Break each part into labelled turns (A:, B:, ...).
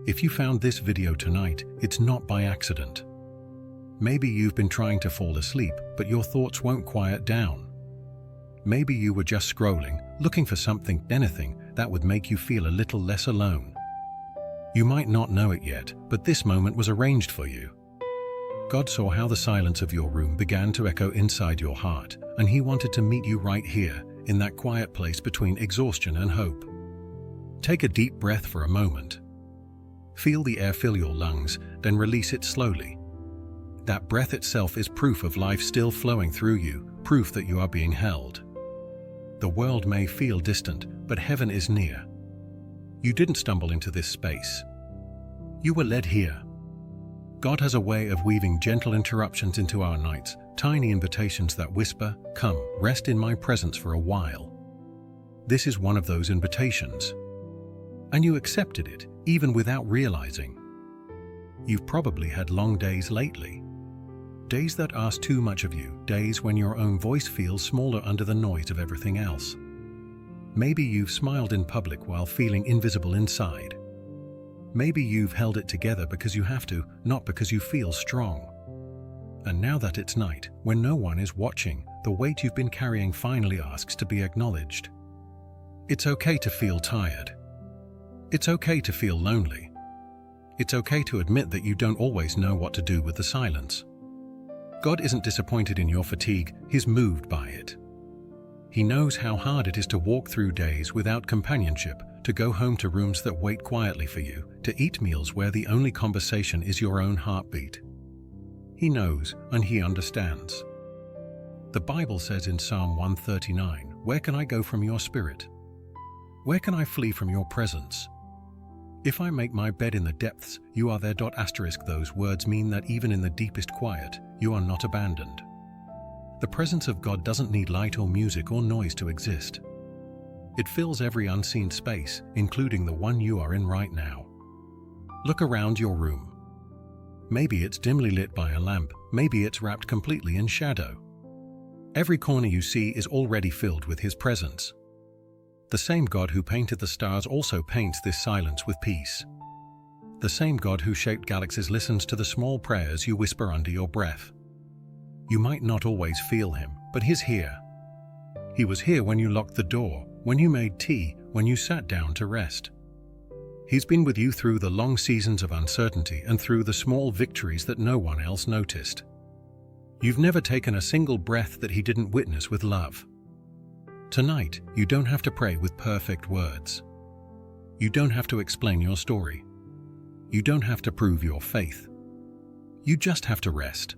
A: If you found this video tonight, it's not by accident. Maybe you've been trying to fall asleep, but your thoughts won't quiet down. Maybe you were just scrolling, looking for anything that would make you feel a little less alone. You might not know it yet, but this moment was arranged for you. God saw how the silence of your room began to echo inside your heart, and He wanted to meet you right here, in that quiet place between exhaustion and hope. Take a deep breath for a moment. Feel the air fill your lungs, then release it slowly. That breath itself is proof of life still flowing through you, proof that you are being held. The world may feel distant, but heaven is near. You didn't stumble into this space. You were led here. God has a way of weaving gentle interruptions into our nights, tiny invitations that whisper, "Come, rest in my presence for a while." This is one of those invitations. And you accepted it, even without realizing. You've probably had long days lately. Days that ask too much of you, days when your own voice feels smaller under the noise of everything else. Maybe you've smiled in public while feeling invisible inside. Maybe you've held it together because you have to, not because you feel strong. And now that it's night, when no one is watching, the weight you've been carrying finally asks to be acknowledged. It's okay to feel tired. It's okay to feel lonely. It's okay to admit that you don't always know what to do with the silence. God isn't disappointed in your fatigue, He's moved by it. He knows how hard it is to walk through days without companionship, to go home to rooms that wait quietly for you, to eat meals where the only conversation is your own heartbeat. He knows and He understands. The Bible says in Psalm 139, "Where can I go from your spirit? Where can I flee from your presence? If I make my bed in the depths, you are there." Those words mean that even in the deepest quiet, you are not abandoned. The presence of God doesn't need light or music or noise to exist. It fills every unseen space, including the one you are in right now. Look around your room. Maybe it's dimly lit by a lamp, maybe it's wrapped completely in shadow. Every corner you see is already filled with His presence. The same God who painted the stars also paints this silence with peace. The same God who shaped galaxies listens to the small prayers you whisper under your breath. You might not always feel Him, but He's here. He was here when you locked the door, when you made tea, when you sat down to rest. He's been with you through the long seasons of uncertainty and through the small victories that no one else noticed. You've never taken a single breath that He didn't witness with love. Tonight, you don't have to pray with perfect words. You don't have to explain your story. You don't have to prove your faith. You just have to rest.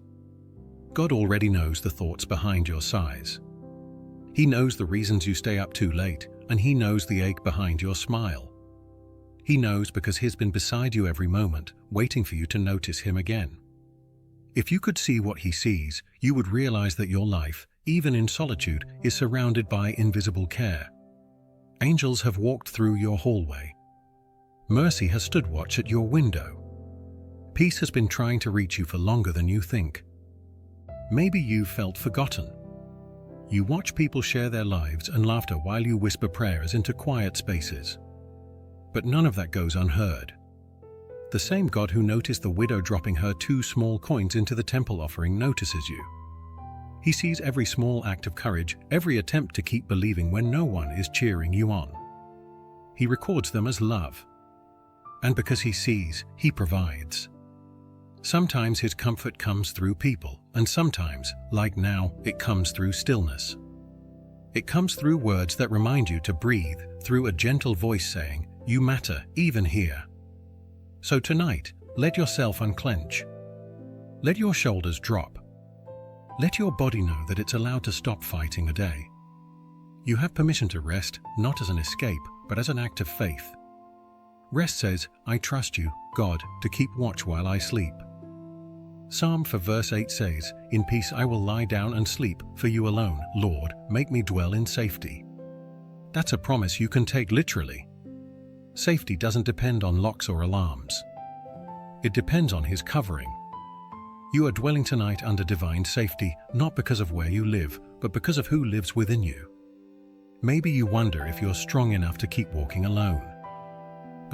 A: God already knows the thoughts behind your sighs. He knows the reasons you stay up too late, and He knows the ache behind your smile. He knows because He's been beside you every moment, waiting for you to notice Him again. If you could see what He sees, you would realize that your life, even in solitude, is surrounded by invisible care. Angels have walked through your hallway. Mercy has stood watch at your window. Peace has been trying to reach you for longer than you think. Maybe you've felt forgotten. You watch people share their lives and laughter while you whisper prayers into quiet spaces. But none of that goes unheard. The same God who noticed the widow dropping her 2 small coins into the temple offering notices you. He sees every small act of courage, every attempt to keep believing when no one is cheering you on. He records them as love. And because He sees, He provides. Sometimes His comfort comes through people, and sometimes, like now, it comes through stillness. It comes through words that remind you to breathe, through a gentle voice saying, "You matter, even here." So tonight, let yourself unclench. Let your shoulders drop. Let your body know that it's allowed to stop fighting a day. You have permission to rest, not as an escape, but as an act of faith. Rest says, "I trust you, God, to keep watch while I sleep." Psalm 4 verse 8 says, "In peace I will lie down and sleep, for you alone, Lord, make me dwell in safety." That's a promise you can take literally. Safety doesn't depend on locks or alarms. It depends on His covering. You are dwelling tonight under divine safety, not because of where you live, but because of who lives within you. Maybe you wonder if you're strong enough to keep walking alone.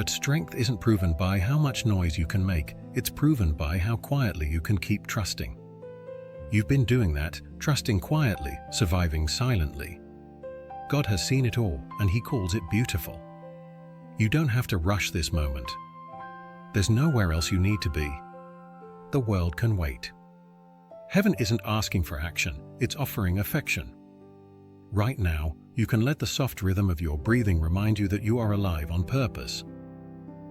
A: But strength isn't proven by how much noise you can make, it's proven by how quietly you can keep trusting. You've been doing that, trusting quietly, surviving silently. God has seen it all, and He calls it beautiful. You don't have to rush this moment. There's nowhere else you need to be. The world can wait. Heaven isn't asking for action, it's offering affection. Right now, you can let the soft rhythm of your breathing remind you that you are alive on purpose.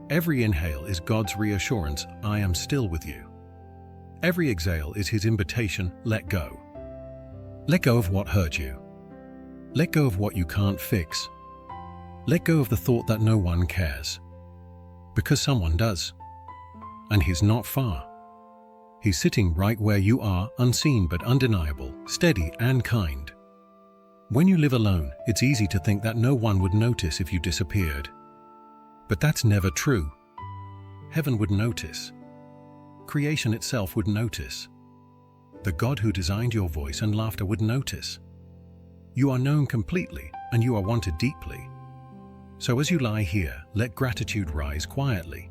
A: Every inhale is God's reassurance, I am still with you. Every exhale is His invitation, let go. Let go of what hurt you. Let go of what you can't fix. Let go of the thought that no one cares. Because someone does. And He's not far. He's sitting right where you are, unseen but undeniable, steady and kind. When you live alone, it's easy to think that no one would notice if you disappeared. But that's never true. Heaven would notice. Creation itself would notice. The God who designed your voice and laughter would notice. You are known completely, and you are wanted deeply. So as you lie here, let gratitude rise quietly.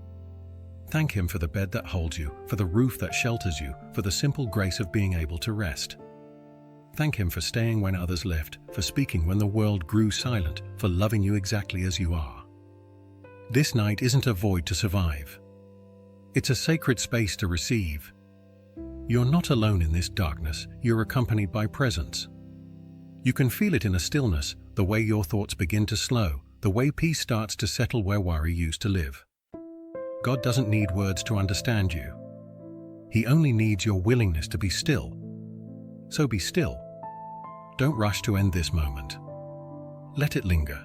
A: Thank Him for the bed that holds you, for the roof that shelters you, for the simple grace of being able to rest. Thank Him for staying when others left, for speaking when the world grew silent, for loving you exactly as you are. This night isn't a void to survive. It's a sacred space to receive. You're not alone in this darkness, you're accompanied by presence. You can feel it in a stillness, the way your thoughts begin to slow, the way peace starts to settle where worry used to live. God doesn't need words to understand you. He only needs your willingness to be still. So be still. Don't rush to end this moment. Let it linger.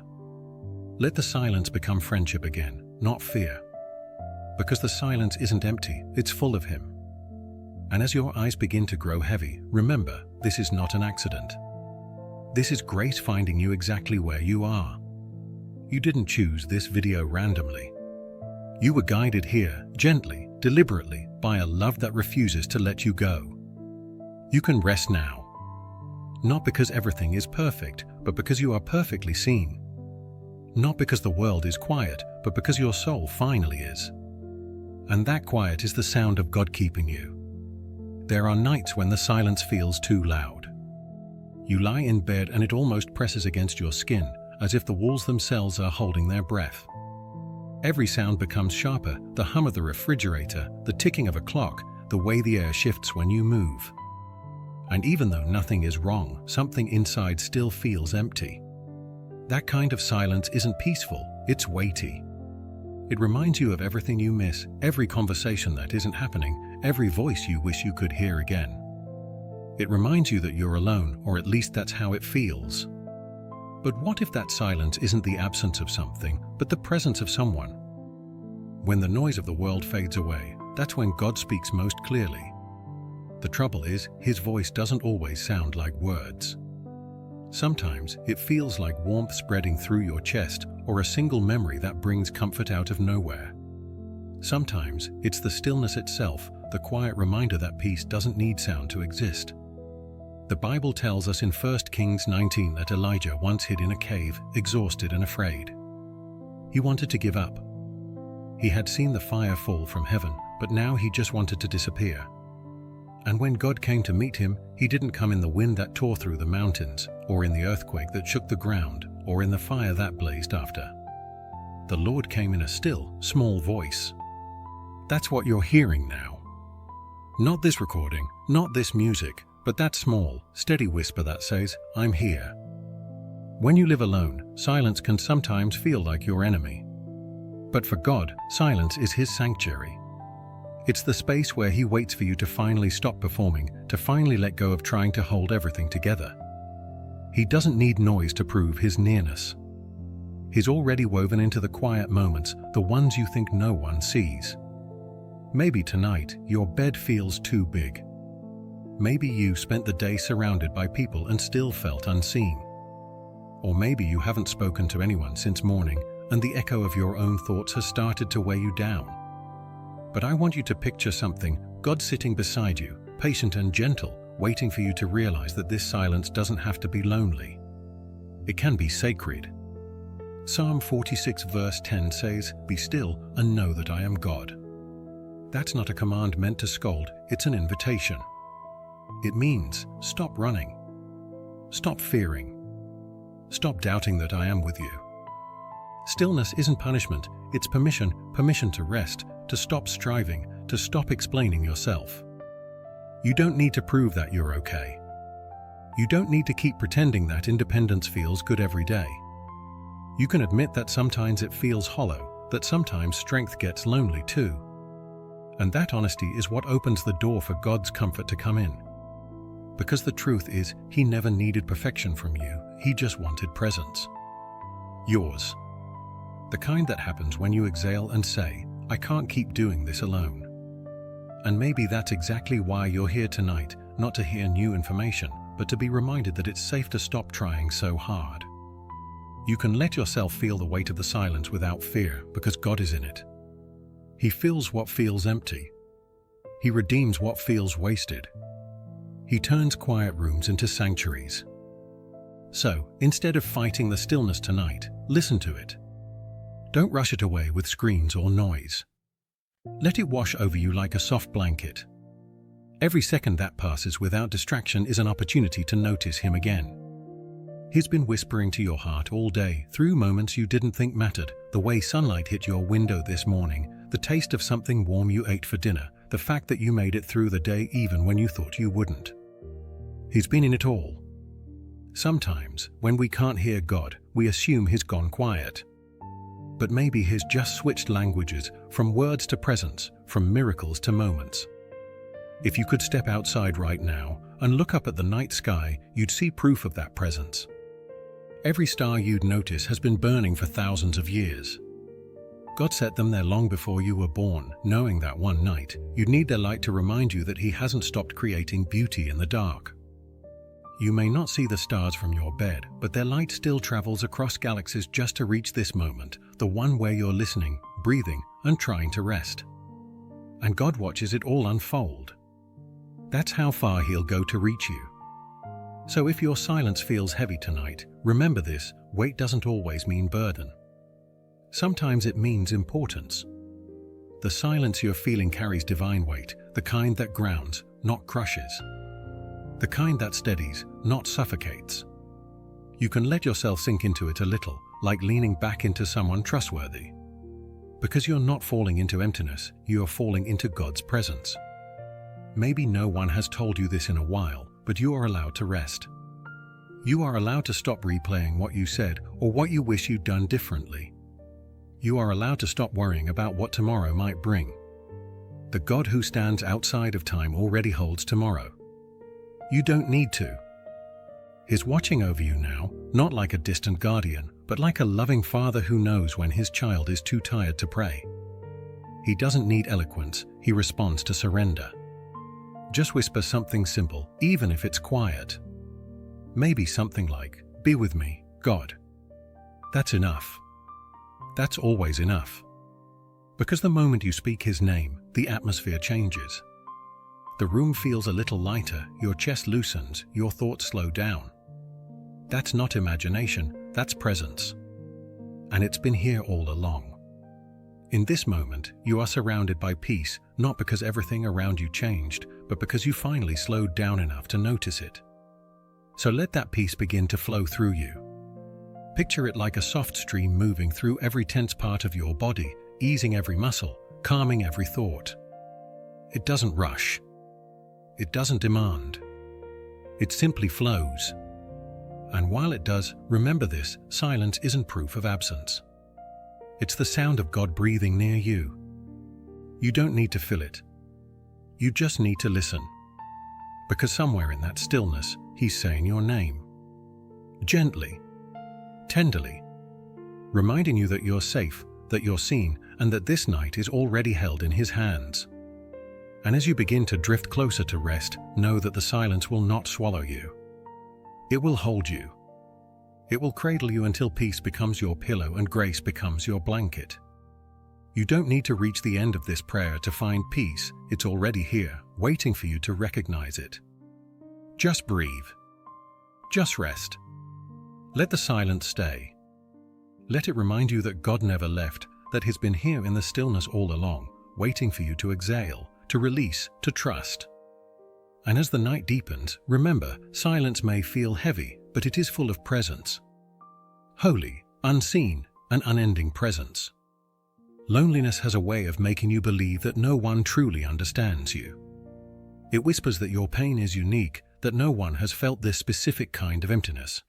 A: Let the silence become friendship again, not fear. Because the silence isn't empty, it's full of Him. And as your eyes begin to grow heavy, remember, this is not an accident. This is grace finding you exactly where you are. You didn't choose this video randomly. You were guided here, gently, deliberately, by a love that refuses to let you go. You can rest now. Not because everything is perfect, but because you are perfectly seen. Not because the world is quiet, but because your soul finally is. And that quiet is the sound of God keeping you. There are nights when the silence feels too loud. You lie in bed and it almost presses against your skin, as if the walls themselves are holding their breath. Every sound becomes sharper, the hum of the refrigerator, the ticking of a clock, the way the air shifts when you move. And even though nothing is wrong, something inside still feels empty. That kind of silence isn't peaceful, it's weighty. It reminds you of everything you miss, every conversation that isn't happening, every voice you wish you could hear again. It reminds you that you're alone, or at least that's how it feels. But what if that silence isn't the absence of something, but the presence of someone? When the noise of the world fades away, that's when God speaks most clearly. The trouble is, His voice doesn't always sound like words. Sometimes it feels like warmth spreading through your chest, or a single memory that brings comfort out of nowhere. Sometimes it's the stillness itself, the quiet reminder that peace doesn't need sound to exist. The Bible tells us in 1 Kings 19 that Elijah once hid in a cave, exhausted and afraid. He wanted to give up. He had seen the fire fall from heaven, but now he just wanted to disappear. And when God came to meet him, He didn't come in the wind that tore through the mountains, or in the earthquake that shook the ground, or in the fire that blazed after. The Lord came in a still, small voice. That's what you're hearing now. Not this recording, not this music, but that small, steady whisper that says, I'm here. When you live alone, silence can sometimes feel like your enemy. But for God, silence is His sanctuary. It's the space where He waits for you to finally stop performing, to finally let go of trying to hold everything together. He doesn't need noise to prove His nearness. He's already woven into the quiet moments, the ones you think no one sees. Maybe tonight, your bed feels too big. Maybe you spent the day surrounded by people and still felt unseen. Or maybe you haven't spoken to anyone since morning, and the echo of your own thoughts has started to weigh you down. But I want you to picture something, God sitting beside you, patient and gentle, waiting for you to realize that this silence doesn't have to be lonely. It can be sacred. Psalm 46 verse 10 says, "Be still and know that I am God." That's not a command meant to scold, it's an invitation. It means, stop running. Stop fearing. Stop doubting that I am with you. Stillness isn't punishment, it's permission to rest, to stop striving, to stop explaining yourself. You don't need to prove that you're okay. You don't need to keep pretending that independence feels good every day. You can admit that sometimes it feels hollow, that sometimes strength gets lonely too. And that honesty is what opens the door for God's comfort to come in. Because the truth is, He never needed perfection from you, He just wanted presence. Yours. The kind that happens when you exhale and say, "I can't keep doing this alone." And maybe that's exactly why you're here tonight, not to hear new information, but to be reminded that it's safe to stop trying so hard. You can let yourself feel the weight of the silence without fear, because God is in it. He fills what feels empty. He redeems what feels wasted. He turns quiet rooms into sanctuaries. So, instead of fighting the stillness tonight, listen to it. Don't rush it away with screens or noise. Let it wash over you like a soft blanket. Every second that passes without distraction is an opportunity to notice Him again. He's been whispering to your heart all day, through moments you didn't think mattered, the way sunlight hit your window this morning, the taste of something warm you ate for dinner, the fact that you made it through the day even when you thought you wouldn't. He's been in it all. Sometimes, when we can't hear God, we assume He's gone quiet. But maybe He's just switched languages, from words to presence, from miracles to moments. If you could step outside right now and look up at the night sky, you'd see proof of that presence. Every star you'd notice has been burning for thousands of years. God set them there long before you were born, knowing that one night you'd need their light to remind you that He hasn't stopped creating beauty in the dark. You may not see the stars from your bed, but their light still travels across galaxies just to reach this moment, the one where you're listening, breathing, and trying to rest. And God watches it all unfold. That's how far He'll go to reach you. So if your silence feels heavy tonight, remember this: weight doesn't always mean burden. Sometimes it means importance. The silence you're feeling carries divine weight, the kind that grounds, not crushes. The kind that steadies, not suffocates. You can let yourself sink into it a little, like leaning back into someone trustworthy. Because you're not falling into emptiness, you're falling into God's presence. Maybe no one has told you this in a while, but you are allowed to rest. You are allowed to stop replaying what you said or what you wish you'd done differently. You are allowed to stop worrying about what tomorrow might bring. The God who stands outside of time already holds tomorrow. You don't need to. He's watching over you now, not like a distant guardian, but like a loving father who knows when his child is too tired to pray. He doesn't need eloquence, He responds to surrender. Just whisper something simple, even if it's quiet. Maybe something like, "Be with me, God." That's enough. That's always enough. Because the moment you speak His name, the atmosphere changes. The room feels a little lighter, your chest loosens, your thoughts slow down. That's not imagination, that's presence. And it's been here all along. In this moment, you are surrounded by peace, not because everything around you changed, but because you finally slowed down enough to notice it. So let that peace begin to flow through you. Picture it like a soft stream moving through every tense part of your body, easing every muscle, calming every thought. It doesn't rush. It doesn't demand. It simply flows. And while it does, remember this: silence isn't proof of absence. It's the sound of God breathing near you. You don't need to fill it. You just need to listen. Because somewhere in that stillness, He's saying your name. Gently, tenderly, reminding you that you're safe, that you're seen, and that this night is already held in His hands. And as you begin to drift closer to rest, know that the silence will not swallow you. It will hold you. It will cradle you until peace becomes your pillow and grace becomes your blanket. You don't need to reach the end of this prayer to find peace. It's already here, waiting for you to recognize it. Just breathe. Just rest. Let the silence stay. Let it remind you that God never left, that He's been here in the stillness all along, waiting for you to exhale, to release, to trust. And as the night deepens, remember, silence may feel heavy, but it is full of presence. Holy, unseen, and unending presence. Loneliness has a way of making you believe that no one truly understands you. It whispers that your pain is unique, that no one has felt this specific kind of emptiness.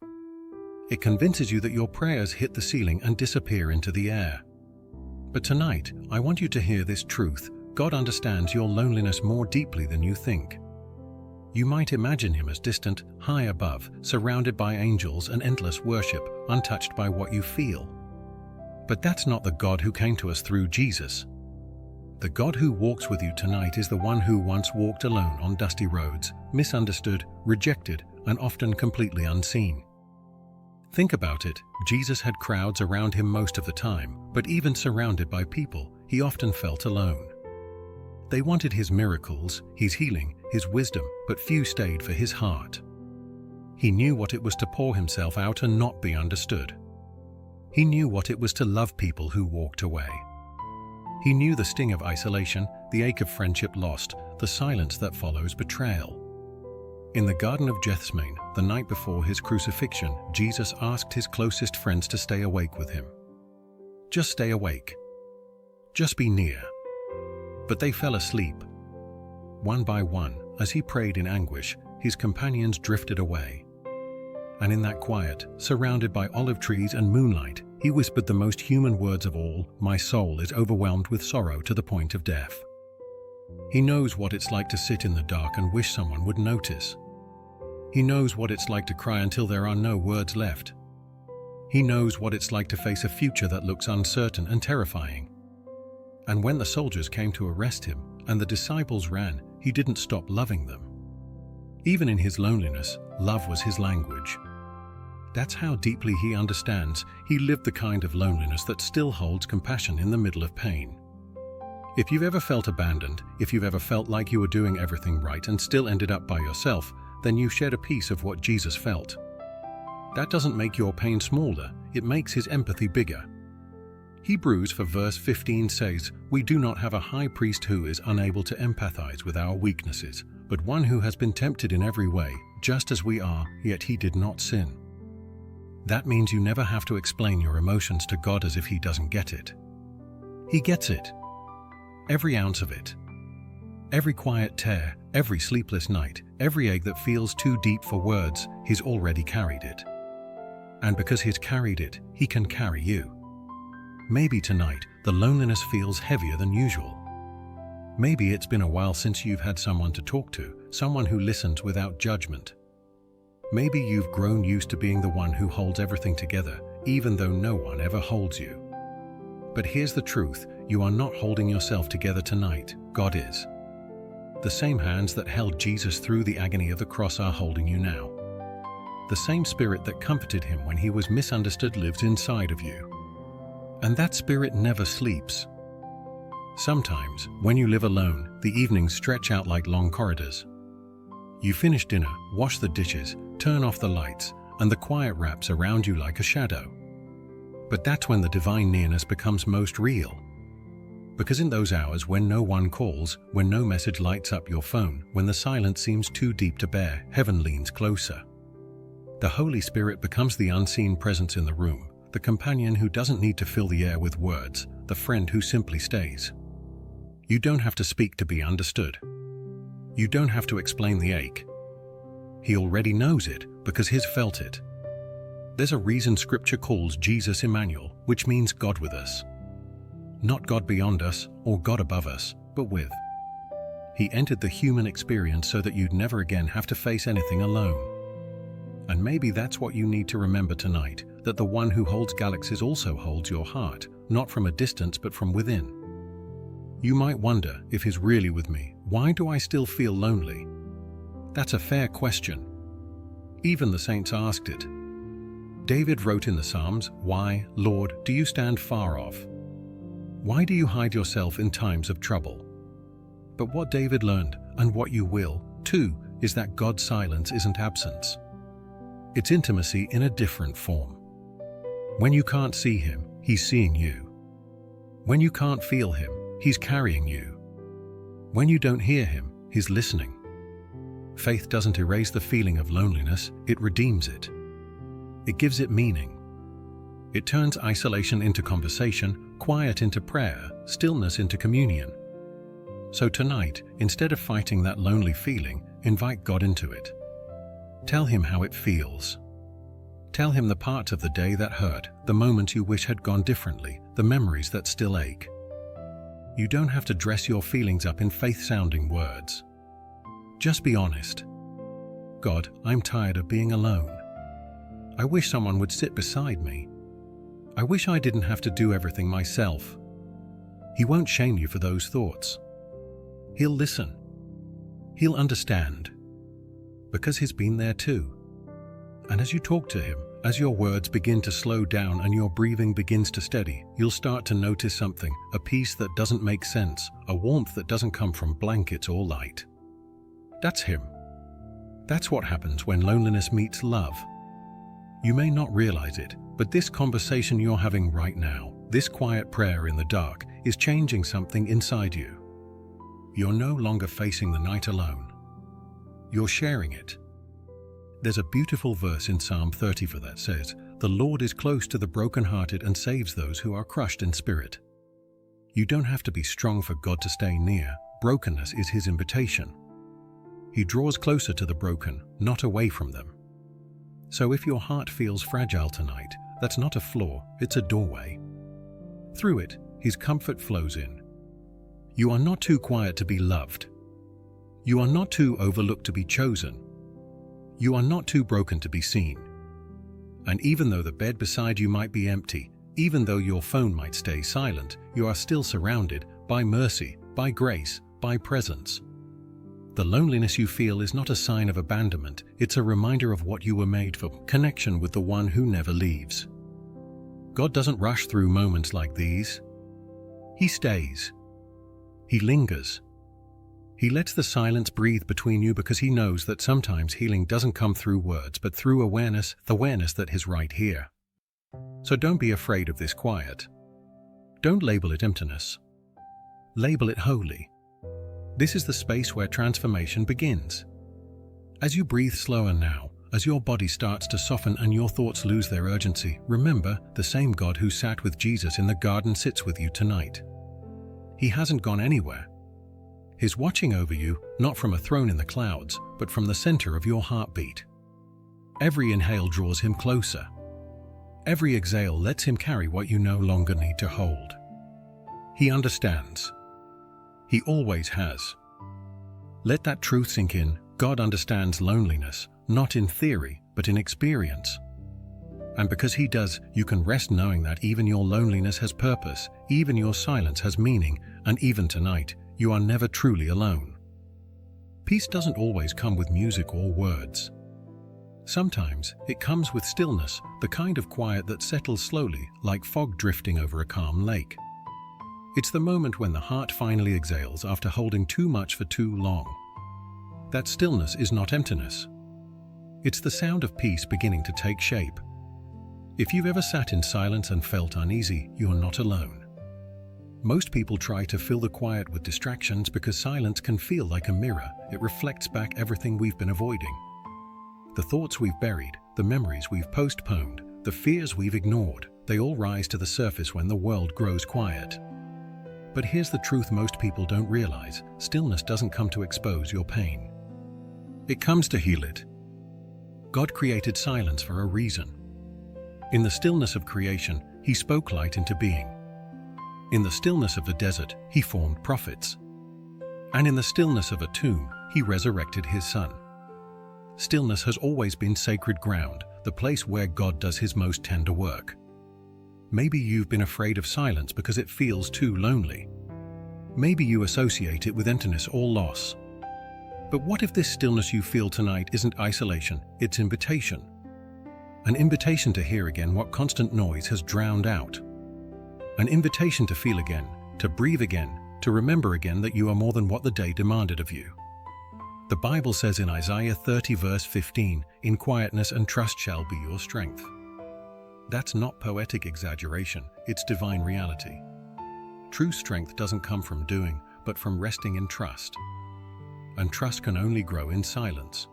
A: It convinces you that your prayers hit the ceiling and disappear into the air. But tonight, I want you to hear this truth. God understands your loneliness more deeply than you think. You might imagine Him as distant, high above, surrounded by angels and endless worship, untouched by what you feel. But that's not the God who came to us through Jesus. The God who walks with you tonight is the one who once walked alone on dusty roads, misunderstood, rejected, and often completely unseen. Think about it, Jesus had crowds around Him most of the time, but even surrounded by people, He often felt alone. They wanted His miracles, His healing, His wisdom, but few stayed for His heart. He knew what it was to pour Himself out and not be understood. He knew what it was to love people who walked away. He knew the sting of isolation, the ache of friendship lost, the silence that follows betrayal. In the Garden of Gethsemane, the night before His crucifixion, Jesus asked His closest friends to stay awake with Him. Just stay awake. Just be near. But they fell asleep. One by one, as He prayed in anguish, His companions drifted away. And in that quiet, surrounded by olive trees and moonlight, He whispered the most human words of all, "My soul is overwhelmed with sorrow to the point of death." He knows what it's like to sit in the dark and wish someone would notice. He knows what it's like to cry until there are no words left. He knows what it's like to face a future that looks uncertain and terrifying. And when the soldiers came to arrest Him and the disciples ran, He didn't stop loving them. Even in His loneliness, love was His language. That's how deeply He understands. He lived the kind of loneliness that still holds compassion in the middle of pain. If you've ever felt abandoned, if you've ever felt like you were doing everything right and still ended up by yourself, then you shared a piece of what Jesus felt. That doesn't make your pain smaller, it makes His empathy bigger. Hebrews for verse 15 says, "We do not have a high priest who is unable to empathize with our weaknesses, but one who has been tempted in every way, just as we are, yet He did not sin." That means you never have to explain your emotions to God as if He doesn't get it. He gets it. Every ounce of it. Every quiet tear, every sleepless night, every ache that feels too deep for words, He's already carried it. And because He's carried it, He can carry you. Maybe tonight, the loneliness feels heavier than usual. Maybe it's been a while since you've had someone to talk to, someone who listens without judgment. Maybe you've grown used to being the one who holds everything together, even though no one ever holds you. But here's the truth, you are not holding yourself together tonight, God is. The same hands that held Jesus through the agony of the cross are holding you now. The same Spirit that comforted Him when He was misunderstood lives inside of you. And that Spirit never sleeps. Sometimes, when you live alone, the evenings stretch out like long corridors. You finish dinner, wash the dishes, turn off the lights, and the quiet wraps around you like a shadow. But that's when the divine nearness becomes most real. Because in those hours when no one calls, when no message lights up your phone, when the silence seems too deep to bear, heaven leans closer. The Holy Spirit becomes the unseen presence in the room, the companion who doesn't need to fill the air with words, the friend who simply stays. You don't have to speak to be understood. You don't have to explain the ache. He already knows it because He's felt it. There's a reason Scripture calls Jesus Emmanuel, which means God with us. Not God beyond us or God above us, but with. He entered the human experience so that you'd never again have to face anything alone. And maybe that's what you need to remember tonight, that the one who holds galaxies also holds your heart, not from a distance but from within. You might wonder, if He's really with me, why do I still feel lonely? That's a fair question. Even the saints asked it. David wrote in the Psalms, "Why, Lord, do you stand far off? Why do you hide yourself in times of trouble?" But what David learned, and what you will, too, is that God's silence isn't absence. It's intimacy in a different form. When you can't see him, he's seeing you. When you can't feel him, he's carrying you. When you don't hear him, he's listening. Faith doesn't erase the feeling of loneliness, it redeems it. It gives it meaning. It turns isolation into conversation, quiet into prayer, stillness into communion. So tonight, instead of fighting that lonely feeling, invite God into it. Tell him how it feels. Tell him the parts of the day that hurt, the moments you wish had gone differently, the memories that still ache. You don't have to dress your feelings up in faith-sounding words. Just be honest. God, I'm tired of being alone. I wish someone would sit beside me. I wish I didn't have to do everything myself. He won't shame you for those thoughts. He'll listen. He'll understand. Because he's been there too. And as you talk to him, as your words begin to slow down and your breathing begins to steady, you'll start to notice something, a peace that doesn't make sense, a warmth that doesn't come from blankets or light. That's him. That's what happens when loneliness meets love. You may not realize it, but this conversation you're having right now, this quiet prayer in the dark, is changing something inside you. You're no longer facing the night alone. You're sharing it. There's a beautiful verse in Psalm 30 that says, "The Lord is close to the brokenhearted and saves those who are crushed in spirit." You don't have to be strong for God to stay near. Brokenness is his invitation. He draws closer to the broken, not away from them. So if your heart feels fragile tonight, that's not a flaw, it's a doorway. Through it, his comfort flows in. You are not too quiet to be loved. You are not too overlooked to be chosen. You are not too broken to be seen. And even though the bed beside you might be empty, even though your phone might stay silent, you are still surrounded by mercy, by grace, by presence. The loneliness you feel is not a sign of abandonment, it's a reminder of what you were made for, connection with the one who never leaves. God doesn't rush through moments like these. He stays. He lingers. He lets the silence breathe between you because he knows that sometimes healing doesn't come through words but through awareness, the awareness that he's right here. So don't be afraid of this quiet. Don't label it emptiness. Label it holy. This is the space where transformation begins. As you breathe slower now, as your body starts to soften and your thoughts lose their urgency, remember, the same God who sat with Jesus in the garden sits with you tonight. He hasn't gone anywhere. He's watching over you, not from a throne in the clouds, but from the center of your heartbeat. Every inhale draws him closer. Every exhale lets him carry what you no longer need to hold. He understands. He always has. Let that truth sink in. God understands loneliness, not in theory, but in experience. And because he does, you can rest knowing that even your loneliness has purpose, even your silence has meaning, and even tonight, you are never truly alone. Peace doesn't always come with music or words. Sometimes it comes with stillness, the kind of quiet that settles slowly, like fog drifting over a calm lake. It's the moment when the heart finally exhales after holding too much for too long. That stillness is not emptiness. It's the sound of peace beginning to take shape. If you've ever sat in silence and felt uneasy, you're not alone. Most people try to fill the quiet with distractions because silence can feel like a mirror. It reflects back everything we've been avoiding. The thoughts we've buried, the memories we've postponed, the fears we've ignored, they all rise to the surface when the world grows quiet. But here's the truth most people don't realize: stillness doesn't come to expose your pain. It comes to heal it. God created silence for a reason. In the stillness of creation, he spoke light into being. In the stillness of the desert, he formed prophets. And in the stillness of a tomb, he resurrected his son. Stillness has always been sacred ground, the place where God does his most tender work. Maybe you've been afraid of silence because it feels too lonely. Maybe you associate it with emptiness or loss. But what if this stillness you feel tonight isn't isolation, it's invitation? An invitation to hear again what constant noise has drowned out. An invitation to feel again, to breathe again, to remember again that you are more than what the day demanded of you. The Bible says in Isaiah 30 verse 15, "In quietness and trust shall be your strength." That's not poetic exaggeration, it's divine reality. True strength doesn't come from doing, but from resting in trust. And trust can only grow in silence.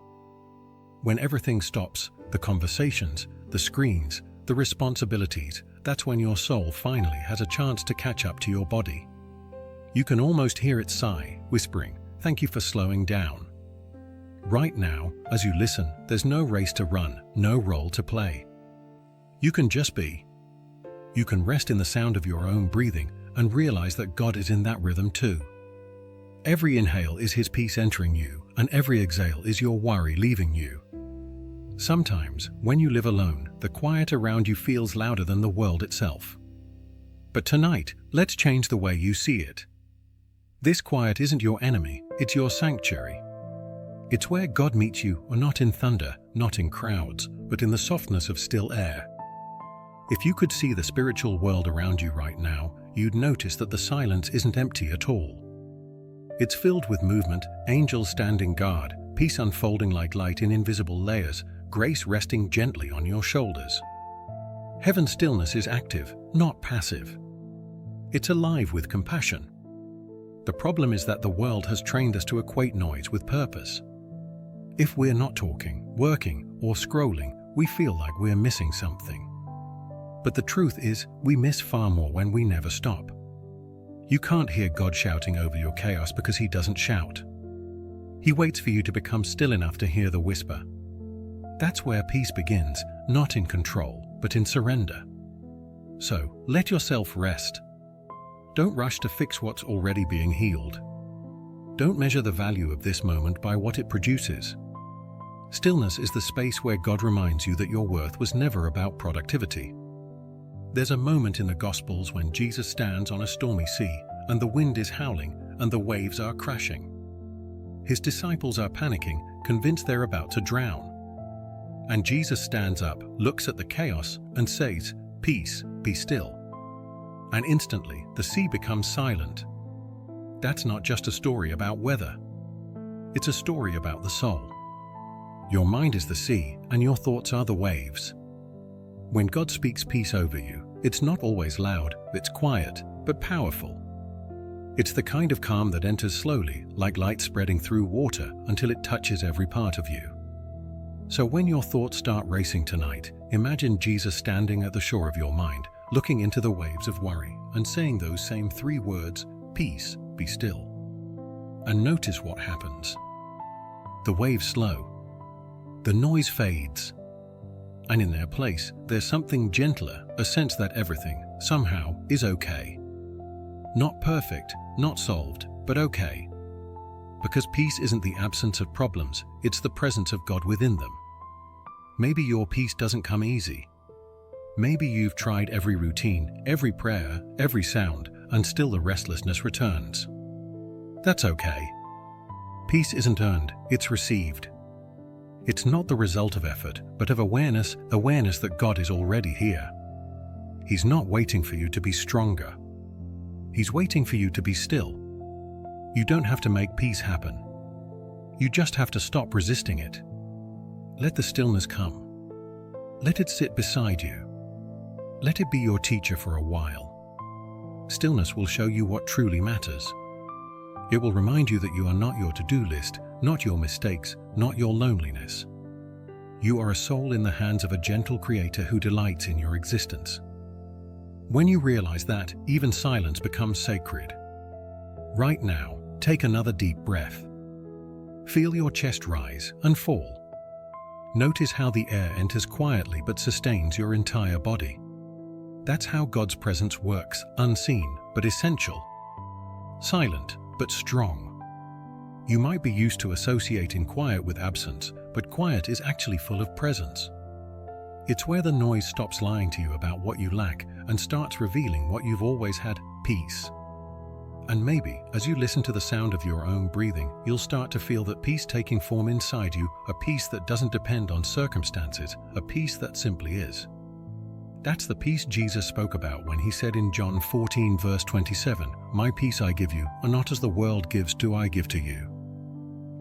A: When everything stops, the conversations, the screens, the responsibilities, that's when your soul finally has a chance to catch up to your body. You can almost hear it sigh, whispering, "Thank you for slowing down." Right now, as you listen, there's no race to run, no role to play. You can just be. You can rest in the sound of your own breathing and realize that God is in that rhythm too. Every inhale is His peace entering you, and every exhale is your worry leaving you. Sometimes, when you live alone, the quiet around you feels louder than the world itself. But tonight, let's change the way you see it. This quiet isn't your enemy, it's your sanctuary. It's where God meets you, not in thunder, not in crowds, but in the softness of still air. If you could see the spiritual world around you right now, you'd notice that the silence isn't empty at all. It's filled with movement, angels standing guard, peace unfolding like light in invisible layers, grace resting gently on your shoulders. Heaven's stillness is active, not passive. It's alive with compassion. The problem is that the world has trained us to equate noise with purpose. If we're not talking, working, or scrolling, we feel like we're missing something. But the truth is, we miss far more when we never stop. You can't hear God shouting over your chaos because He doesn't shout. He waits for you to become still enough to hear the whisper. That's where peace begins, not in control, but in surrender. So, let yourself rest. Don't rush to fix what's already being healed. Don't measure the value of this moment by what it produces. Stillness is the space where God reminds you that your worth was never about productivity. There's a moment in the Gospels when Jesus stands on a stormy sea, and the wind is howling, and the waves are crashing. His disciples are panicking, convinced they're about to drown. And Jesus stands up, looks at the chaos, and says, "Peace, be still." And instantly, the sea becomes silent. That's not just a story about weather. It's a story about the soul. Your mind is the sea, and your thoughts are the waves. When God speaks peace over you, it's not always loud, it's quiet, but powerful. It's the kind of calm that enters slowly, like light spreading through water, until it touches every part of you. So when your thoughts start racing tonight, imagine Jesus standing at the shore of your mind, looking into the waves of worry, and saying those same 3 words, "Peace, be still." And notice what happens. The waves slow. The noise fades. And in their place, there's something gentler, a sense that everything, somehow, is okay. Not perfect, not solved, but okay. Because peace isn't the absence of problems, it's the presence of God within them. Maybe your peace doesn't come easy. Maybe you've tried every routine, every prayer, every sound, and still the restlessness returns. That's okay. Peace isn't earned, it's received. It's not the result of effort, but of awareness that God is already here. He's not waiting for you to be stronger. He's waiting for you to be still. You don't have to make peace happen. You just have to stop resisting it. Let the stillness come. Let it sit beside you. Let it be your teacher for a while. Stillness will show you what truly matters. It will remind you that you are not your to-do list, not your mistakes, not your loneliness. You are a soul in the hands of a gentle creator who delights in your existence. When you realize that, even silence becomes sacred. Right now, take another deep breath. Feel your chest rise and fall. Notice how the air enters quietly but sustains your entire body. That's how God's presence works, unseen but essential. Silent but strong. You might be used to associating quiet with absence, but quiet is actually full of presence. It's where the noise stops lying to you about what you lack and starts revealing what you've always had, peace. And maybe, as you listen to the sound of your own breathing, you'll start to feel that peace taking form inside you, a peace that doesn't depend on circumstances, a peace that simply is. That's the peace Jesus spoke about when He said in John 14 verse 27, "My peace I give you, and not as the world gives do I give to you.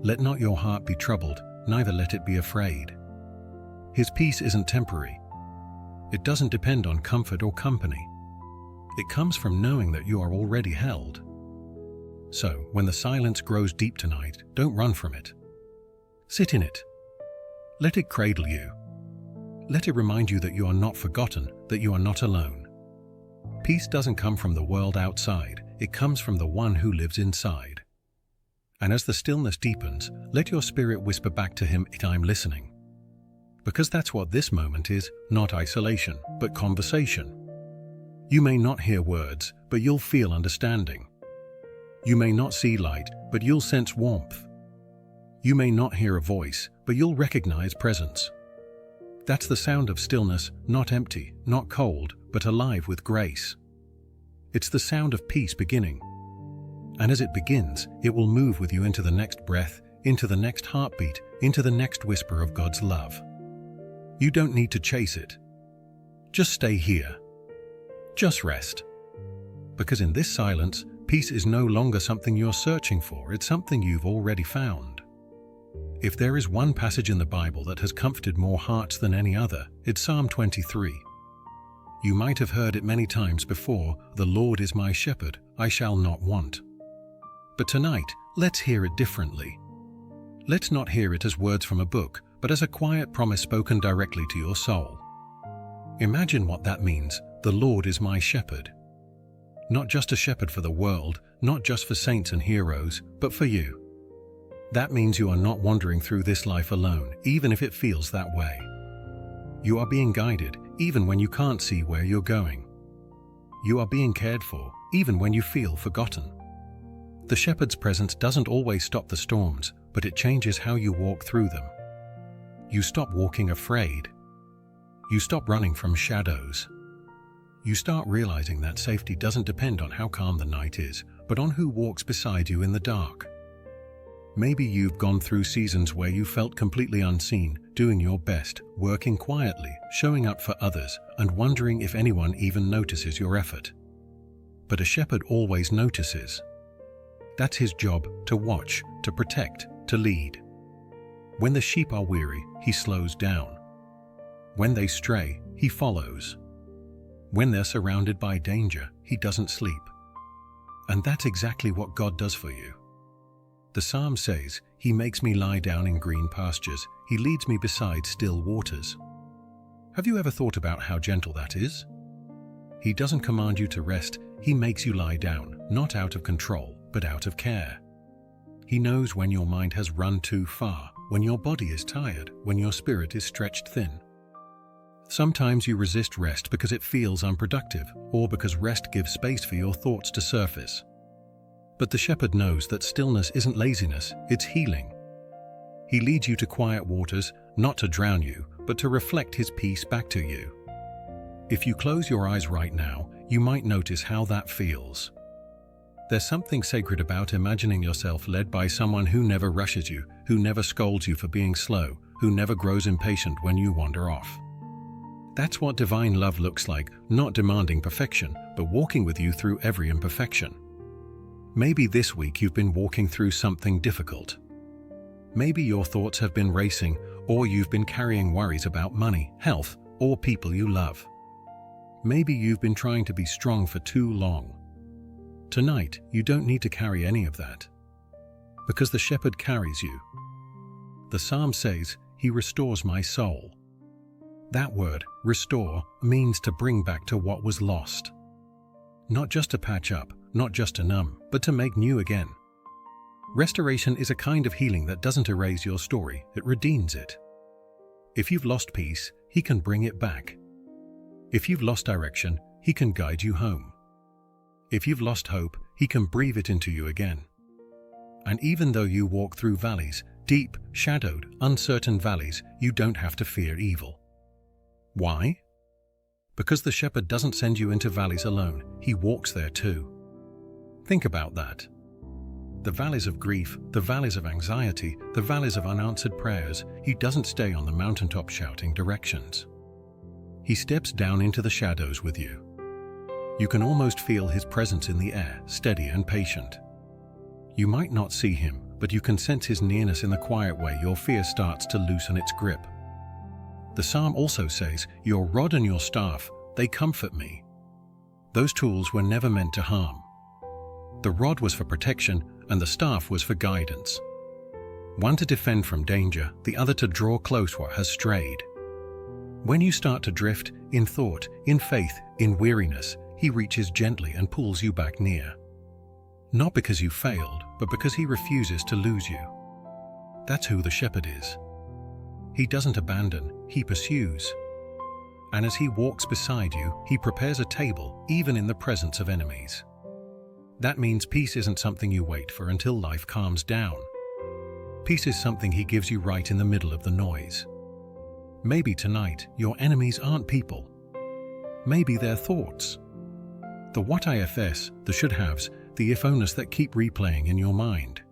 A: Let not your heart be troubled, neither let it be afraid." His peace isn't temporary. It doesn't depend on comfort or company. It comes from knowing that you are already held. So, when the silence grows deep tonight, don't run from it. Sit in it. Let it cradle you. Let it remind you that you are not forgotten, that you are not alone. Peace doesn't come from the world outside, it comes from the one who lives inside. And as the stillness deepens, let your spirit whisper back to him, "I'm listening." Because that's what this moment is, not isolation, but conversation. You may not hear words, but you'll feel understanding. You may not see light, but you'll sense warmth. You may not hear a voice, but you'll recognize presence. That's the sound of stillness, not empty, not cold, but alive with grace. It's the sound of peace beginning. And as it begins, it will move with you into the next breath, into the next heartbeat, into the next whisper of God's love. You don't need to chase it. Just stay here. Just rest. Because in this silence, peace is no longer something you're searching for, it's something you've already found. If there is one passage in the Bible that has comforted more hearts than any other, it's Psalm 23. You might have heard it many times before, "The Lord is my shepherd, I shall not want." But tonight, let's hear it differently. Let's not hear it as words from a book, but as a quiet promise spoken directly to your soul. Imagine what that means, "The Lord is my shepherd." Not just a shepherd for the world, not just for saints and heroes, but for you. That means you are not wandering through this life alone, even if it feels that way. You are being guided, even when you can't see where you're going. You are being cared for, even when you feel forgotten. The shepherd's presence doesn't always stop the storms, but it changes how you walk through them. You stop walking afraid. You stop running from shadows. You start realizing that safety doesn't depend on how calm the night is, but on who walks beside you in the dark. Maybe you've gone through seasons where you felt completely unseen, doing your best, working quietly, showing up for others, and wondering if anyone even notices your effort. But a shepherd always notices. That's his job, to watch, to protect, to lead. When the sheep are weary, he slows down. When they stray, he follows. When they're surrounded by danger, he doesn't sleep. And that's exactly what God does for you. The psalm says, "He makes me lie down in green pastures. He leads me beside still waters." Have you ever thought about how gentle that is? He doesn't command you to rest. He makes you lie down, not out of control, but out of care. He knows when your mind has run too far, when your body is tired, when your spirit is stretched thin. Sometimes you resist rest because it feels unproductive, or because rest gives space for your thoughts to surface. But the shepherd knows that stillness isn't laziness, it's healing. He leads you to quiet waters, not to drown you, but to reflect his peace back to you. If you close your eyes right now, you might notice how that feels. There's something sacred about imagining yourself led by someone who never rushes you, who never scolds you for being slow, who never grows impatient when you wander off. That's what divine love looks like, not demanding perfection, but walking with you through every imperfection. Maybe this week you've been walking through something difficult. Maybe your thoughts have been racing, or you've been carrying worries about money, health, or people you love. Maybe you've been trying to be strong for too long. Tonight, you don't need to carry any of that, because the shepherd carries you. The psalm says, "He restores my soul." That word, restore, means to bring back to what was lost. Not just to patch up, not just to numb, but to make new again. Restoration is a kind of healing that doesn't erase your story, it redeems it. If you've lost peace, he can bring it back. If you've lost direction, he can guide you home. If you've lost hope, he can breathe it into you again. And even though you walk through valleys, deep, shadowed, uncertain valleys, you don't have to fear evil. Why? Because the shepherd doesn't send you into valleys alone, he walks there too. Think about that. The valleys of grief, the valleys of anxiety, the valleys of unanswered prayers, he doesn't stay on the mountaintop shouting directions. He steps down into the shadows with you. You can almost feel his presence in the air, steady and patient. You might not see him, but you can sense his nearness in the quiet way your fear starts to loosen its grip. The psalm also says, "Your rod and your staff, they comfort me." Those tools were never meant to harm. The rod was for protection and the staff was for guidance. One to defend from danger, the other to draw close what has strayed. When you start to drift, in thought, in faith, in weariness, he reaches gently and pulls you back near. Not because you failed, but because he refuses to lose you. That's who the shepherd is. He doesn't abandon, he pursues. And as he walks beside you, he prepares a table, even in the presence of enemies. That means peace isn't something you wait for until life calms down. Peace is something he gives you right in the middle of the noise. Maybe tonight, your enemies aren't people. Maybe they're thoughts. The what-ifs, the should-haves, the if-onlys that keep replaying in your mind.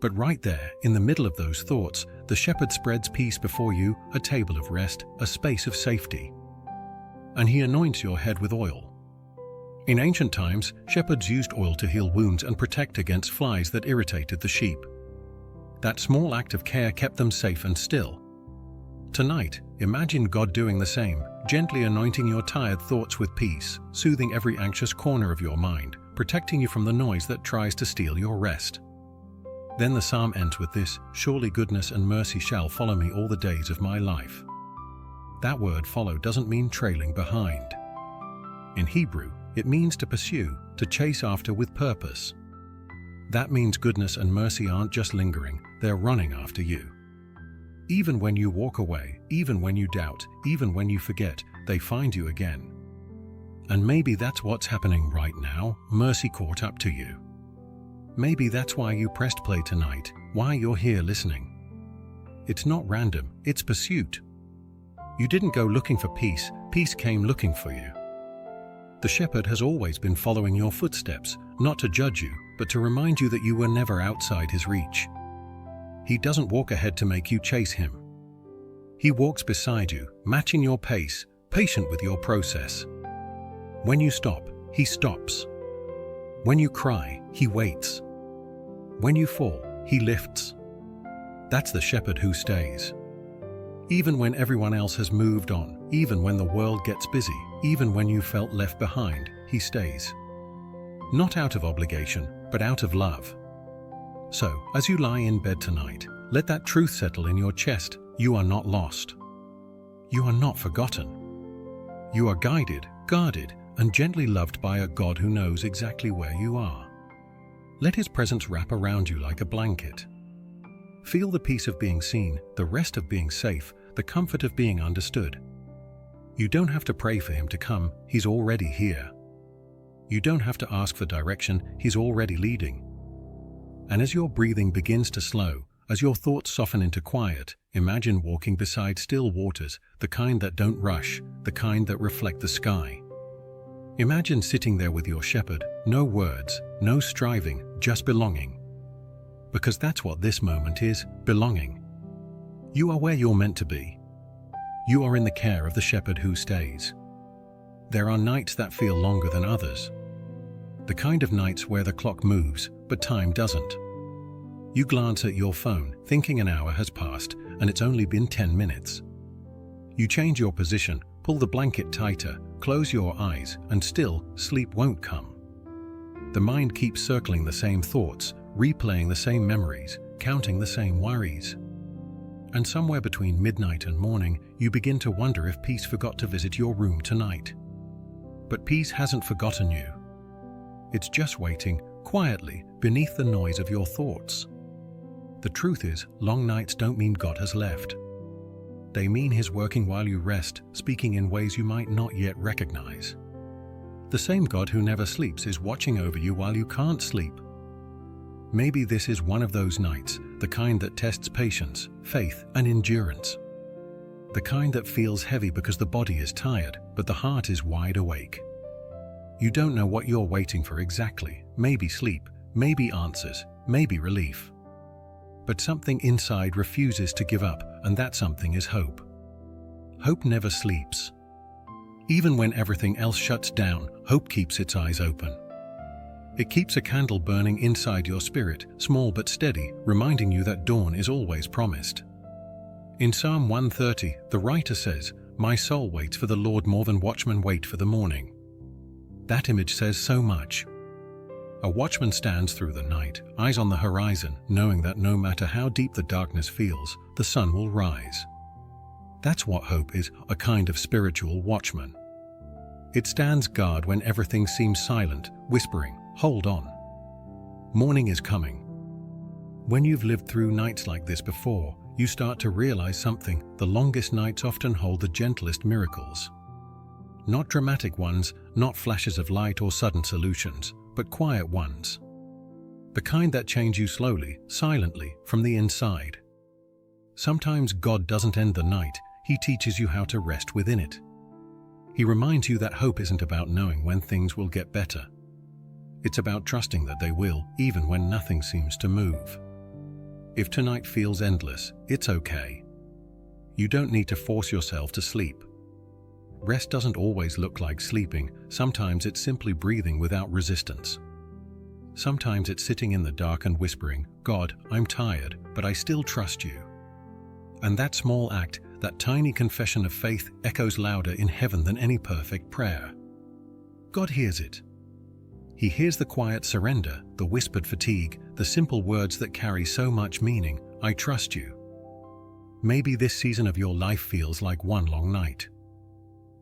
A: But right there, in the middle of those thoughts, the shepherd spreads peace before you, a table of rest, a space of safety. And he anoints your head with oil. In ancient times, shepherds used oil to heal wounds and protect against flies that irritated the sheep. That small act of care kept them safe and still. Tonight, imagine God doing the same, gently anointing your tired thoughts with peace, soothing every anxious corner of your mind, protecting you from the noise that tries to steal your rest. Then the psalm ends with this, "Surely goodness and mercy shall follow me all the days of my life." That word follow doesn't mean trailing behind. In Hebrew, it means to pursue, to chase after with purpose. That means goodness and mercy aren't just lingering, they're running after you. Even when you walk away, even when you doubt, even when you forget, they find you again. And maybe that's what's happening right now, mercy caught up to you. Maybe that's why you pressed play tonight, why you're here listening. It's not random, it's pursuit. You didn't go looking for peace, peace came looking for you. The shepherd has always been following your footsteps, not to judge you, but to remind you that you were never outside his reach. He doesn't walk ahead to make you chase him. He walks beside you, matching your pace, patient with your process. When you stop, he stops. When you cry, he waits. When you fall, he lifts. That's the shepherd who stays. Even when everyone else has moved on, even when the world gets busy, even when you felt left behind, he stays. Not out of obligation, but out of love. So, as you lie in bed tonight, let that truth settle in your chest. You are not lost. You are not forgotten. You are guided, guarded, and gently loved by a God who knows exactly where you are. Let his presence wrap around you like a blanket. Feel the peace of being seen, the rest of being safe, the comfort of being understood. You don't have to pray for him to come, he's already here. You don't have to ask for direction, he's already leading. And as your breathing begins to slow, as your thoughts soften into quiet, imagine walking beside still waters, the kind that don't rush, the kind that reflect the sky. Imagine sitting there with your shepherd, no words, no striving, just belonging. Because that's what this moment is, belonging. You are where you're meant to be. You are in the care of the shepherd who stays. There are nights that feel longer than others. The kind of nights where the clock moves, but time doesn't. You glance at your phone, thinking an hour has passed, and it's only been 10 minutes. You change your position, pull the blanket tighter, close your eyes, and still, sleep won't come. The mind keeps circling the same thoughts, replaying the same memories, counting the same worries. And somewhere between midnight and morning, you begin to wonder if peace forgot to visit your room tonight. But peace hasn't forgotten you. It's just waiting, quietly, beneath the noise of your thoughts. The truth is, long nights don't mean God has left. They mean he's working while you rest, speaking in ways you might not yet recognize. The same God who never sleeps is watching over you while you can't sleep. Maybe this is one of those nights, the kind that tests patience, faith, and endurance. The kind that feels heavy because the body is tired, but the heart is wide awake. You don't know what you're waiting for exactly, maybe sleep, maybe answers, maybe relief. But something inside refuses to give up, and that something is hope. Hope never sleeps. Even when everything else shuts down, hope keeps its eyes open. It keeps a candle burning inside your spirit, small but steady, reminding you that dawn is always promised. In Psalm 130, the writer says, "My soul waits for the Lord more than watchmen wait for the morning." That image says so much. A watchman stands through the night, eyes on the horizon, knowing that no matter how deep the darkness feels, the sun will rise. That's what hope is, a kind of spiritual watchman. It stands guard when everything seems silent, whispering, "Hold on. Morning is coming." When you've lived through nights like this before, you start to realize something: the longest nights often hold the gentlest miracles. Not dramatic ones, not flashes of light or sudden solutions, but quiet ones. The kind that change you slowly, silently, from the inside. Sometimes God doesn't end the night, He teaches you how to rest within it. He reminds you that hope isn't about knowing when things will get better. It's about trusting that they will, even when nothing seems to move. If tonight feels endless, it's okay. You don't need to force yourself to sleep. Rest doesn't always look like sleeping. Sometimes it's simply breathing without resistance. Sometimes it's sitting in the dark and whispering, "God, I'm tired, but I still trust you." And that small act, that tiny confession of faith, echoes louder in heaven than any perfect prayer. God hears it. He hears the quiet surrender, the whispered fatigue, the simple words that carry so much meaning. "I trust you." Maybe this season of your life feels like one long night.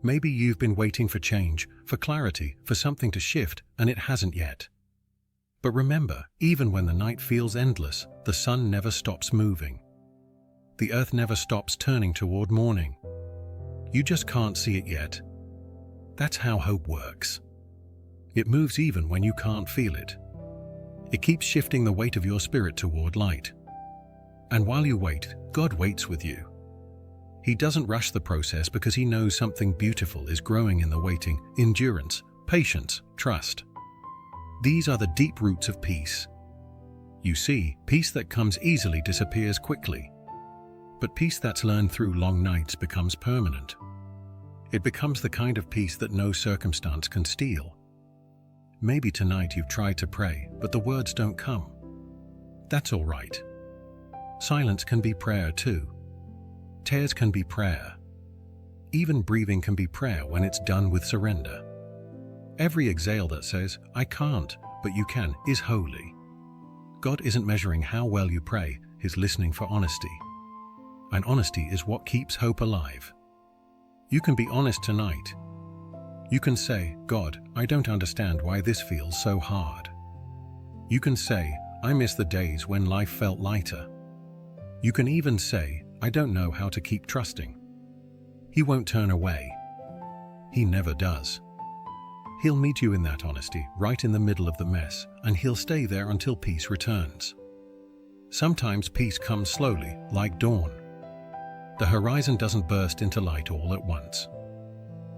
A: Maybe you've been waiting for change, for clarity, for something to shift, and it hasn't yet. But remember, even when the night feels endless, the sun never stops moving. The earth never stops turning toward morning. You just can't see it yet. That's how hope works. It moves even when you can't feel it. It keeps shifting the weight of your spirit toward light. And while you wait, God waits with you. He doesn't rush the process because He knows something beautiful is growing in the waiting: endurance, patience, trust. These are the deep roots of peace. You see, peace that comes easily disappears quickly. But peace that's learned through long nights becomes permanent. It becomes the kind of peace that no circumstance can steal. Maybe tonight you've tried to pray, but the words don't come. That's all right. Silence can be prayer too. Tears can be prayer. Even breathing can be prayer when it's done with surrender. Every exhale that says, "I can't, but you can," is holy. God isn't measuring how well you pray, He's listening for honesty. And honesty is what keeps hope alive. You can be honest tonight. You can say, "God, I don't understand why this feels so hard." You can say, "I miss the days when life felt lighter." You can even say, "I don't know how to keep trusting." He won't turn away. He never does. He'll meet you in that honesty, right in the middle of the mess, and He'll stay there until peace returns. Sometimes peace comes slowly, like dawn. The horizon doesn't burst into light all at once.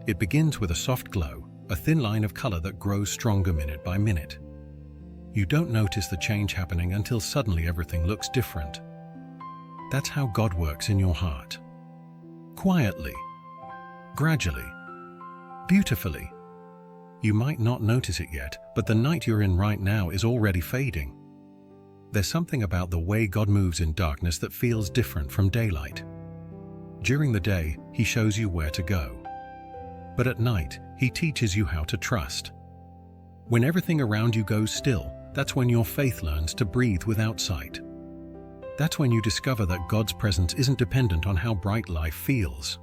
A: It begins with a soft glow, a thin line of color that grows stronger minute by minute. You don't notice the change happening until suddenly everything looks different. That's how God works in your heart. Quietly, gradually, beautifully. You might not notice it yet, but the night you're in right now is already fading. There's something about the way God moves in darkness that feels different from daylight. During the day, He shows you where to go. But at night, He teaches you how to trust. When everything around you goes still, that's when your faith learns to breathe without sight. That's when you discover that God's presence isn't dependent on how bright life feels.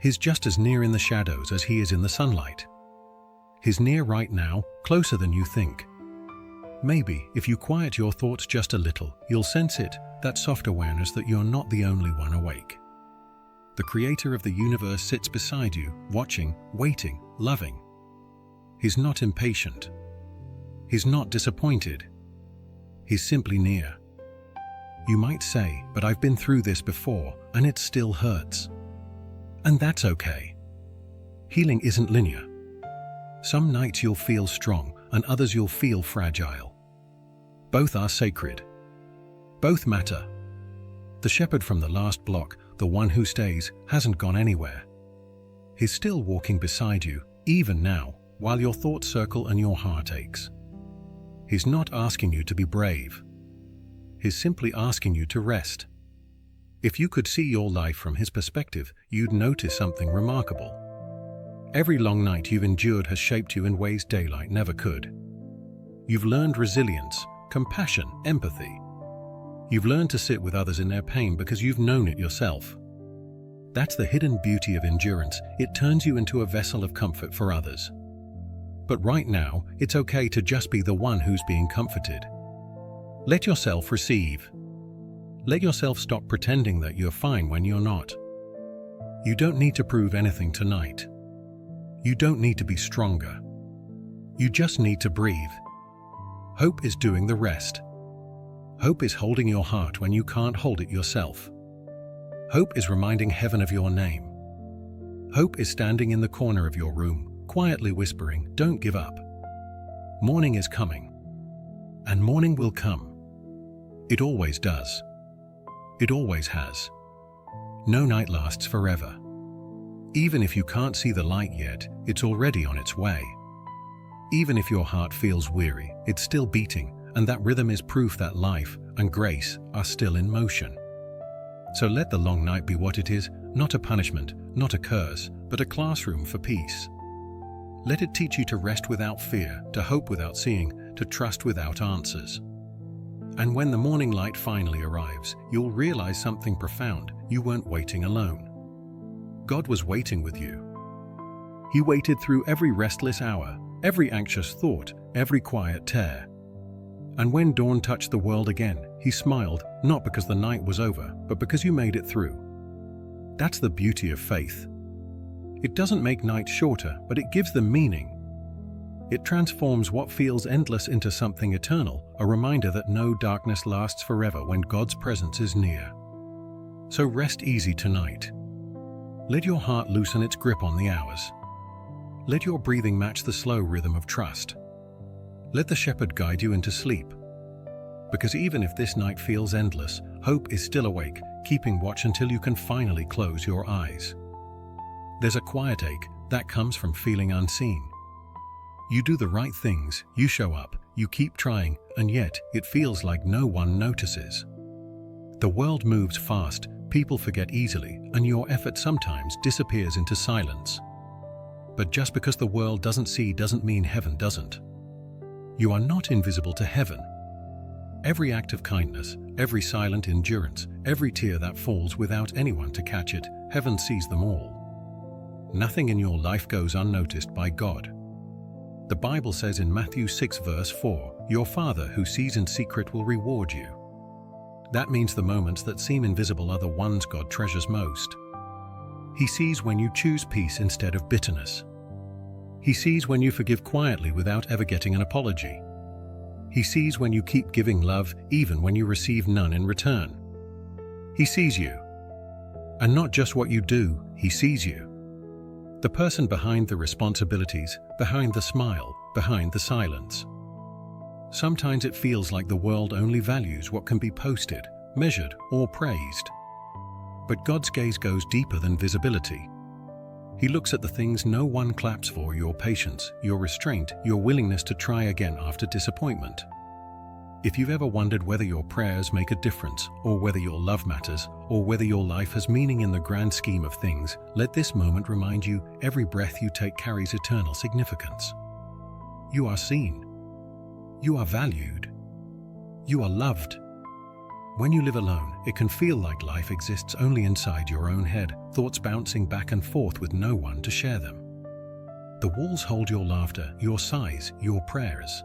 A: He's just as near in the shadows as He is in the sunlight. He's near right now, closer than you think. Maybe, if you quiet your thoughts just a little, you'll sense it, that soft awareness that you're not the only one awake. The Creator of the universe sits beside you, watching, waiting, loving. He's not impatient. He's not disappointed. He's simply near. You might say, "But I've been through this before, and it still hurts." And that's okay. Healing isn't linear. Some nights you'll feel strong, and others you'll feel fragile. Both are sacred. Both matter. The shepherd from the last block, the one who stays, hasn't gone anywhere. He's still walking beside you, even now, while your thoughts circle and your heart aches. He's not asking you to be brave. He's simply asking you to rest. If you could see your life from his perspective, you'd notice something remarkable. Every long night you've endured has shaped you in ways daylight never could. You've learned resilience, compassion, empathy. You've learned to sit with others in their pain because you've known it yourself. That's the hidden beauty of endurance. It turns you into a vessel of comfort for others. But right now, it's okay to just be the one who's being comforted. Let yourself receive. Let yourself stop pretending that you're fine when you're not. You don't need to prove anything tonight. You don't need to be stronger. You just need to breathe. Hope is doing the rest. Hope is holding your heart when you can't hold it yourself. Hope is reminding heaven of your name. Hope is standing in the corner of your room, quietly whispering, "Don't give up. Morning is coming. And morning will come." It always does. It always has. No night lasts forever. Even if you can't see the light yet, it's already on its way. Even if your heart feels weary, it's still beating, and that rhythm is proof that life and grace are still in motion. So let the long night be what it is, not a punishment, not a curse, but a classroom for peace. Let it teach you to rest without fear, to hope without seeing, to trust without answers. And when the morning light finally arrives, you'll realize something profound. You weren't waiting alone. God was waiting with you. He waited through every restless hour, every anxious thought, every quiet tear. And when dawn touched the world again, he smiled, not because the night was over, but because you made it through. That's the beauty of faith. It doesn't make nights shorter, but it gives them meaning. It transforms what feels endless into something eternal, a reminder that no darkness lasts forever when God's presence is near. So rest easy tonight. Let your heart loosen its grip on the hours. Let your breathing match the slow rhythm of trust. Let the shepherd guide you into sleep. Because even if this night feels endless, hope is still awake, keeping watch until you can finally close your eyes. There's a quiet ache that comes from feeling unseen. You do the right things, you show up, you keep trying, and yet it feels like no one notices. The world moves fast, people forget easily, and your effort sometimes disappears into silence. But just because the world doesn't see doesn't mean heaven doesn't. You are not invisible to heaven. Every act of kindness, every silent endurance, every tear that falls without anyone to catch it, heaven sees them all. Nothing in your life goes unnoticed by God. The Bible says in Matthew 6 verse 4, "Your Father who sees in secret will reward you." That means the moments that seem invisible are the ones God treasures most. He sees when you choose peace instead of bitterness. He sees when you forgive quietly without ever getting an apology. He sees when you keep giving love even when you receive none in return. He sees you. And not just what you do, he sees you. The person behind the responsibilities, behind the smile, behind the silence. Sometimes it feels like the world only values what can be posted, measured, or praised. But God's gaze goes deeper than visibility. He looks at the things no one claps for: your patience, your restraint, your willingness to try again after disappointment. If you've ever wondered whether your prayers make a difference, or whether your love matters, or whether your life has meaning in the grand scheme of things, let this moment remind you every breath you take carries eternal significance. You are seen. You are valued. You are loved. When you live alone, it can feel like life exists only inside your own head, thoughts bouncing back and forth with no one to share them. The walls hold your laughter, your sighs, your prayers.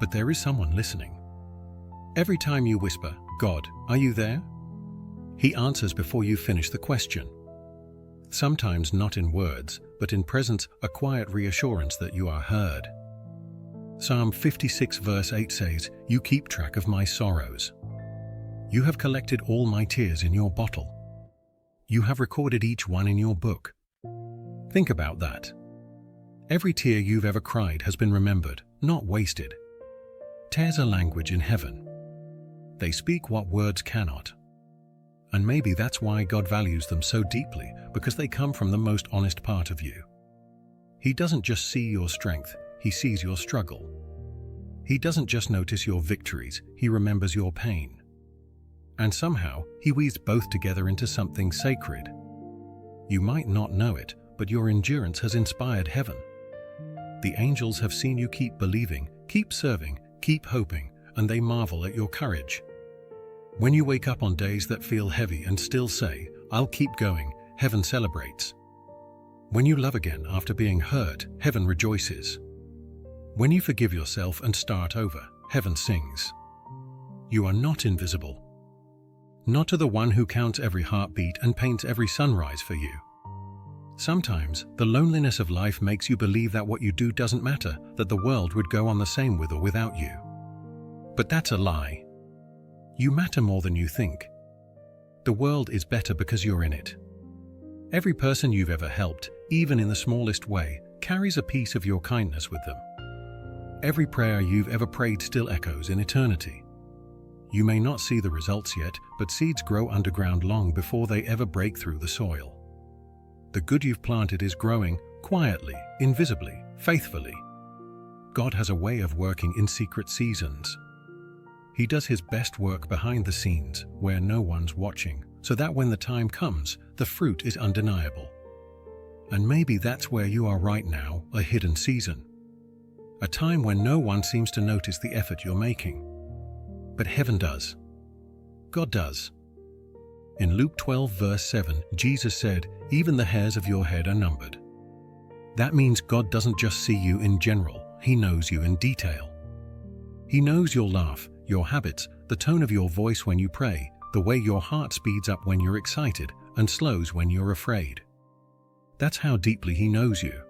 A: But there is someone listening. Every time you whisper, "God, are you there?" He answers before you finish the question. Sometimes not in words, but in presence, a quiet reassurance that you are heard. Psalm 56 verse 8 says, "You keep track of my sorrows. You have collected all my tears in your bottle. You have recorded each one in your book." Think about that. Every tear you've ever cried has been remembered, not wasted. Tears are language in heaven. They speak what words cannot. And maybe that's why God values them so deeply, because they come from the most honest part of you. He doesn't just see your strength, he sees your struggle. He doesn't just notice your victories, he remembers your pain. And somehow, he weaves both together into something sacred. You might not know it, but your endurance has inspired heaven. The angels have seen you keep believing, keep serving, keep hoping, and they marvel at your courage. When you wake up on days that feel heavy and still say, "I'll keep going," heaven celebrates. When you love again after being hurt, heaven rejoices. When you forgive yourself and start over, heaven sings. You are not invisible. Not to the one who counts every heartbeat and paints every sunrise for you. Sometimes, the loneliness of life makes you believe that what you do doesn't matter, that the world would go on the same with or without you. But that's a lie. You matter more than you think. The world is better because you're in it. Every person you've ever helped, even in the smallest way, carries a piece of your kindness with them. Every prayer you've ever prayed still echoes in eternity. You may not see the results yet, but seeds grow underground long before they ever break through the soil. The good you've planted is growing quietly, invisibly, faithfully. God has a way of working in secret seasons. He does his best work behind the scenes, where no one's watching, so that when the time comes, the fruit is undeniable. And maybe that's where you are right now, a hidden season. A time when no one seems to notice the effort you're making. But heaven does. God does. In Luke 12 verse 7, Jesus said, "Even the hairs of your head are numbered." That means God doesn't just see you in general, he knows you in detail. He knows your laugh, your habits, the tone of your voice when you pray, the way your heart speeds up when you're excited and slows when you're afraid. That's how deeply he knows you.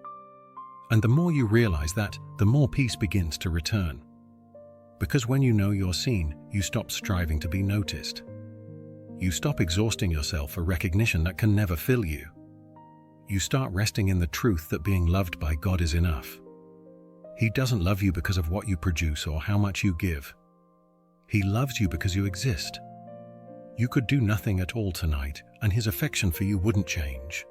A: And the more you realize that, the more peace begins to return. Because when you know you're seen, you stop striving to be noticed. You stop exhausting yourself for recognition that can never fill you. You start resting in the truth that being loved by God is enough. He doesn't love you because of what you produce or how much you give. He loves you because you exist. You could do nothing at all tonight, and his affection for you wouldn't change.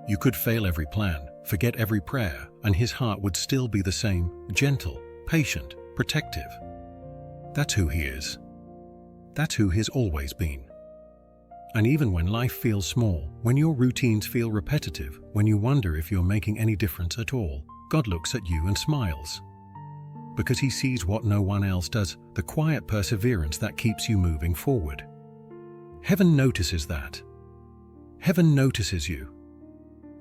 A: You could fail every plan, forget every prayer, and his heart would still be the same, gentle, patient, protective. That's who he is. That's who he's always been. And even when life feels small, when your routines feel repetitive, when you wonder if you're making any difference at all, God looks at you and smiles. Because he sees what no one else does, the quiet perseverance that keeps you moving forward. Heaven notices that. Heaven notices you.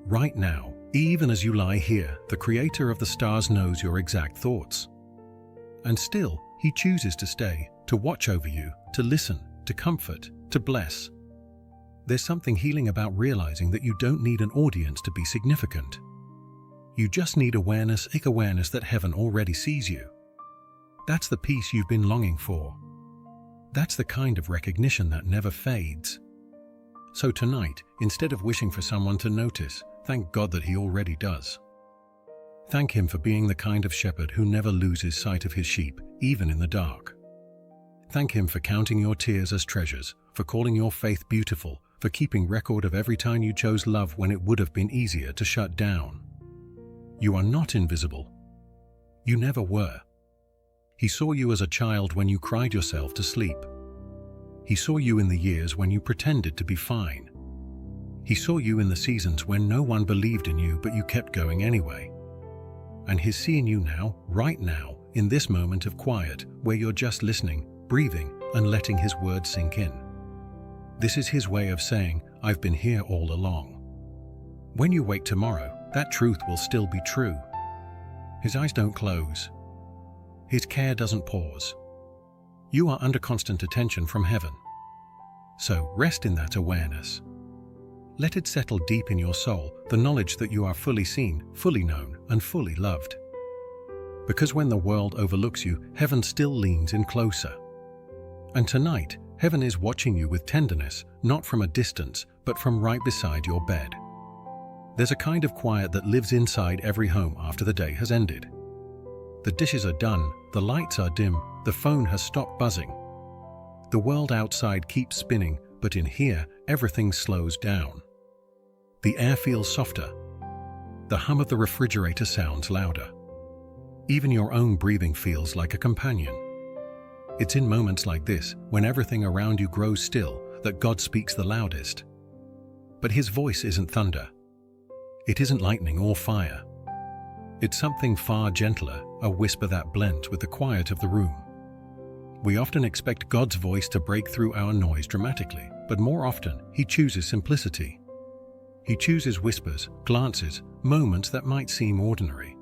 A: Right now, even as you lie here, the Creator of the stars knows your exact thoughts. And still, he chooses to stay, to watch over you, to listen, to comfort, to bless. There's something healing about realizing that you don't need an audience to be significant. You just need awareness that heaven already sees you. That's the peace you've been longing for. That's the kind of recognition that never fades. So tonight, instead of wishing for someone to notice, thank God that he already does. Thank him for being the kind of shepherd who never loses sight of his sheep, even in the dark. Thank him for counting your tears as treasures, for calling your faith beautiful, for keeping record of every time you chose love when it would have been easier to shut down. You are not invisible. You never were. He saw you as a child when you cried yourself to sleep. He saw you in the years when you pretended to be fine. He saw you in the seasons when no one believed in you but you kept going anyway. And he's seeing you now, right now, in this moment of quiet, where you're just listening, breathing, and letting his words sink in. This is his way of saying, I've been here all along. When you wake tomorrow, that truth will still be true. His eyes don't close. His care doesn't pause. You are under constant attention from heaven. So rest in that awareness. Let it settle deep in your soul, the knowledge that you are fully seen, fully known, and fully loved. Because when the world overlooks you, heaven still leans in closer. And tonight, heaven is watching you with tenderness, not from a distance, but from right beside your bed. There's a kind of quiet that lives inside every home after the day has ended. The dishes are done, the lights are dim, the phone has stopped buzzing. The world outside keeps spinning, but in here, everything slows down. The air feels softer. The hum of the refrigerator sounds louder. Even your own breathing feels like a companion. It's in moments like this, when everything around you grows still, that God speaks the loudest. But his voice isn't thunder. It isn't lightning or fire. It's something far gentler, a whisper that blends with the quiet of the room. We often expect God's voice to break through our noise dramatically, but more often, he chooses simplicity. He chooses whispers, glances, moments that might seem ordinary.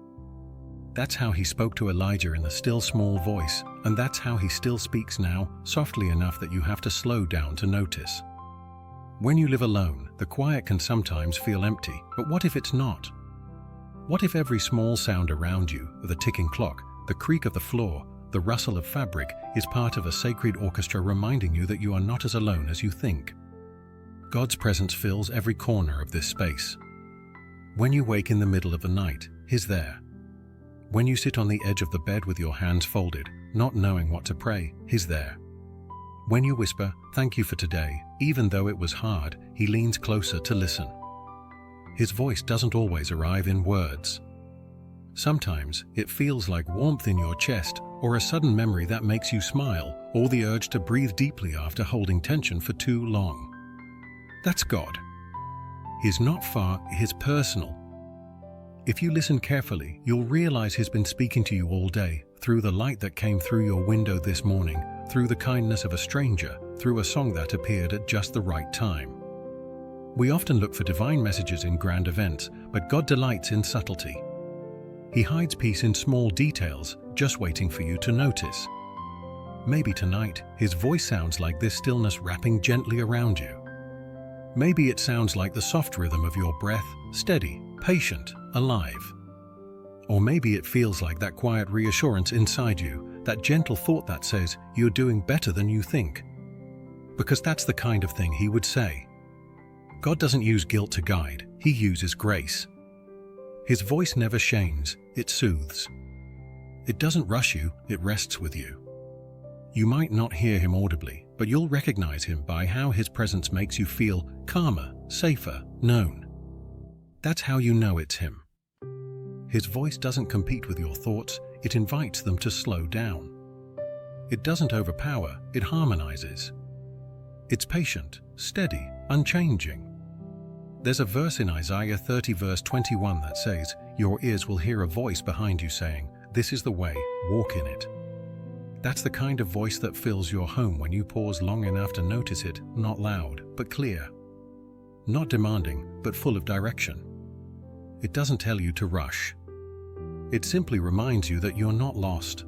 A: That's how he spoke to Elijah in the still small voice, and that's how he still speaks now, softly enough that you have to slow down to notice. When you live alone, the quiet can sometimes feel empty, but what if it's not? What if every small sound around you, the ticking clock, the creak of the floor, the rustle of fabric, is part of a sacred orchestra reminding you that you are not as alone as you think? God's presence fills every corner of this space. When you wake in the middle of the night, he's there. When you sit on the edge of the bed with your hands folded, not knowing what to pray, he's there. When you whisper, "Thank you for today," even though it was hard, he leans closer to listen. His voice doesn't always arrive in words. Sometimes it feels like warmth in your chest, or a sudden memory that makes you smile, or the urge to breathe deeply after holding tension for too long. That's God. He's not far, he's personal. If you listen carefully, you'll realize he's been speaking to you all day, through the light that came through your window this morning, through the kindness of a stranger, through a song that appeared at just the right time. We often look for divine messages in grand events, but God delights in subtlety. He hides peace in small details, just waiting for you to notice. Maybe tonight, his voice sounds like this stillness wrapping gently around you. Maybe it sounds like the soft rhythm of your breath, steady, patient, alive. Or maybe it feels like that quiet reassurance inside you, that gentle thought that says you're doing better than you think. Because that's the kind of thing he would say. God doesn't use guilt to guide, he uses grace. His voice never shames, it soothes. It doesn't rush you, it rests with you. You might not hear him audibly, but you'll recognize him by how his presence makes you feel calmer, safer, known. That's how you know it's him. His voice doesn't compete with your thoughts, it invites them to slow down. It doesn't overpower, it harmonizes. It's patient, steady, unchanging. There's a verse in Isaiah 30 verse 21 that says, "Your ears will hear a voice behind you saying, 'This is the way, walk in it.'" That's the kind of voice that fills your home when you pause long enough to notice it, not loud, but clear. Not demanding, but full of direction. It doesn't tell you to rush. It simply reminds you that you're not lost.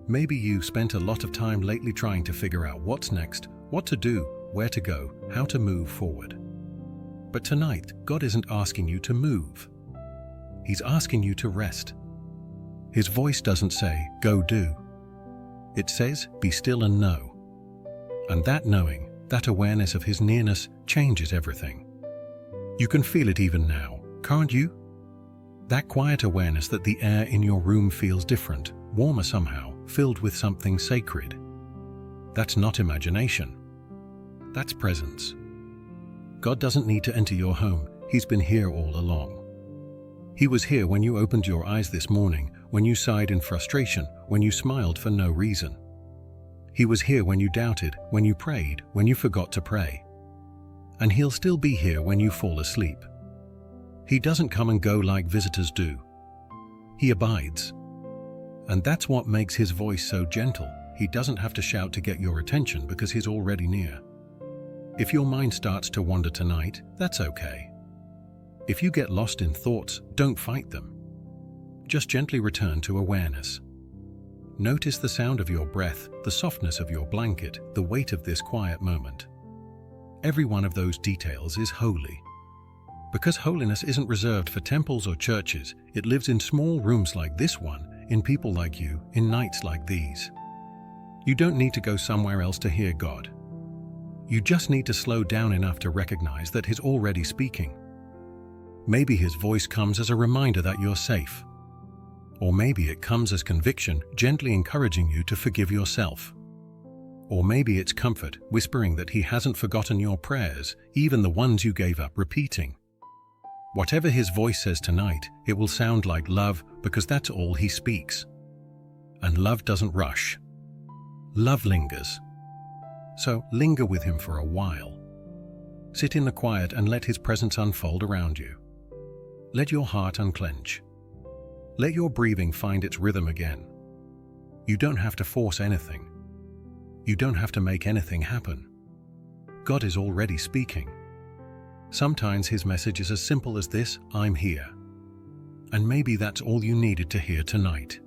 A: Maybe you've spent a lot of time lately trying to figure out what's next, what to do, where to go, how to move forward. But tonight, God isn't asking you to move. He's asking you to rest. His voice doesn't say, "Go do." It says, "Be still and know." And that knowing, that awareness of his nearness, changes everything. You can feel it even now, can't you? That quiet awareness that the air in your room feels different, warmer somehow, filled with something sacred. That's not imagination. That's presence. God doesn't need to enter your home, he's been here all along. He was here when you opened your eyes this morning, when you sighed in frustration, when you smiled for no reason. He was here when you doubted, when you prayed, when you forgot to pray. And he'll still be here when you fall asleep. He doesn't come and go like visitors do. He abides. And that's what makes his voice so gentle. He doesn't have to shout to get your attention because he's already near. If your mind starts to wander tonight, that's okay. If you get lost in thoughts, don't fight them. Just gently return to awareness. Notice the sound of your breath, the softness of your blanket, the weight of this quiet moment. Every one of those details is holy. Because holiness isn't reserved for temples or churches, it lives in small rooms like this one, in people like you, in nights like these. You don't need to go somewhere else to hear God. You just need to slow down enough to recognize that he's already speaking. Maybe his voice comes as a reminder that you're safe. Or maybe it comes as conviction, gently encouraging you to forgive yourself. Or maybe it's comfort, whispering that he hasn't forgotten your prayers, even the ones you gave up repeating. Whatever his voice says tonight, it will sound like love because that's all he speaks. And love doesn't rush. Love lingers. So linger with him for a while. Sit in the quiet and let his presence unfold around you. Let your heart unclench. Let your breathing find its rhythm again. You don't have to force anything. You don't have to make anything happen. God is already speaking. Sometimes his message is as simple as this: I'm here. And maybe that's all you needed to hear tonight.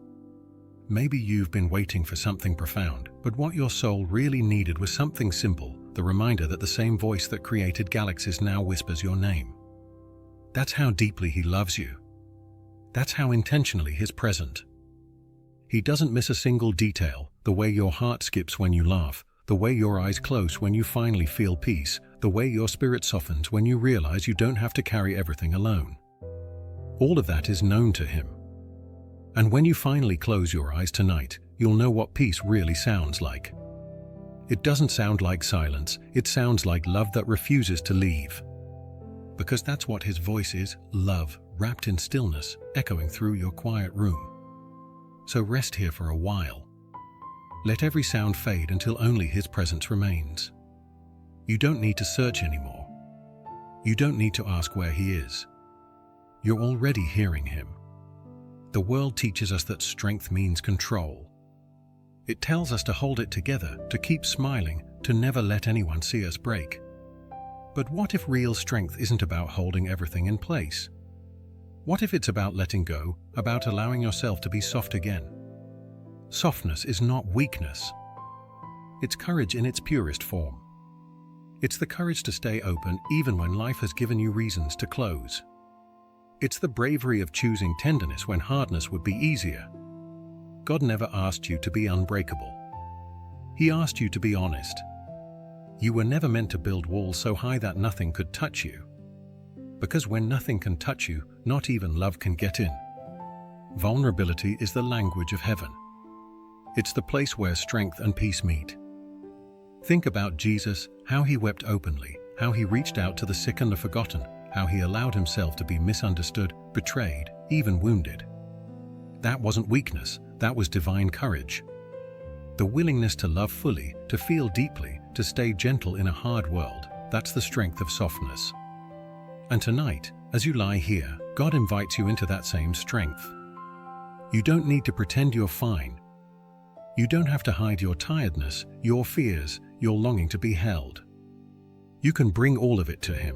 A: Maybe you've been waiting for something profound, but what your soul really needed was something simple, the reminder that the same voice that created galaxies now whispers your name. That's how deeply he loves you. That's how intentionally he's present. He doesn't miss a single detail: the way your heart skips when you laugh, the way your eyes close when you finally feel peace, the way your spirit softens when you realize you don't have to carry everything alone. All of that is known to him. And when you finally close your eyes tonight, you'll know what peace really sounds like. It doesn't sound like silence, it sounds like love that refuses to leave. Because that's what his voice is: love, wrapped in stillness, echoing through your quiet room. So rest here for a while. Let every sound fade until only his presence remains. You don't need to search anymore. You don't need to ask where he is. You're already hearing him. The world teaches us that strength means control. It tells us to hold it together, to keep smiling, to never let anyone see us break. But what if real strength isn't about holding everything in place? What if it's about letting go, about allowing yourself to be soft again? Softness is not weakness. It's courage in its purest form. It's the courage to stay open even when life has given you reasons to close. It's the bravery of choosing tenderness when hardness would be easier. God never asked you to be unbreakable. He asked you to be honest. You were never meant to build walls so high that nothing could touch you. Because when nothing can touch you, not even love can get in. Vulnerability is the language of heaven. It's the place where strength and peace meet. Think about Jesus, how he wept openly, how he reached out to the sick and the forgotten, how he allowed himself to be misunderstood, betrayed, even wounded. That wasn't weakness, that was divine courage. The willingness to love fully, to feel deeply, to stay gentle in a hard world, that's the strength of softness. And tonight, as you lie here, God invites you into that same strength. You don't need to pretend you're fine. You don't have to hide your tiredness, your fears, your longing to be held. You can bring all of it to him.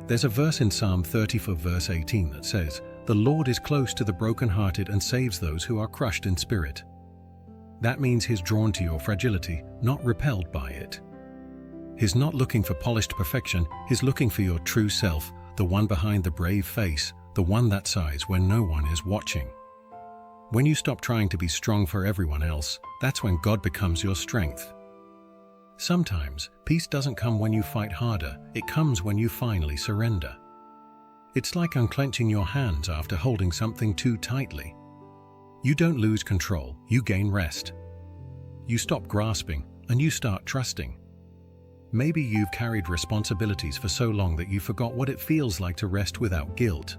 A: There's a verse in Psalm 34 verse 18 that says, "The Lord is close to the brokenhearted and saves those who are crushed in spirit." That means he's drawn to your fragility, not repelled by it. He's not looking for polished perfection, he's looking for your true self, the one behind the brave face, the one that sighs when no one is watching. When you stop trying to be strong for everyone else, that's when God becomes your strength. Sometimes, peace doesn't come when you fight harder, it comes when you finally surrender. It's like unclenching your hands after holding something too tightly. You don't lose control, you gain rest. You stop grasping, and you start trusting. Maybe you've carried responsibilities for so long that you forgot what it feels like to rest without guilt.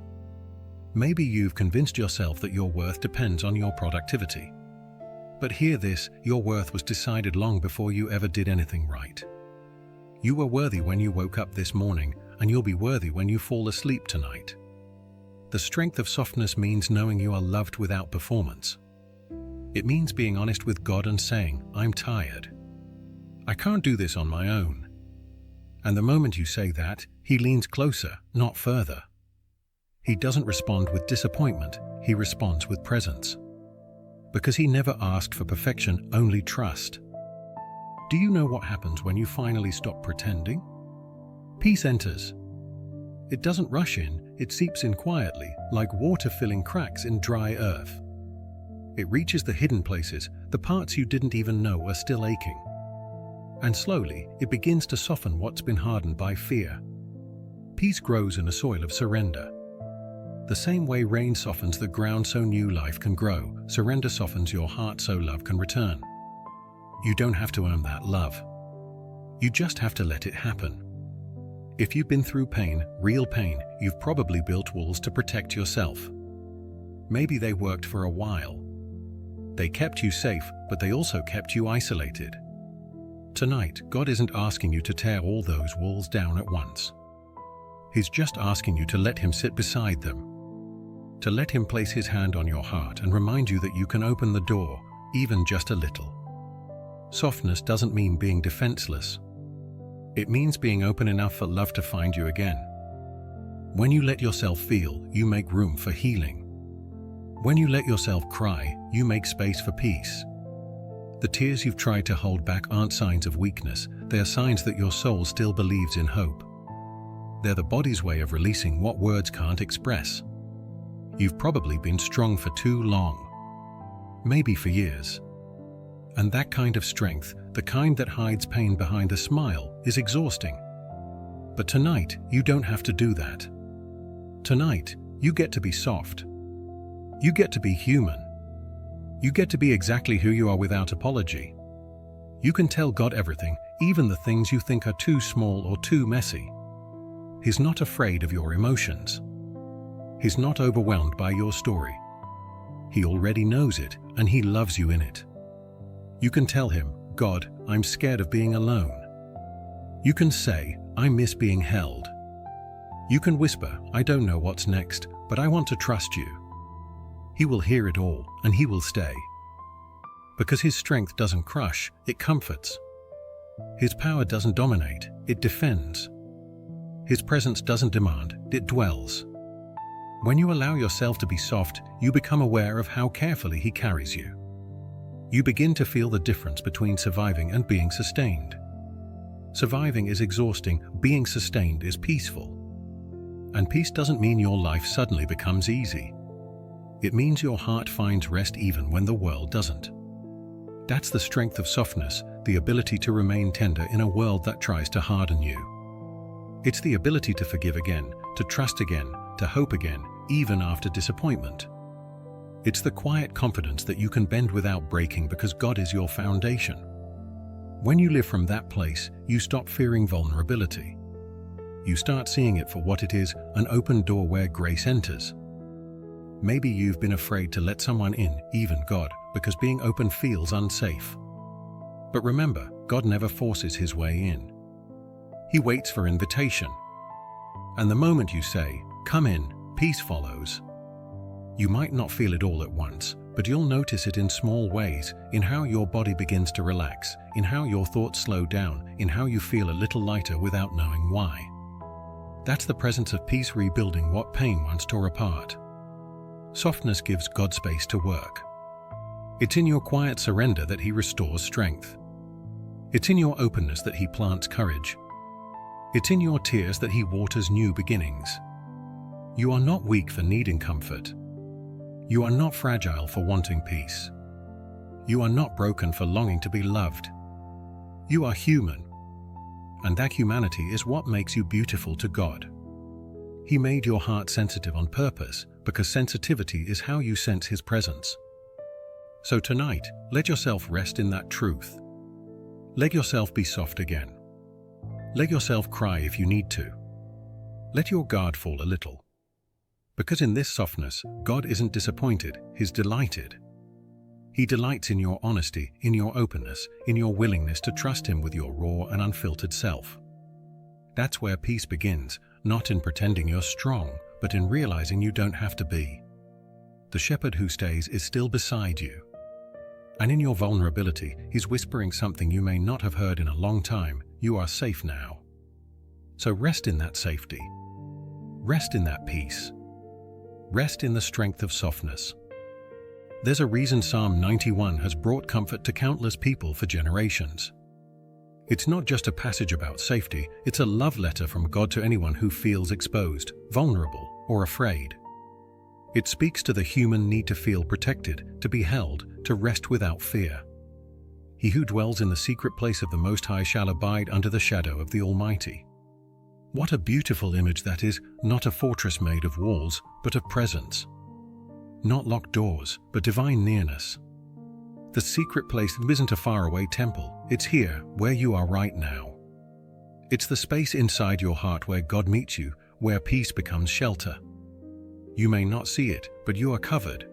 A: Maybe you've convinced yourself that your worth depends on your productivity. But hear this, your worth was decided long before you ever did anything right. You were worthy when you woke up this morning, and you'll be worthy when you fall asleep tonight. The strength of softness means knowing you are loved without performance. It means being honest with God and saying, "I'm tired. I can't do this on my own." And the moment you say that, he leans closer, not further. He doesn't respond with disappointment, he responds with presence. Because he never asked for perfection, only trust. Do you know what happens when you finally stop pretending? Peace enters. It doesn't rush in, it seeps in quietly, like water filling cracks in dry earth. It reaches the hidden places, the parts you didn't even know are still aching. And slowly, it begins to soften what's been hardened by fear. Peace grows in a soil of surrender. The same way rain softens the ground so new life can grow, surrender softens your heart so love can return. You don't have to earn that love. You just have to let it happen. If you've been through pain, real pain, you've probably built walls to protect yourself. Maybe they worked for a while. They kept you safe, but they also kept you isolated. Tonight, God isn't asking you to tear all those walls down at once. He's just asking you to let Him sit beside them, to let Him place His hand on your heart and remind you that you can open the door, even just a little. Softness doesn't mean being defenseless. It means being open enough for love to find you again. When you let yourself feel, you make room for healing. When you let yourself cry, you make space for peace. The tears you've tried to hold back aren't signs of weakness, they are signs that your soul still believes in hope. They're the body's way of releasing what words can't express. You've probably been strong for too long, maybe for years. And that kind of strength, the kind that hides pain behind a smile, is exhausting. But tonight, you don't have to do that. Tonight, you get to be soft. You get to be human. You get to be exactly who you are without apology. You can tell God everything, even the things you think are too small or too messy. He's not afraid of your emotions. He's not overwhelmed by your story. He already knows it, and He loves you in it. You can tell Him, God, I'm scared of being alone. You can say, I miss being held. You can whisper, I don't know what's next, but I want to trust you. He will hear it all, and He will stay. Because His strength doesn't crush, it comforts. His power doesn't dominate, it defends. His presence doesn't demand, it dwells. When you allow yourself to be soft, you become aware of how carefully He carries you. You begin to feel the difference between surviving and being sustained. Surviving is exhausting, being sustained is peaceful. And peace doesn't mean your life suddenly becomes easy. It means your heart finds rest even when the world doesn't. That's the strength of softness, the ability to remain tender in a world that tries to harden you. It's the ability to forgive again, to trust again, to hope again, even after disappointment. It's the quiet confidence that you can bend without breaking because God is your foundation. When you live from that place, you stop fearing vulnerability. You start seeing it for what it is, an open door where grace enters. Maybe you've been afraid to let someone in, even God, because being open feels unsafe. But remember, God never forces His way in. He waits for invitation. And the moment you say, come in, peace follows. You might not feel it all at once, but you'll notice it in small ways, in how your body begins to relax, in how your thoughts slow down, in how you feel a little lighter without knowing why. That's the presence of peace rebuilding what pain once tore apart. Softness gives God space to work. It's in your quiet surrender that He restores strength. It's in your openness that He plants courage. It's in your tears that He waters new beginnings. You are not weak for needing comfort. You are not fragile for wanting peace. You are not broken for longing to be loved. You are human. And that humanity is what makes you beautiful to God. He made your heart sensitive on purpose, because sensitivity is how you sense His presence. So tonight, let yourself rest in that truth. Let yourself be soft again. Let yourself cry if you need to. Let your guard fall a little. Because in this softness, God isn't disappointed, He's delighted. He delights in your honesty, in your openness, in your willingness to trust Him with your raw and unfiltered self. That's where peace begins, not in pretending you're strong, but in realizing you don't have to be. The shepherd who stays is still beside you. And in your vulnerability, He's whispering something you may not have heard in a long time. You are safe now. So rest in that safety. Rest in that peace. Rest in the strength of softness. There's a reason Psalm 91 has brought comfort to countless people for generations. It's not just a passage about safety, it's a love letter from God to anyone who feels exposed, vulnerable, or afraid. It speaks to the human need to feel protected, to be held, to rest without fear. He who dwells in the secret place of the Most High shall abide under the shadow of the Almighty. What a beautiful image that is, not a fortress made of walls, but of presence. Not locked doors, but divine nearness. The secret place isn't a faraway temple, it's here, where you are right now. It's the space inside your heart where God meets you, where peace becomes shelter. You may not see it, but you are covered.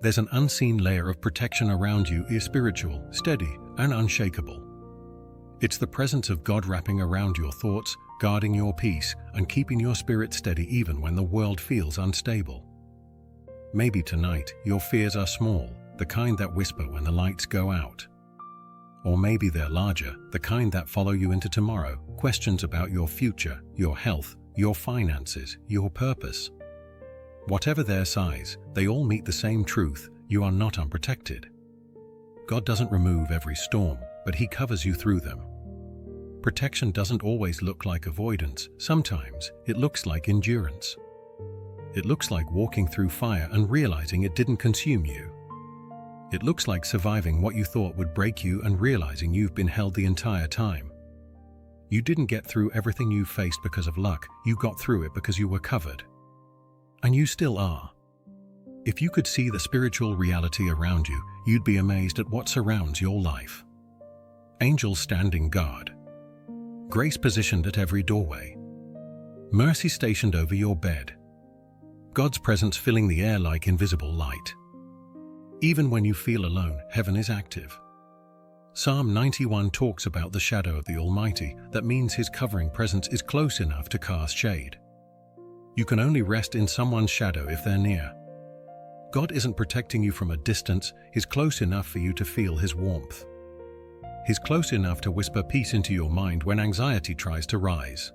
A: There's an unseen layer of protection around you, is spiritual, steady, and unshakable. It's the presence of God wrapping around your thoughts, guarding your peace, and keeping your spirit steady even when the world feels unstable. Maybe tonight your fears are small, the kind that whisper when the lights go out. Or maybe they're larger, the kind that follow you into tomorrow, questions about your future, your health, your finances, your purpose. Whatever their size, they all meet the same truth: you are not unprotected. God doesn't remove every storm, but He covers you through them. Protection doesn't always look like avoidance. Sometimes it looks like endurance. It looks like walking through fire and realizing it didn't consume you. It looks like surviving what you thought would break you and realizing you've been held the entire time. You didn't get through everything you faced because of luck. You got through it because you were covered. And you still are. If you could see the spiritual reality around you, you'd be amazed at what surrounds your life. Angels standing guard. Grace positioned at every doorway. Mercy stationed over your bed. God's presence filling the air like invisible light. Even when you feel alone, heaven is active. Psalm 91 talks about the shadow of the Almighty. That means His covering presence is close enough to cast shade. You can only rest in someone's shadow if they're near. God isn't protecting you from a distance. He's close enough for you to feel His warmth. He's close enough to whisper peace into your mind when anxiety tries to rise.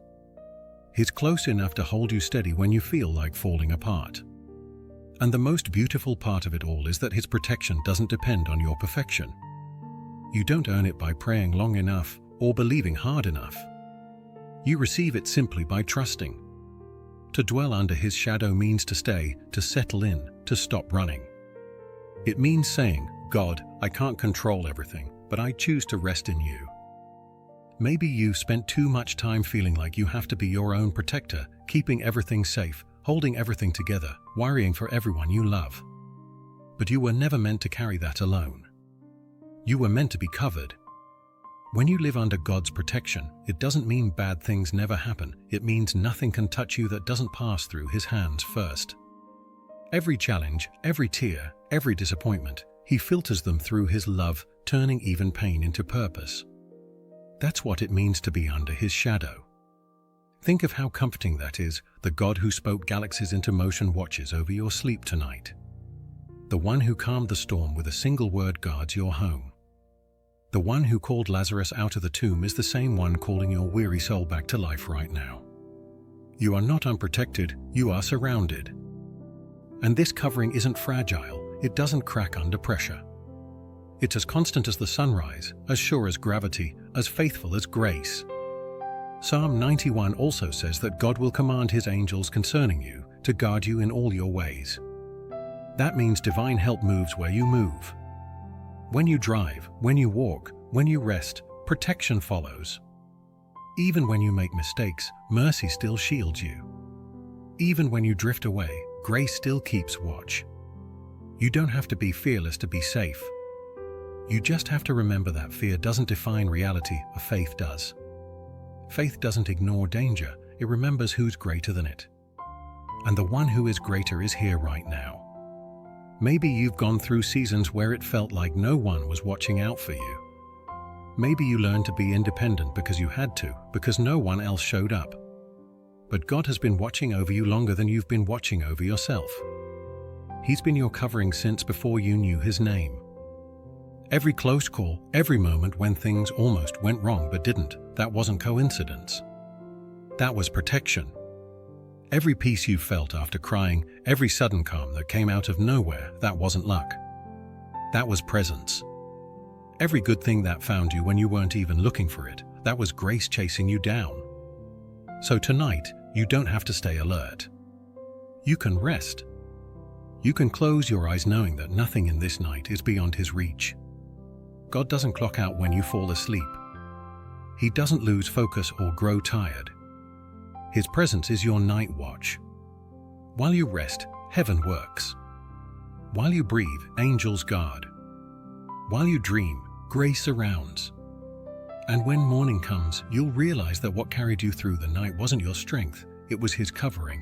A: He's close enough to hold you steady when you feel like falling apart. And the most beautiful part of it all is that His protection doesn't depend on your perfection. You don't earn it by praying long enough or believing hard enough. You receive it simply by trusting. To dwell under His shadow means to stay, to settle in, to stop running. It means saying, God, I can't control everything, but I choose to rest in You. Maybe you've spent too much time feeling like you have to be your own protector, keeping everything safe, holding everything together, worrying for everyone you love. But you were never meant to carry that alone. You were meant to be covered. When you live under God's protection, it doesn't mean bad things never happen. It means nothing can touch you that doesn't pass through His hands first. Every challenge, every tear, every disappointment, He filters them through His love, turning even pain into purpose. That's what it means to be under His shadow. Think of how comforting that is. The God who spoke galaxies into motion watches over your sleep tonight. The one who calmed the storm with a single word guards your home. The one who called Lazarus out of the tomb is the same one calling your weary soul back to life right now. You are not unprotected, you are surrounded. And this covering isn't fragile, it doesn't crack under pressure. It's as constant as the sunrise, as sure as gravity, as faithful as grace. Psalm 91 also says that God will command His angels concerning you to guard you in all your ways. That means divine help moves where you move. When you drive, when you walk, when you rest, protection follows. Even when you make mistakes, mercy still shields you. Even when you drift away, grace still keeps watch. You don't have to be fearless to be safe. You just have to remember that fear doesn't define reality, faith does. Faith doesn't ignore danger, it remembers who's greater than it. And the one who is greater is here right now. Maybe you've gone through seasons where it felt like no one was watching out for you. Maybe you learned to be independent because you had to, because no one else showed up. But God has been watching over you longer than you've been watching over yourself. He's been your covering since before you knew His name. Every close call, every moment when things almost went wrong but didn't, that wasn't coincidence. That was protection. Every peace you felt after crying, every sudden calm that came out of nowhere, that wasn't luck. That was presence. Every good thing that found you when you weren't even looking for it, that was grace chasing you down. So tonight, you don't have to stay alert. You can rest. You can close your eyes knowing that nothing in this night is beyond His reach. God doesn't clock out when you fall asleep. He doesn't lose focus or grow tired. His presence is your night watch. While you rest, heaven works. While you breathe, angels guard. While you dream, grace surrounds. And when morning comes, you'll realize that what carried you through the night wasn't your strength, it was His covering.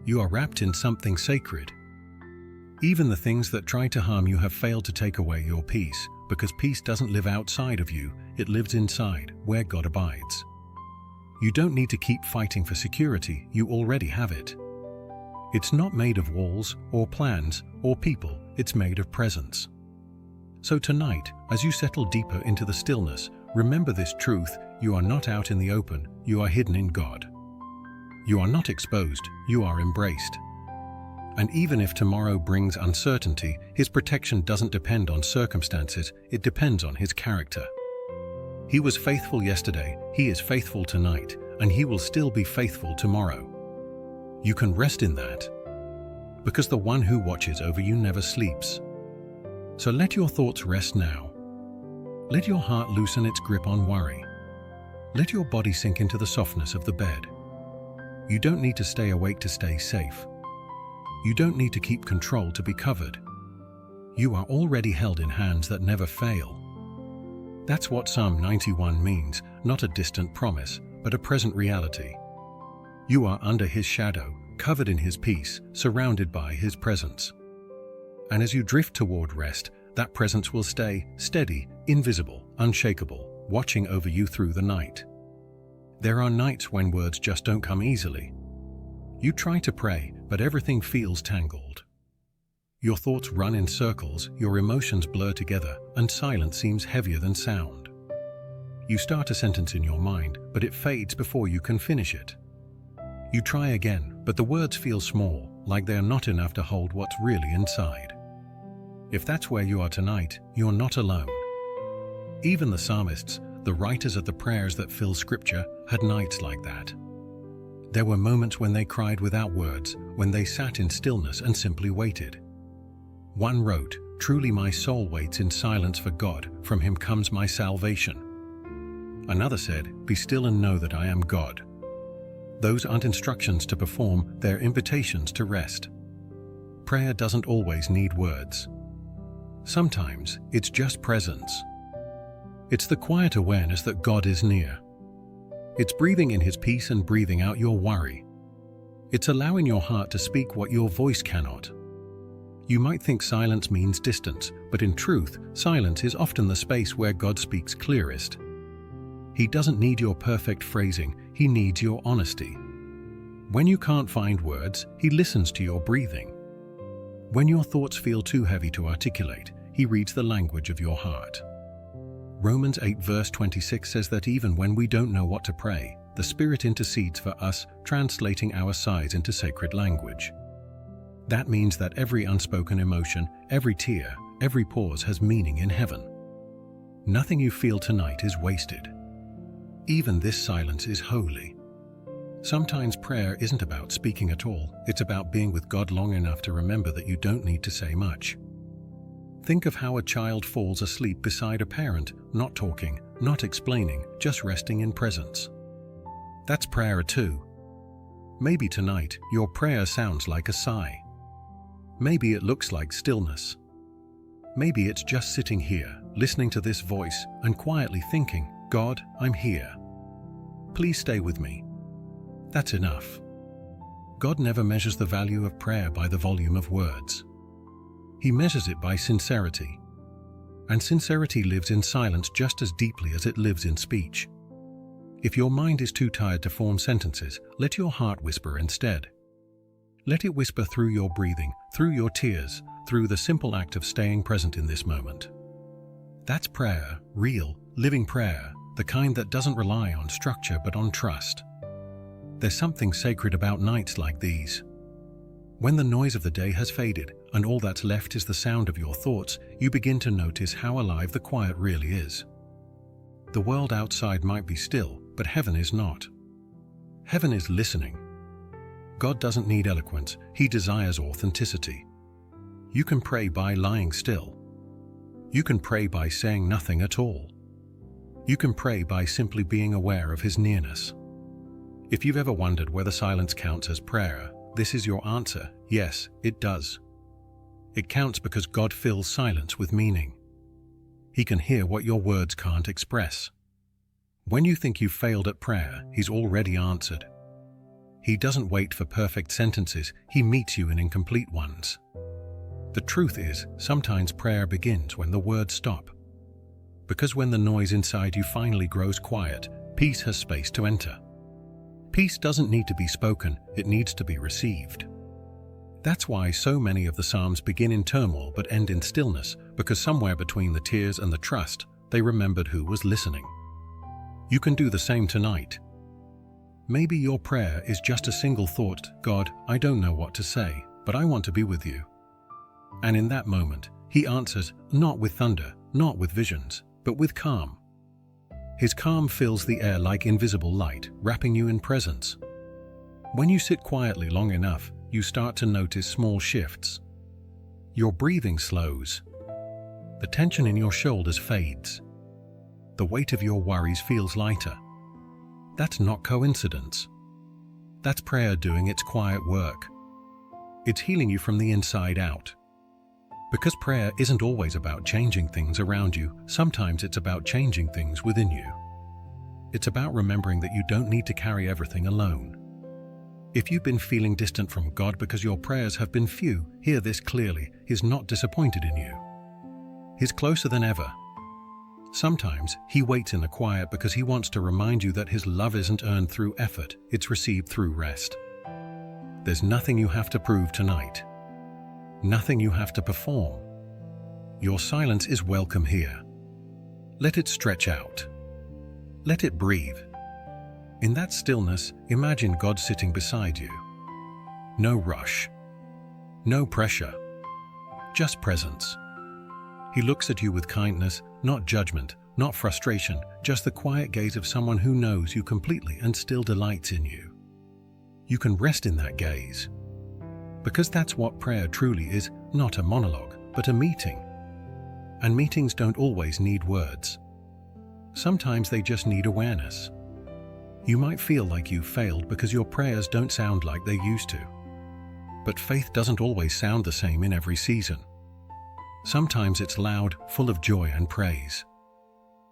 A: You are wrapped in something sacred. Even the things that try to harm you have failed to take away your peace, because peace doesn't live outside of you, it lives inside, where God abides. You don't need to keep fighting for security, you already have it. It's not made of walls, or plans, or people, it's made of presence. So tonight, as you settle deeper into the stillness, remember this truth: you are not out in the open, you are hidden in God. You are not exposed, you are embraced. And even if tomorrow brings uncertainty, His protection doesn't depend on circumstances, it depends on His character. He was faithful yesterday, He is faithful tonight, and He will still be faithful tomorrow. You can rest in that, because the one who watches over you never sleeps. So let your thoughts rest now. Let your heart loosen its grip on worry. Let your body sink into the softness of the bed. You don't need to stay awake to stay safe. You don't need to keep control to be covered. You are already held in hands that never fail. That's what Psalm 91 means, not a distant promise, but a present reality. You are under His shadow, covered in His peace, surrounded by His presence. And as you drift toward rest, that presence will stay steady, invisible, unshakable, watching over you through the night. There are nights when words just don't come easily. You try to pray, but everything feels tangled. Your thoughts run in circles, your emotions blur together, and silence seems heavier than sound. You start a sentence in your mind, but it fades before you can finish it. You try again, but the words feel small, like they are not enough to hold what's really inside. If that's where you are tonight, you're not alone. Even the psalmists, the writers of the prayers that fill Scripture, had nights like that. There were moments when they cried without words, when they sat in stillness and simply waited. One wrote, "Truly my soul waits in silence for God, from Him comes my salvation." Another said, "Be still and know that I am God." Those aren't instructions to perform, they're invitations to rest. Prayer doesn't always need words. Sometimes it's just presence. It's the quiet awareness that God is near. It's breathing in His peace and breathing out your worry. It's allowing your heart to speak what your voice cannot. You might think silence means distance, but in truth, silence is often the space where God speaks clearest. He doesn't need your perfect phrasing, He needs your honesty. When you can't find words, He listens to your breathing. When your thoughts feel too heavy to articulate, He reads the language of your heart. Romans 8 verse 26 says that even when we don't know what to pray, the Spirit intercedes for us, translating our sighs into sacred language. That means that every unspoken emotion, every tear, every pause has meaning in heaven. Nothing you feel tonight is wasted. Even this silence is holy. Sometimes prayer isn't about speaking at all, it's about being with God long enough to remember that you don't need to say much. Think of how a child falls asleep beside a parent, not talking, not explaining, just resting in presence. That's prayer too. Maybe tonight, your prayer sounds like a sigh. Maybe it looks like stillness. Maybe it's just sitting here, listening to this voice, and quietly thinking, "God, I'm here. Please stay with me." That's enough. God never measures the value of prayer by the volume of words. He measures it by sincerity. And sincerity lives in silence just as deeply as it lives in speech. If your mind is too tired to form sentences, let your heart whisper instead. Let it whisper through your breathing, through your tears, through the simple act of staying present in this moment. That's prayer, real, living prayer, the kind that doesn't rely on structure but on trust. There's something sacred about nights like these. When the noise of the day has faded and all that's left is the sound of your thoughts, you begin to notice how alive the quiet really is. The world outside might be still, but heaven is not. Heaven is listening. God doesn't need eloquence, He desires authenticity. You can pray by lying still. You can pray by saying nothing at all. You can pray by simply being aware of His nearness. If you've ever wondered whether silence counts as prayer, this is your answer. Yes, it does. It counts because God fills silence with meaning. He can hear what your words can't express. When you think you've failed at prayer, He's already answered. He doesn't wait for perfect sentences, He meets you in incomplete ones. The truth is, sometimes prayer begins when the words stop. Because when the noise inside you finally grows quiet, peace has space to enter. Peace doesn't need to be spoken, it needs to be received. That's why so many of the Psalms begin in turmoil but end in stillness, because somewhere between the tears and the trust, they remembered who was listening. You can do the same tonight. Maybe your prayer is just a single thought, God, I don't know what to say, but I want to be with you. And in that moment, He answers, not with thunder, not with visions, but with calm. His calm fills the air like invisible light, wrapping you in presence. When you sit quietly long enough, you start to notice small shifts. Your breathing slows. The tension in your shoulders fades. The weight of your worries feels lighter. That's not coincidence. That's prayer doing its quiet work. It's healing you from the inside out. Because prayer isn't always about changing things around you, sometimes it's about changing things within you. It's about remembering that you don't need to carry everything alone. If you've been feeling distant from God because your prayers have been few, hear this clearly: He's not disappointed in you. He's closer than ever. Sometimes He waits in the quiet because He wants to remind you that His love isn't earned through effort, it's received through rest. There's nothing you have to prove tonight. Nothing you have to perform. Your silence is welcome here. Let it stretch out. Let it breathe. In that stillness, imagine God sitting beside you. No rush. No pressure. Just presence. He looks at you with kindness, not judgment, not frustration, just the quiet gaze of someone who knows you completely and still delights in you. You can rest in that gaze. Because that's what prayer truly is, not a monologue, but a meeting. And meetings don't always need words. Sometimes they just need awareness. You might feel like you've failed because your prayers don't sound like they used to. But faith doesn't always sound the same in every season. Sometimes it's loud, full of joy and praise.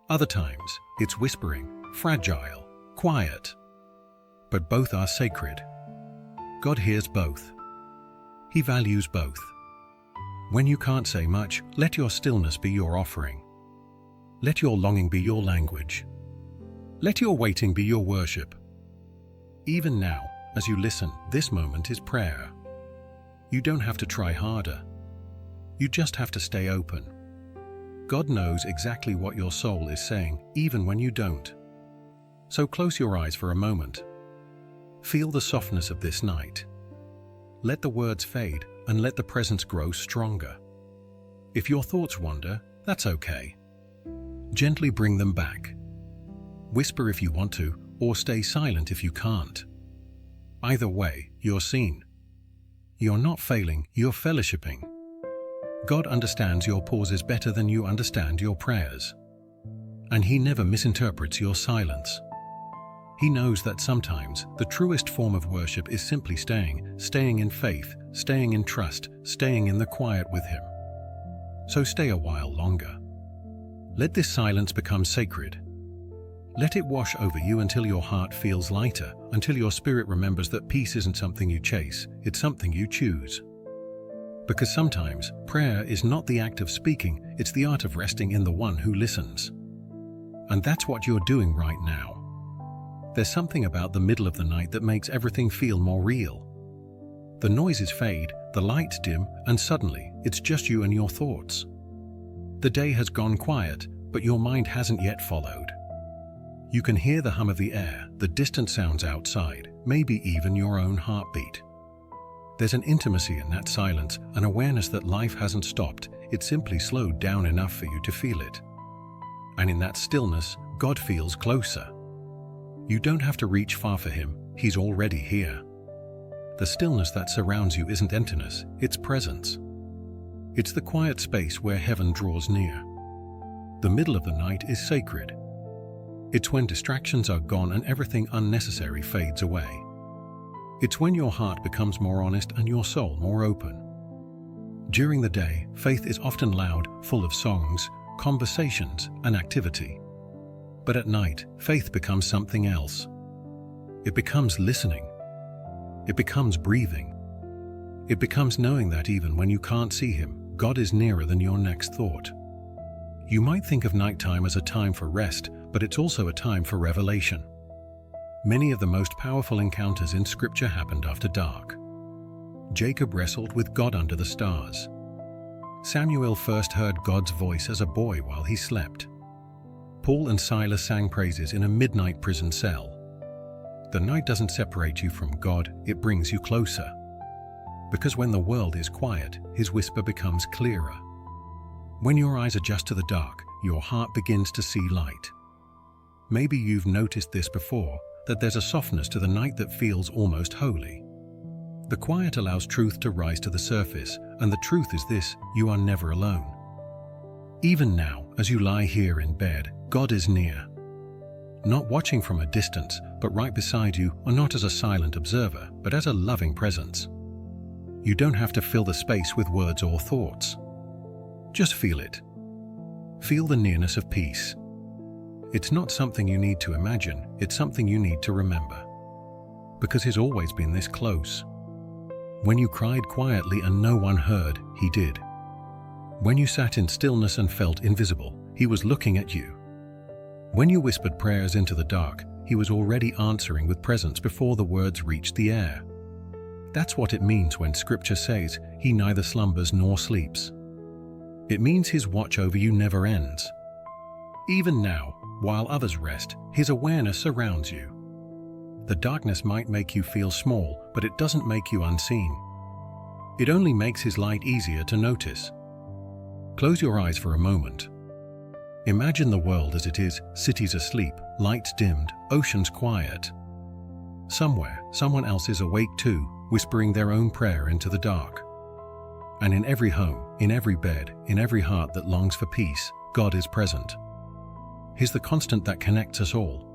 A: Other times, it's whispering, fragile, quiet. But both are sacred. God hears both. He values both. When you can't say much, let your stillness be your offering. Let your longing be your language. Let your waiting be your worship. Even now, as you listen, this moment is prayer. You don't have to try harder. You just have to stay open. God knows exactly what your soul is saying, even when you don't. So close your eyes for a moment. Feel the softness of this night. Let the words fade and let the presence grow stronger. If your thoughts wander, that's okay. Gently bring them back. Whisper if you want to, or stay silent if you can't. Either way, you're seen. You're not failing, you're fellowshipping. God understands your pauses better than you understand your prayers. And He never misinterprets your silence. He knows that sometimes the truest form of worship is simply staying in faith, staying in trust, staying in the quiet with Him. So stay a while longer. Let this silence become sacred. Let it wash over you until your heart feels lighter, until your spirit remembers that peace isn't something you chase, it's something you choose. Because sometimes prayer is not the act of speaking, it's the art of resting in the one who listens. And that's what you're doing right now. There's something about the middle of the night that makes everything feel more real. The noises fade, the lights dim, and suddenly it's just you and your thoughts. The day has gone quiet, but your mind hasn't yet followed. You can hear the hum of the air, the distant sounds outside, maybe even your own heartbeat. There's an intimacy in that silence, an awareness that life hasn't stopped, it simply slowed down enough for you to feel it. And in that stillness, God feels closer. You don't have to reach far for Him, He's already here. The stillness that surrounds you isn't emptiness, it's presence. It's the quiet space where heaven draws near. The middle of the night is sacred. It's when distractions are gone and everything unnecessary fades away. It's when your heart becomes more honest and your soul more open. During the day, faith is often loud, full of songs, conversations, and activity. But at night, faith becomes something else. It becomes listening. It becomes breathing. It becomes knowing that even when you can't see him, God is nearer than your next thought. You might think of nighttime as a time for rest, but it's also a time for revelation. Many of the most powerful encounters in Scripture happened after dark. Jacob wrestled with God under the stars. Samuel first heard God's voice as a boy while he slept. Paul and Silas sang praises in a midnight prison cell. The night doesn't separate you from God, it brings you closer. Because when the world is quiet, his whisper becomes clearer. When your eyes adjust to the dark, your heart begins to see light. Maybe you've noticed this before, that there's a softness to the night that feels almost holy. The quiet allows truth to rise to the surface, and the truth is this: you are never alone. Even now, as you lie here in bed, God is near. Not watching from a distance, but right beside you, or not as a silent observer, but as a loving presence. You don't have to fill the space with words or thoughts. Just feel it. Feel the nearness of peace. It's not something you need to imagine, it's something you need to remember. Because he's always been this close. When you cried quietly and no one heard, he did. When you sat in stillness and felt invisible, he was looking at you. When you whispered prayers into the dark, he was already answering with presence before the words reached the air. That's what it means when Scripture says he neither slumbers nor sleeps. It means his watch over you never ends. Even now, while others rest, his awareness surrounds you. The darkness might make you feel small, but it doesn't make you unseen. It only makes his light easier to notice. Close your eyes for a moment. Imagine the world as it is, cities asleep, lights dimmed, oceans quiet. Somewhere, someone else is awake too, whispering their own prayer into the dark. And in every home, in every bed, in every heart that longs for peace, God is present. He's the constant that connects us all.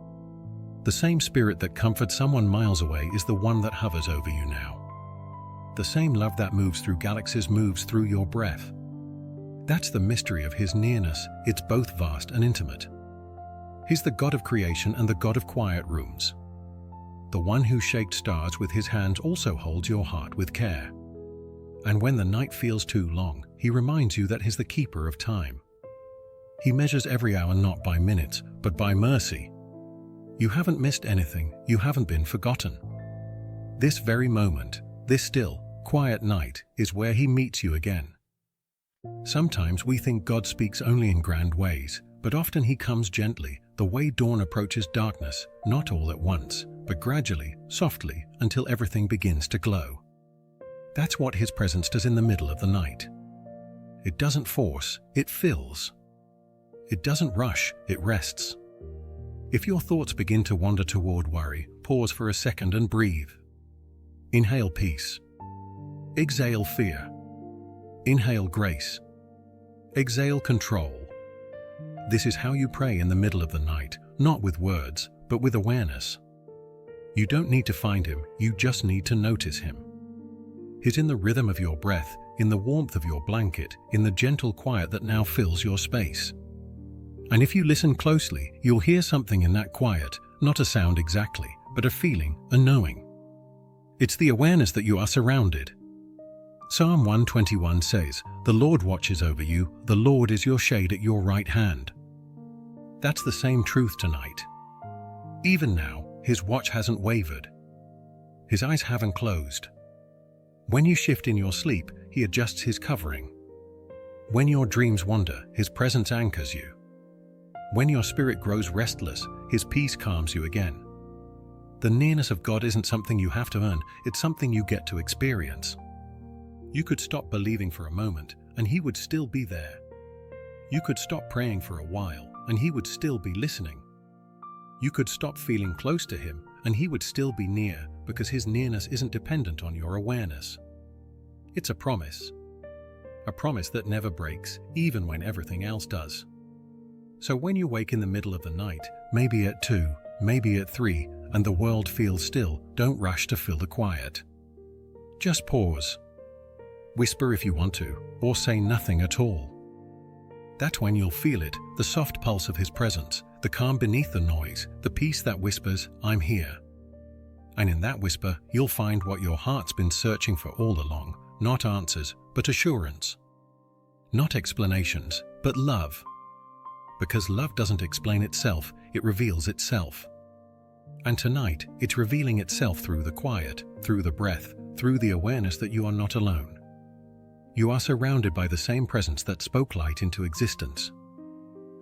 A: The same spirit that comforts someone miles away is the one that hovers over you now. The same love that moves through galaxies moves through your breath. That's the mystery of his nearness. It's both vast and intimate. He's the God of creation and the God of quiet rooms. The one who shaped stars with his hands also holds your heart with care. And when the night feels too long, he reminds you that he's the keeper of time. He measures every hour not by minutes, but by mercy. You haven't missed anything, you haven't been forgotten. This very moment, this still, quiet night, is where he meets you again. Sometimes we think God speaks only in grand ways, but often he comes gently, the way dawn approaches darkness, not all at once, but gradually, softly, until everything begins to glow. That's what his presence does in the middle of the night. It doesn't force, it fills. It doesn't rush, it rests. If your thoughts begin to wander toward worry, pause for a second and breathe. Inhale peace. Exhale fear. Inhale grace. Exhale control. This is how you pray in the middle of the night, not with words, but with awareness. You don't need to find him, you just need to notice him. He's in the rhythm of your breath, in the warmth of your blanket, in the gentle quiet that now fills your space. And if you listen closely, you'll hear something in that quiet, not a sound exactly, but a feeling, a knowing. It's the awareness that you are surrounded. Psalm 121 says, "The Lord watches over you, the Lord is your shade at your right hand." That's the same truth tonight. Even now, his watch hasn't wavered. His eyes haven't closed. When you shift in your sleep, he adjusts his covering. When your dreams wander, his presence anchors you. When your spirit grows restless, his peace calms you again. The nearness of God isn't something you have to earn, it's something you get to experience. You could stop believing for a moment, and he would still be there. You could stop praying for a while, and he would still be listening. You could stop feeling close to him, and he would still be near, because his nearness isn't dependent on your awareness. It's a promise that never breaks, even when everything else does. So when you wake in the middle of the night, maybe at 2, maybe at 3, and the world feels still, don't rush to fill the quiet. Just pause. Whisper if you want to, or say nothing at all. That's when you'll feel it, the soft pulse of his presence, the calm beneath the noise, the peace that whispers, "I'm here." And in that whisper, you'll find what your heart's been searching for all along, not answers, but assurance. Not explanations, but love. Because love doesn't explain itself, it reveals itself. And tonight, it's revealing itself through the quiet, through the breath, through the awareness that you are not alone. You are surrounded by the same presence that spoke light into existence.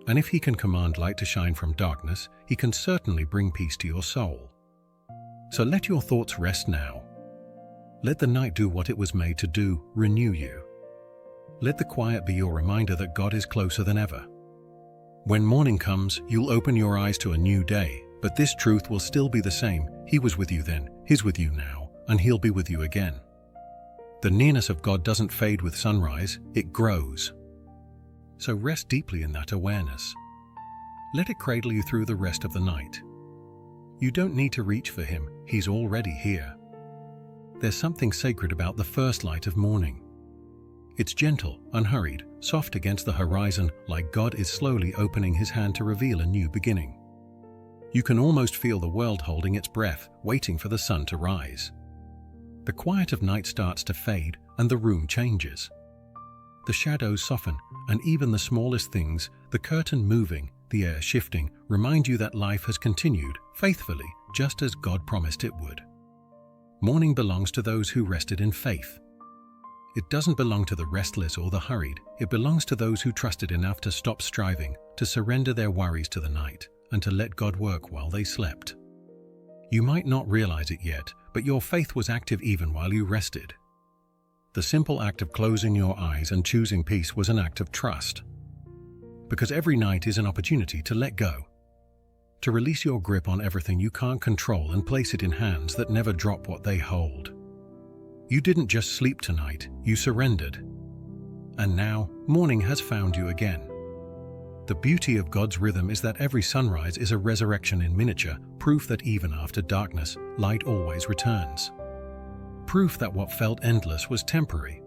A: And if he can command light to shine from darkness, he can certainly bring peace to your soul. So let your thoughts rest now. Let the night do what it was made to do, renew you. Let the quiet be your reminder that God is closer than ever. When morning comes, you'll open your eyes to a new day, but this truth will still be the same. He was with you then, he's with you now, and he'll be with you again. The nearness of God doesn't fade with sunrise, it grows. So rest deeply in that awareness. Let it cradle you through the rest of the night. You don't need to reach for him, he's already here. There's something sacred about the first light of morning. It's gentle, unhurried, soft against the horizon, like God is slowly opening his hand to reveal a new beginning. You can almost feel the world holding its breath, waiting for the sun to rise. The quiet of night starts to fade, and the room changes. The shadows soften, and even the smallest things, the curtain moving, the air shifting, remind you that life has continued, faithfully, just as God promised it would. Morning belongs to those who rested in faith. It doesn't belong to the restless or the hurried. It belongs to those who trusted enough to stop striving, to surrender their worries to the night, and to let God work while they slept. You might not realize it yet, but your faith was active even while you rested. The simple act of closing your eyes and choosing peace was an act of trust. Because every night is an opportunity to let go, to release your grip on everything you can't control and place it in hands that never drop what they hold. You didn't just sleep tonight, you surrendered. And now, morning has found you again. The beauty of God's rhythm is that every sunrise is a resurrection in miniature, proof that even after darkness, light always returns. Proof that what felt endless was temporary.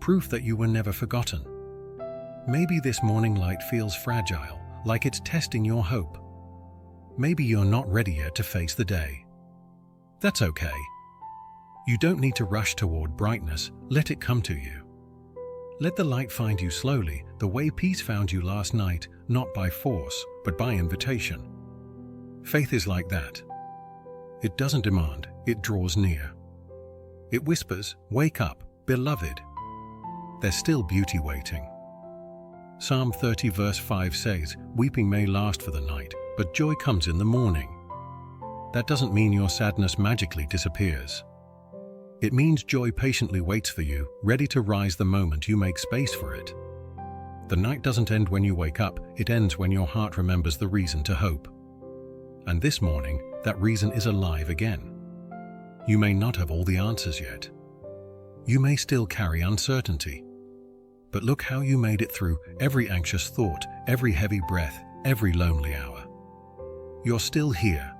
A: Proof that you were never forgotten. Maybe this morning light feels fragile, like it's testing your hope. Maybe you're not ready yet to face the day. That's okay. You don't need to rush toward brightness, let it come to you. Let the light find you slowly, the way peace found you last night, not by force, but by invitation. Faith is like that. It doesn't demand, it draws near. It whispers, "Wake up, beloved." There's still beauty waiting. Psalm 30 verse 5 says, "Weeping may last for the night, but joy comes in the morning." That doesn't mean your sadness magically disappears. It means joy patiently waits for you, ready to rise the moment you make space for it. The night doesn't end when you wake up, it ends when your heart remembers the reason to hope. And this morning, that reason is alive again. You may not have all the answers yet. You may still carry uncertainty. But look how you made it through every anxious thought, every heavy breath, every lonely hour. You're still here.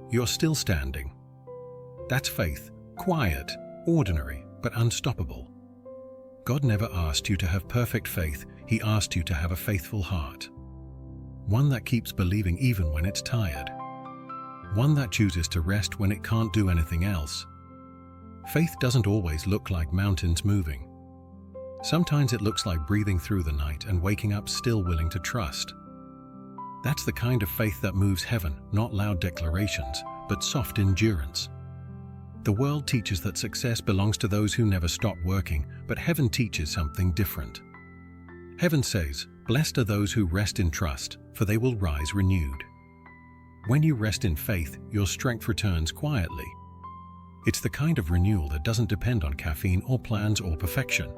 A: You're still standing. That's faith. Quiet, ordinary, but unstoppable. God never asked you to have perfect faith, He asked you to have a faithful heart. One that keeps believing even when it's tired. One that chooses to rest when it can't do anything else. Faith doesn't always look like mountains moving. Sometimes it looks like breathing through the night and waking up still willing to trust. That's the kind of faith that moves heaven, not loud declarations, but soft endurance. The world teaches that success belongs to those who never stop working, but heaven teaches something different. Heaven says, "Blessed are those who rest in trust, for they will rise renewed." When you rest in faith, your strength returns quietly. It's the kind of renewal that doesn't depend on caffeine or plans or perfection.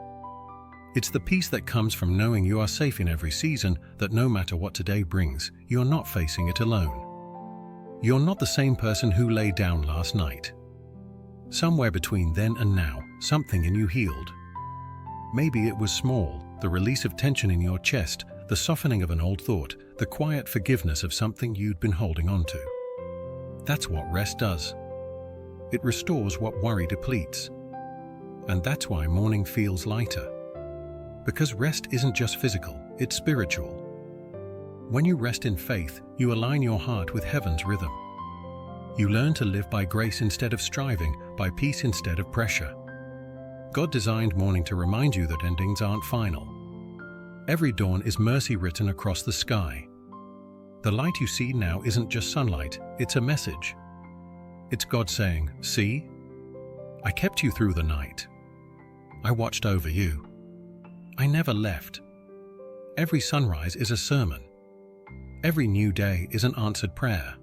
A: It's the peace that comes from knowing you are safe in every season, that no matter what today brings, you're not facing it alone. You're not the same person who lay down last night. Somewhere between then and now, something in you healed. Maybe it was small, the release of tension in your chest, the softening of an old thought, the quiet forgiveness of something you'd been holding on to. That's what rest does. It restores what worry depletes. And that's why morning feels lighter. Because rest isn't just physical, it's spiritual. When you rest in faith, you align your heart with heaven's rhythm. You learn to live by grace instead of striving, by peace instead of pressure. God designed morning to remind you that endings aren't final. Every dawn is mercy written across the sky. The light you see now isn't just sunlight, it's a message. It's God saying, "See? I kept you through the night. I watched over you. I never left." Every sunrise is a sermon. Every new day is an answered prayer.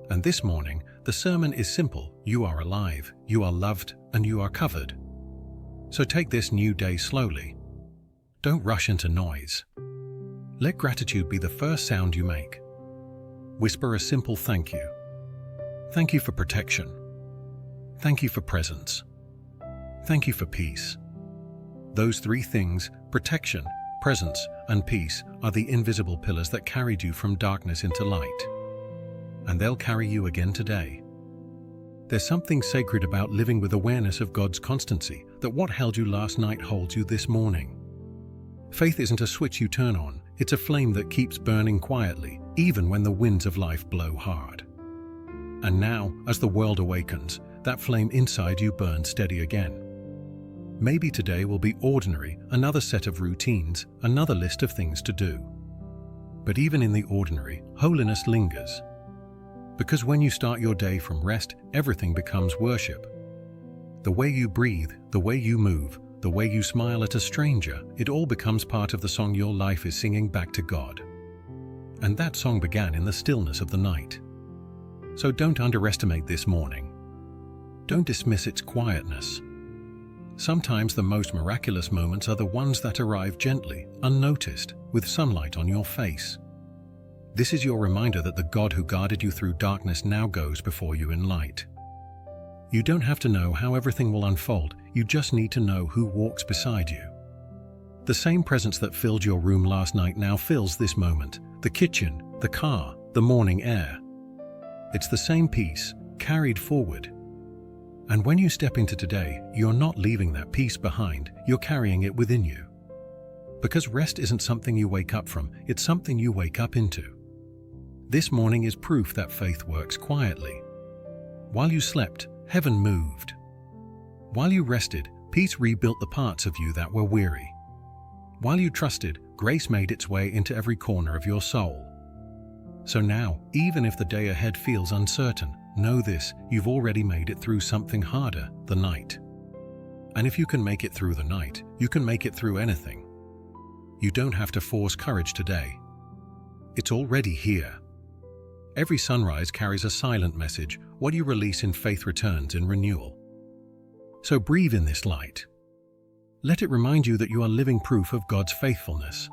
A: And this morning, the sermon is simple. You are alive, you are loved, and you are covered. So take this new day slowly. Don't rush into noise. Let gratitude be the first sound you make. Whisper a simple thank you. Thank you for protection. Thank you for presence. Thank you for peace. Those three things, protection, presence, and peace, are the invisible pillars that carried you from darkness into light. And they'll carry you again today. There's something sacred about living with awareness of God's constancy, that what held you last night holds you this morning. Faith isn't a switch you turn on, it's a flame that keeps burning quietly, even when the winds of life blow hard. And now, as the world awakens, that flame inside you burns steady again. Maybe today will be ordinary, another set of routines, another list of things to do. But even in the ordinary, holiness lingers. Because when you start your day from rest, everything becomes worship. The way you breathe, the way you move, the way you smile at a stranger, it all becomes part of the song your life is singing back to God. And that song began in the stillness of the night. So don't underestimate this morning. Don't dismiss its quietness. Sometimes the most miraculous moments are the ones that arrive gently, unnoticed, with sunlight on your face. This is your reminder that the God who guarded you through darkness now goes before you in light. You don't have to know how everything will unfold, you just need to know who walks beside you. The same presence that filled your room last night now fills this moment, the kitchen, the car, the morning air. It's the same peace, carried forward. And when you step into today, you're not leaving that peace behind, you're carrying it within you. Because rest isn't something you wake up from, it's something you wake up into. This morning is proof that faith works quietly. While you slept, heaven moved. While you rested, peace rebuilt the parts of you that were weary. While you trusted, grace made its way into every corner of your soul. So now, even if the day ahead feels uncertain, know this, you've already made it through something harder, the night. And if you can make it through the night, you can make it through anything. You don't have to force courage today. It's already here. Every sunrise carries a silent message. What you release in faith returns in renewal. So breathe in this light. Let it remind you that you are living proof of God's faithfulness.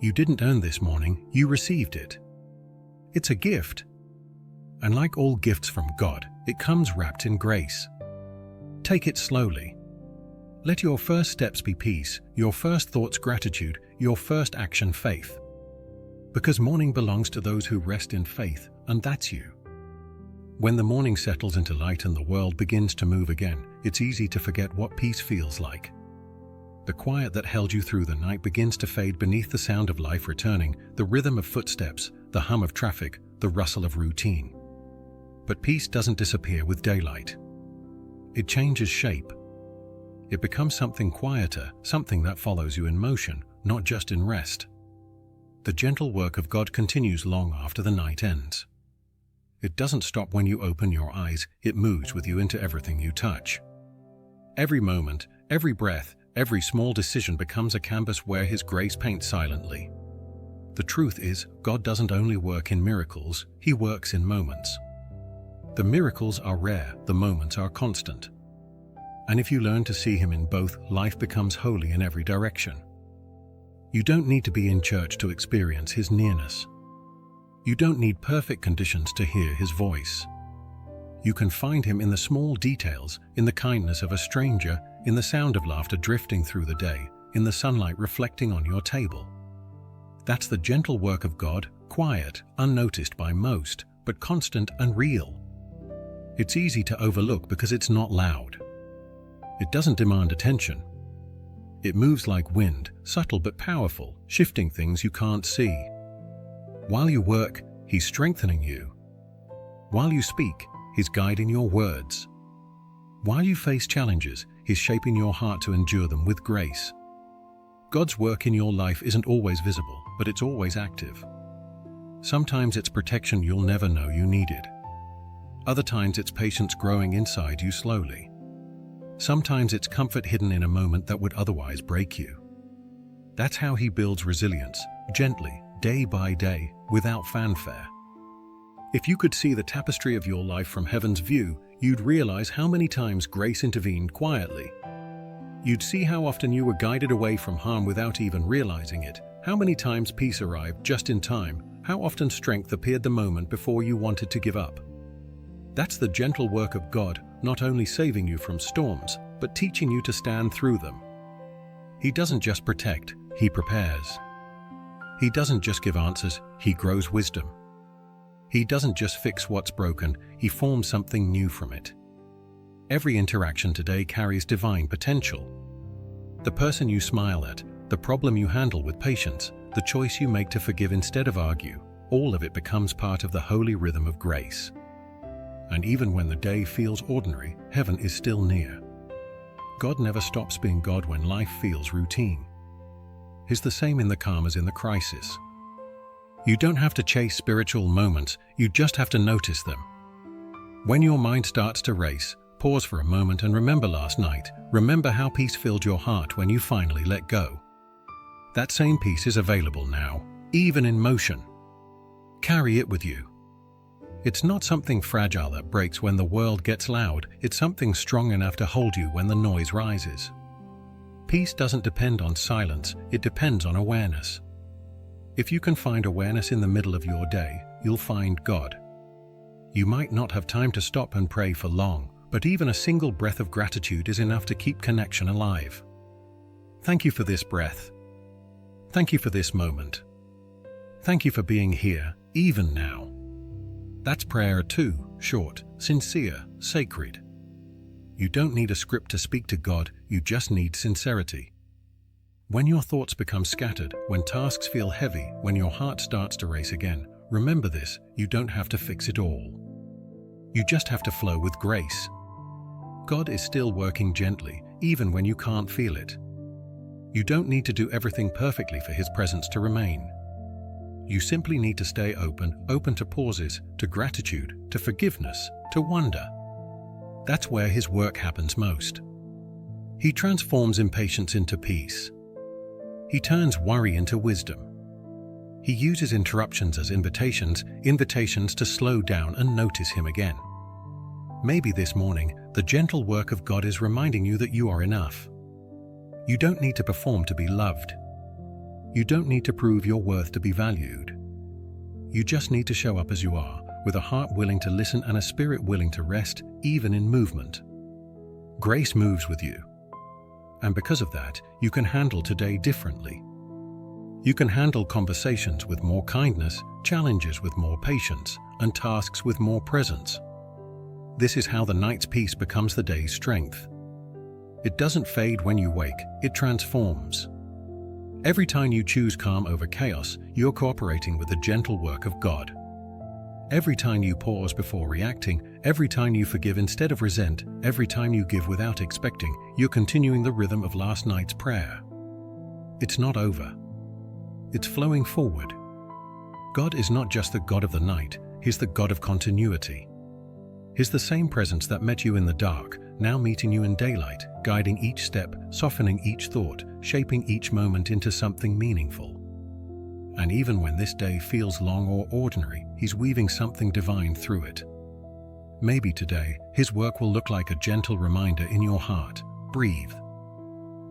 A: You didn't earn this morning, you received it. It's a gift. And like all gifts from God, it comes wrapped in grace. Take it slowly. Let your first steps be peace, your first thoughts gratitude, your first action faith. Because morning belongs to those who rest in faith, and that's you. When the morning settles into light and the world begins to move again, it's easy to forget what peace feels like. The quiet that held you through the night begins to fade beneath the sound of life returning, the rhythm of footsteps, the hum of traffic, the rustle of routine. But peace doesn't disappear with daylight. It changes shape. It becomes something quieter, something that follows you in motion, not just in rest. The gentle work of God continues long after the night ends. It doesn't stop when you open your eyes, it moves with you into everything you touch. Every moment, every breath, every small decision becomes a canvas where His grace paints silently. The truth is, God doesn't only work in miracles, He works in moments. The miracles are rare, the moments are constant. And if you learn to see Him in both, life becomes holy in every direction. You don't need to be in church to experience His nearness. You don't need perfect conditions to hear His voice. You can find Him in the small details, in the kindness of a stranger, in the sound of laughter drifting through the day, in the sunlight reflecting on your table. That's the gentle work of God, quiet, unnoticed by most, but constant and real. It's easy to overlook because it's not loud. It doesn't demand attention. It moves like wind, subtle but powerful, shifting things you can't see. While you work, He's strengthening you. While you speak, He's guiding your words. While you face challenges, He's shaping your heart to endure them with grace. God's work in your life isn't always visible, but it's always active. Sometimes it's protection you'll never know you needed. Other times it's patience growing inside you slowly. Sometimes it's comfort hidden in a moment that would otherwise break you. That's how He builds resilience, gently, day by day, without fanfare. If you could see the tapestry of your life from heaven's view, you'd realize how many times grace intervened quietly. You'd see how often you were guided away from harm without even realizing it, how many times peace arrived just in time, how often strength appeared the moment before you wanted to give up. That's the gentle work of God, not only saving you from storms, but teaching you to stand through them. He doesn't just protect, He prepares. He doesn't just give answers, He grows wisdom. He doesn't just fix what's broken, He forms something new from it. Every interaction today carries divine potential. The person you smile at, the problem you handle with patience, the choice you make to forgive instead of argue, all of it becomes part of the holy rhythm of grace. And even when the day feels ordinary, heaven is still near. God never stops being God when life feels routine. He's the same in the calm as in the crisis. You don't have to chase spiritual moments, you just have to notice them. When your mind starts to race, pause for a moment and remember last night. Remember how peace filled your heart when you finally let go. That same peace is available now, even in motion. Carry it with you. It's not something fragile that breaks when the world gets loud, it's something strong enough to hold you when the noise rises. Peace doesn't depend on silence, it depends on awareness. If you can find awareness in the middle of your day, you'll find God. You might not have time to stop and pray for long, but even a single breath of gratitude is enough to keep connection alive. Thank you for this breath. Thank you for this moment. Thank you for being here, even now. That's prayer too, short, sincere, sacred. You don't need a script to speak to God, you just need sincerity. When your thoughts become scattered, when tasks feel heavy, when your heart starts to race again, remember this, you don't have to fix it all. You just have to flow with grace. God is still working gently, even when you can't feel it. You don't need to do everything perfectly for His presence to remain. You simply need to stay open to pauses, to gratitude, to forgiveness, to wonder. That's where His work happens most. He transforms impatience into peace. He turns worry into wisdom. He uses interruptions as invitations to slow down and notice Him again. Maybe this morning, the gentle work of God is reminding you that you are enough. You don't need to perform to be loved. You don't need to prove your worth to be valued. You just need to show up as you are, with a heart willing to listen and a spirit willing to rest, even in movement. Grace moves with you. And because of that, you can handle today differently. You can handle conversations with more kindness, challenges with more patience, and tasks with more presence. This is how the night's peace becomes the day's strength. It doesn't fade when you wake, it transforms. Every time you choose calm over chaos, you're cooperating with the gentle work of God. Every time you pause before reacting, every time you forgive instead of resent, every time you give without expecting, you're continuing the rhythm of last night's prayer. It's not over. It's flowing forward. God is not just the God of the night, He's the God of continuity. He's the same presence that met you in the dark, now meeting you in daylight, guiding each step, softening each thought, shaping each moment into something meaningful. And even when this day feels long or ordinary, He's weaving something divine through it. Maybe today, His work will look like a gentle reminder in your heart, breathe.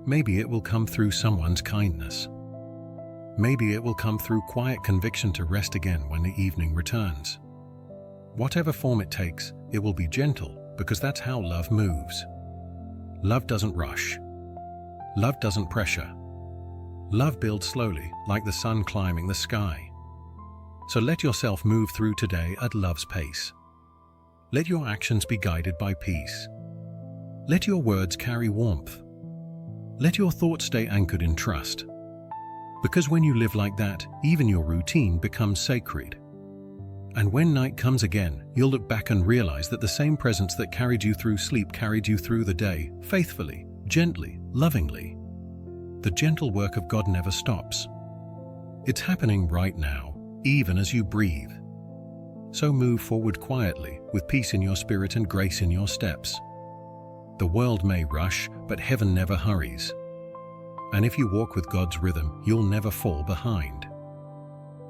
A: Maybe it will come through someone's kindness. Maybe it will come through quiet conviction to rest again when the evening returns. Whatever form it takes, it will be gentle, because that's how love moves. Love doesn't rush. Love doesn't pressure. Love builds slowly, like the sun climbing the sky. So let yourself move through today at love's pace. Let your actions be guided by peace. Let your words carry warmth. Let your thoughts stay anchored in trust. Because when you live like that, even your routine becomes sacred. And when night comes again, you'll look back and realize that the same presence that carried you through sleep carried you through the day, faithfully, gently, lovingly. The gentle work of God never stops. It's happening right now, even as you breathe. So move forward quietly, with peace in your spirit and grace in your steps. The world may rush, but heaven never hurries. And if you walk with God's rhythm, you'll never fall behind.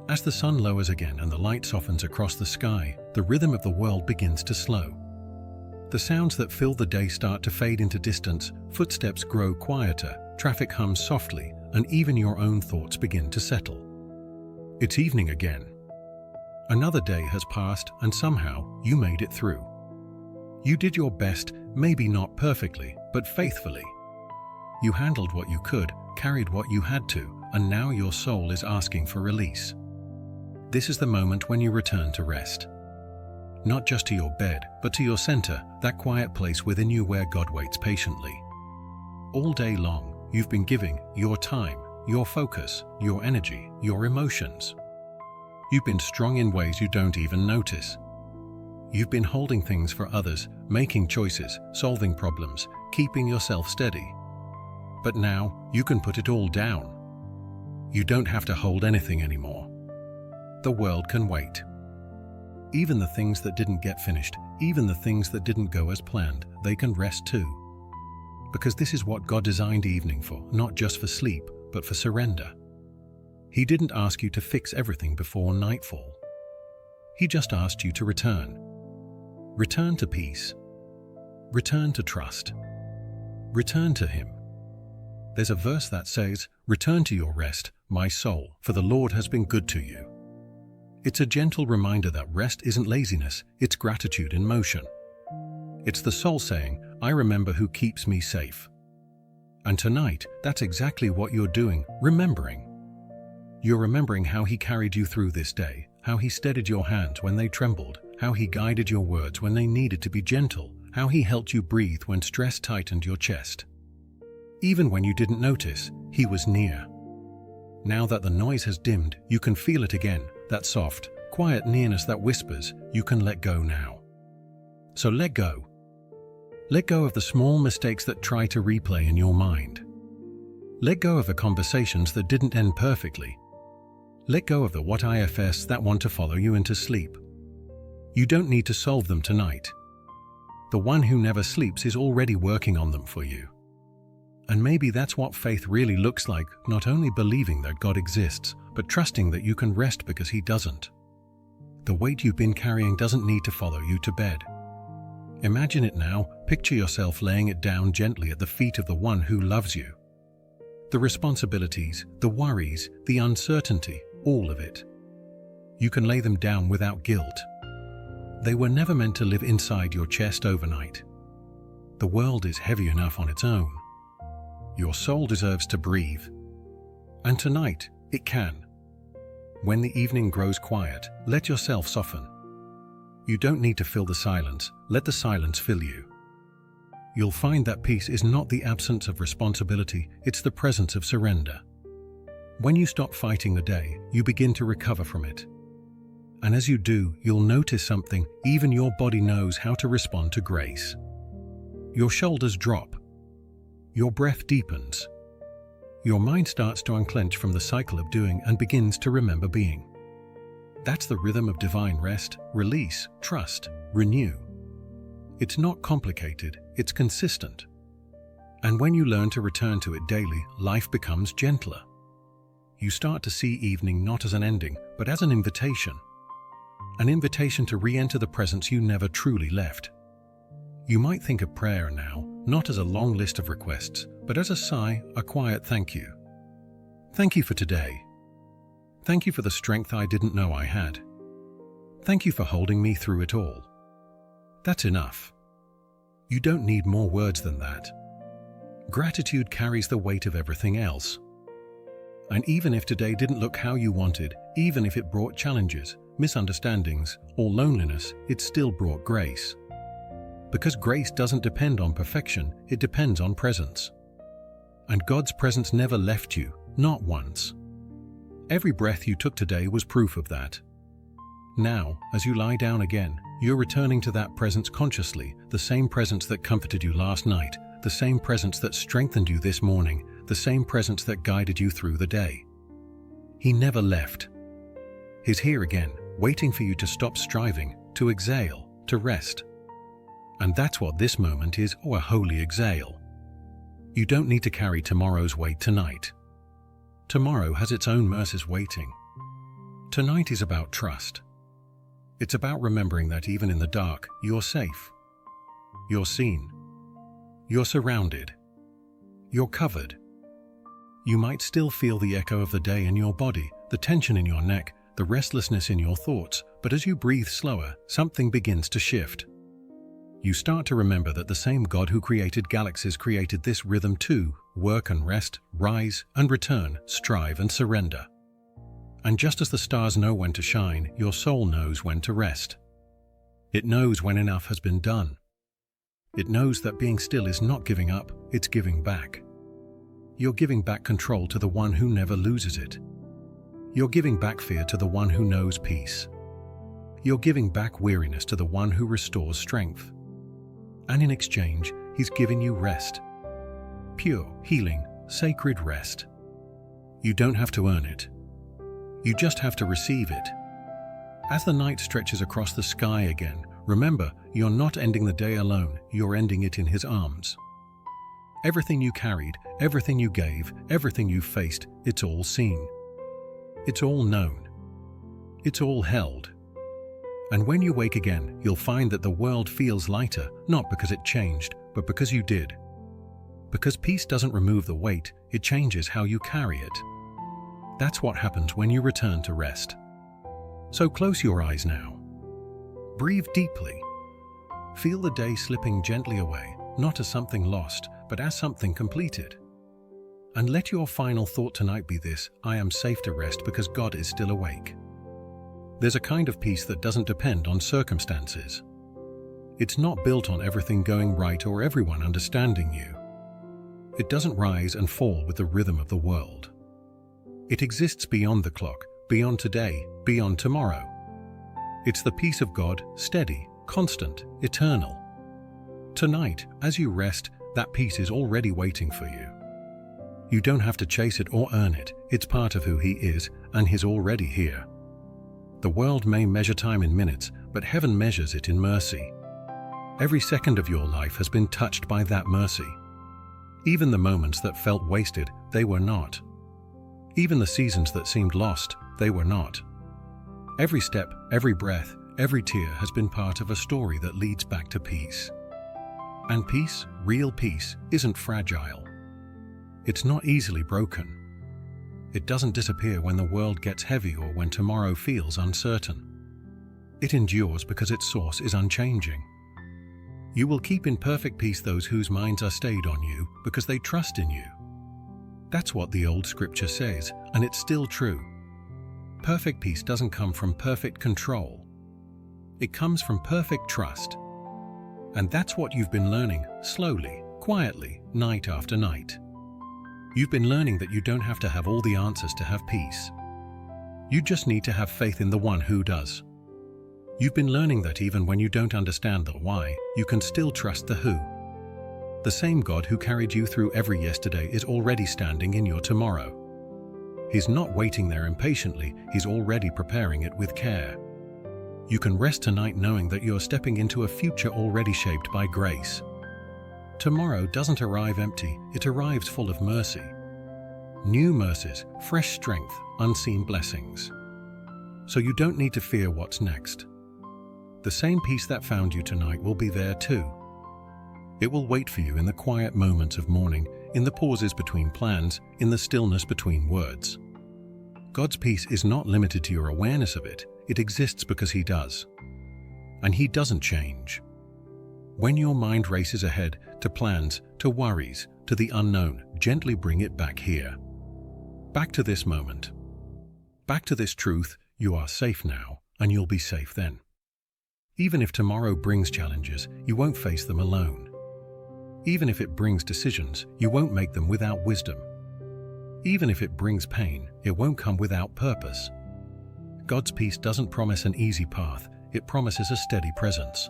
A: As the sun lowers again and the light softens across the sky, the rhythm of the world begins to slow. The sounds that fill the day start to fade into distance, footsteps grow quieter, traffic hums softly, and even your own thoughts begin to settle. It's evening again. Another day has passed, and somehow you made it through. You did your best, maybe not perfectly, but faithfully. You handled what you could, carried what you had to, and now your soul is asking for release. This is the moment when you return to rest. Not just to your bed, but to your center, that quiet place within you where God waits patiently. All day long, you've been giving your time, your focus, your energy, your emotions. You've been strong in ways you don't even notice. You've been holding things for others, making choices, solving problems, keeping yourself steady. But now, you can put it all down. You don't have to hold anything anymore. The world can wait. Even the things that didn't get finished, even the things that didn't go as planned, they can rest too. Because this is what God designed evening for, not just for sleep, but for surrender. He didn't ask you to fix everything before nightfall. He just asked you to return. Return to peace. Return to trust. Return to Him. There's a verse that says, "Return to your rest, my soul, for the Lord has been good to you." It's a gentle reminder that rest isn't laziness, it's gratitude in motion. It's the soul saying, "I remember who keeps me safe." And tonight, that's exactly what you're doing, remembering. You're remembering how He carried you through this day, how He steadied your hands when they trembled, how He guided your words when they needed to be gentle, how He helped you breathe when stress tightened your chest. Even when you didn't notice, He was near. Now that the noise has dimmed, you can feel it again, that soft, quiet nearness that whispers, you can let go now. So let go. Let go of the small mistakes that try to replay in your mind. Let go of the conversations that didn't end perfectly. Let go of the what ifs that want to follow you into sleep. You don't need to solve them tonight. The one who never sleeps is already working on them for you. And maybe that's what faith really looks like, not only believing that God exists, but trusting that you can rest because He doesn't. The weight you've been carrying doesn't need to follow you to bed. Imagine it now, picture yourself laying it down gently at the feet of the one who loves you. The responsibilities, the worries, the uncertainty, all of it. You can lay them down without guilt. They were never meant to live inside your chest overnight. The world is heavy enough on its own. Your soul deserves to breathe. And tonight, it can. When the evening grows quiet, let yourself soften. You don't need to fill the silence, let the silence fill you. You'll find that peace is not the absence of responsibility, it's the presence of surrender. When you stop fighting the day, you begin to recover from it. And as you do, you'll notice something, even your body knows how to respond to grace. Your shoulders drop. Your breath deepens. Your mind starts to unclench from the cycle of doing and begins to remember being. That's the rhythm of divine rest, release, trust, renew. It's not complicated, it's consistent. And when you learn to return to it daily, life becomes gentler. You start to see evening not as an ending, but as an invitation. An invitation to re-enter the presence you never truly left. You might think of prayer now, not as a long list of requests, but as a sigh, a quiet thank you. Thank you for today. Thank you for the strength I didn't know I had. Thank you for holding me through it all. That's enough. You don't need more words than that. Gratitude carries the weight of everything else. And even if today didn't look how you wanted, even if it brought challenges, misunderstandings, or loneliness, it still brought grace. Because grace doesn't depend on perfection, it depends on presence. And God's presence never left you, not once. Every breath you took today was proof of that. Now, as you lie down again, you're returning to that presence consciously, the same presence that comforted you last night, the same presence that strengthened you this morning, the same presence that guided you through the day. He never left. He's here again, waiting for you to stop striving, to exhale, to rest. And that's what this moment is, or a holy exhale. You don't need to carry tomorrow's weight tonight. Tomorrow has its own mercies waiting. Tonight is about trust. It's about remembering that even in the dark, you're safe. You're seen. You're surrounded. You're covered. You might still feel the echo of the day in your body, the tension in your neck, the restlessness in your thoughts, but as you breathe slower, something begins to shift. You start to remember that the same God who created galaxies created this rhythm too: work and rest, rise and return, strive and surrender. And just as the stars know when to shine, your soul knows when to rest. It knows when enough has been done. It knows that being still is not giving up, it's giving back. You're giving back control to the one who never loses it. You're giving back fear to the one who knows peace. You're giving back weariness to the one who restores strength. And in exchange, he's giving you rest. Pure, healing, sacred rest. You don't have to earn it. You just have to receive it. As the night stretches across the sky again, remember, you're not ending the day alone, you're ending it in his arms. Everything you carried, everything you gave, everything you faced, it's all seen. It's all known. It's all held. And when you wake again, you'll find that the world feels lighter, not because it changed, but because you did. Because peace doesn't remove the weight, it changes how you carry it. That's what happens when you return to rest. So close your eyes now. Breathe deeply. Feel the day slipping gently away, not as something lost, but as something completed. And let your final thought tonight be this: I am safe to rest because God is still awake. There's a kind of peace that doesn't depend on circumstances. It's not built on everything going right or everyone understanding you. It doesn't rise and fall with the rhythm of the world. It exists beyond the clock, beyond today, beyond tomorrow. It's the peace of God, steady, constant, eternal. Tonight, as you rest, that peace is already waiting for you. You don't have to chase it or earn it, it's part of who He is, and He's already here. The world may measure time in minutes, but heaven measures it in mercy. Every second of your life has been touched by that mercy. Even the moments that felt wasted, they were not. Even the seasons that seemed lost, they were not. Every step, every breath, every tear has been part of a story that leads back to peace. And peace, real peace, isn't fragile. It's not easily broken. It doesn't disappear when the world gets heavy or when tomorrow feels uncertain. It endures because its source is unchanging. You will keep in perfect peace those whose minds are stayed on you because they trust in you. That's what the old scripture says, and it's still true. Perfect peace doesn't come from perfect control. It comes from perfect trust. And that's what you've been learning, slowly, quietly, night after night. You've been learning that you don't have to have all the answers to have peace. You just need to have faith in the one who does. You've been learning that even when you don't understand the why, you can still trust the who. The same God who carried you through every yesterday is already standing in your tomorrow. He's not waiting there impatiently, He's already preparing it with care. You can rest tonight knowing that you're stepping into a future already shaped by grace. Tomorrow doesn't arrive empty, it arrives full of mercy. New mercies, fresh strength, unseen blessings. So you don't need to fear what's next. The same peace that found you tonight will be there too. It will wait for you in the quiet moments of morning, in the pauses between plans, in the stillness between words. God's peace is not limited to your awareness of it, it exists because He does. And He doesn't change. When your mind races ahead, to plans, to worries, to the unknown, gently bring it back here. Back to this moment. Back to this truth: you are safe now, and you'll be safe then. Even if tomorrow brings challenges, you won't face them alone. Even if it brings decisions, you won't make them without wisdom. Even if it brings pain, it won't come without purpose. God's peace doesn't promise an easy path, it promises a steady presence.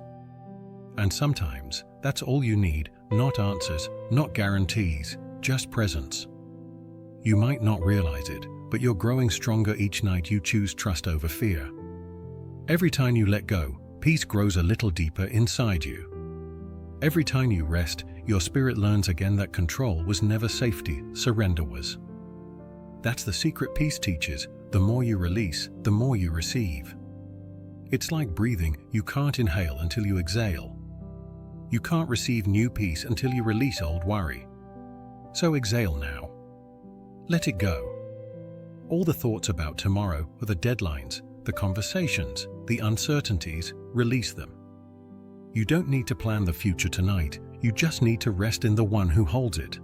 A: And sometimes, that's all you need, not answers, not guarantees, just presence. You might not realize it, but you're growing stronger each night you choose trust over fear. Every time you let go, peace grows a little deeper inside you. Every time you rest, your spirit learns again that control was never safety, surrender was. That's the secret peace teaches. The more you release, the more you receive. It's like breathing, you can't inhale until you exhale. You can't receive new peace until you release old worry. So exhale now. Let it go. All the thoughts about tomorrow or the deadlines, the conversations, the uncertainties, release them. You don't need to plan the future tonight, you just need to rest in the one who holds it.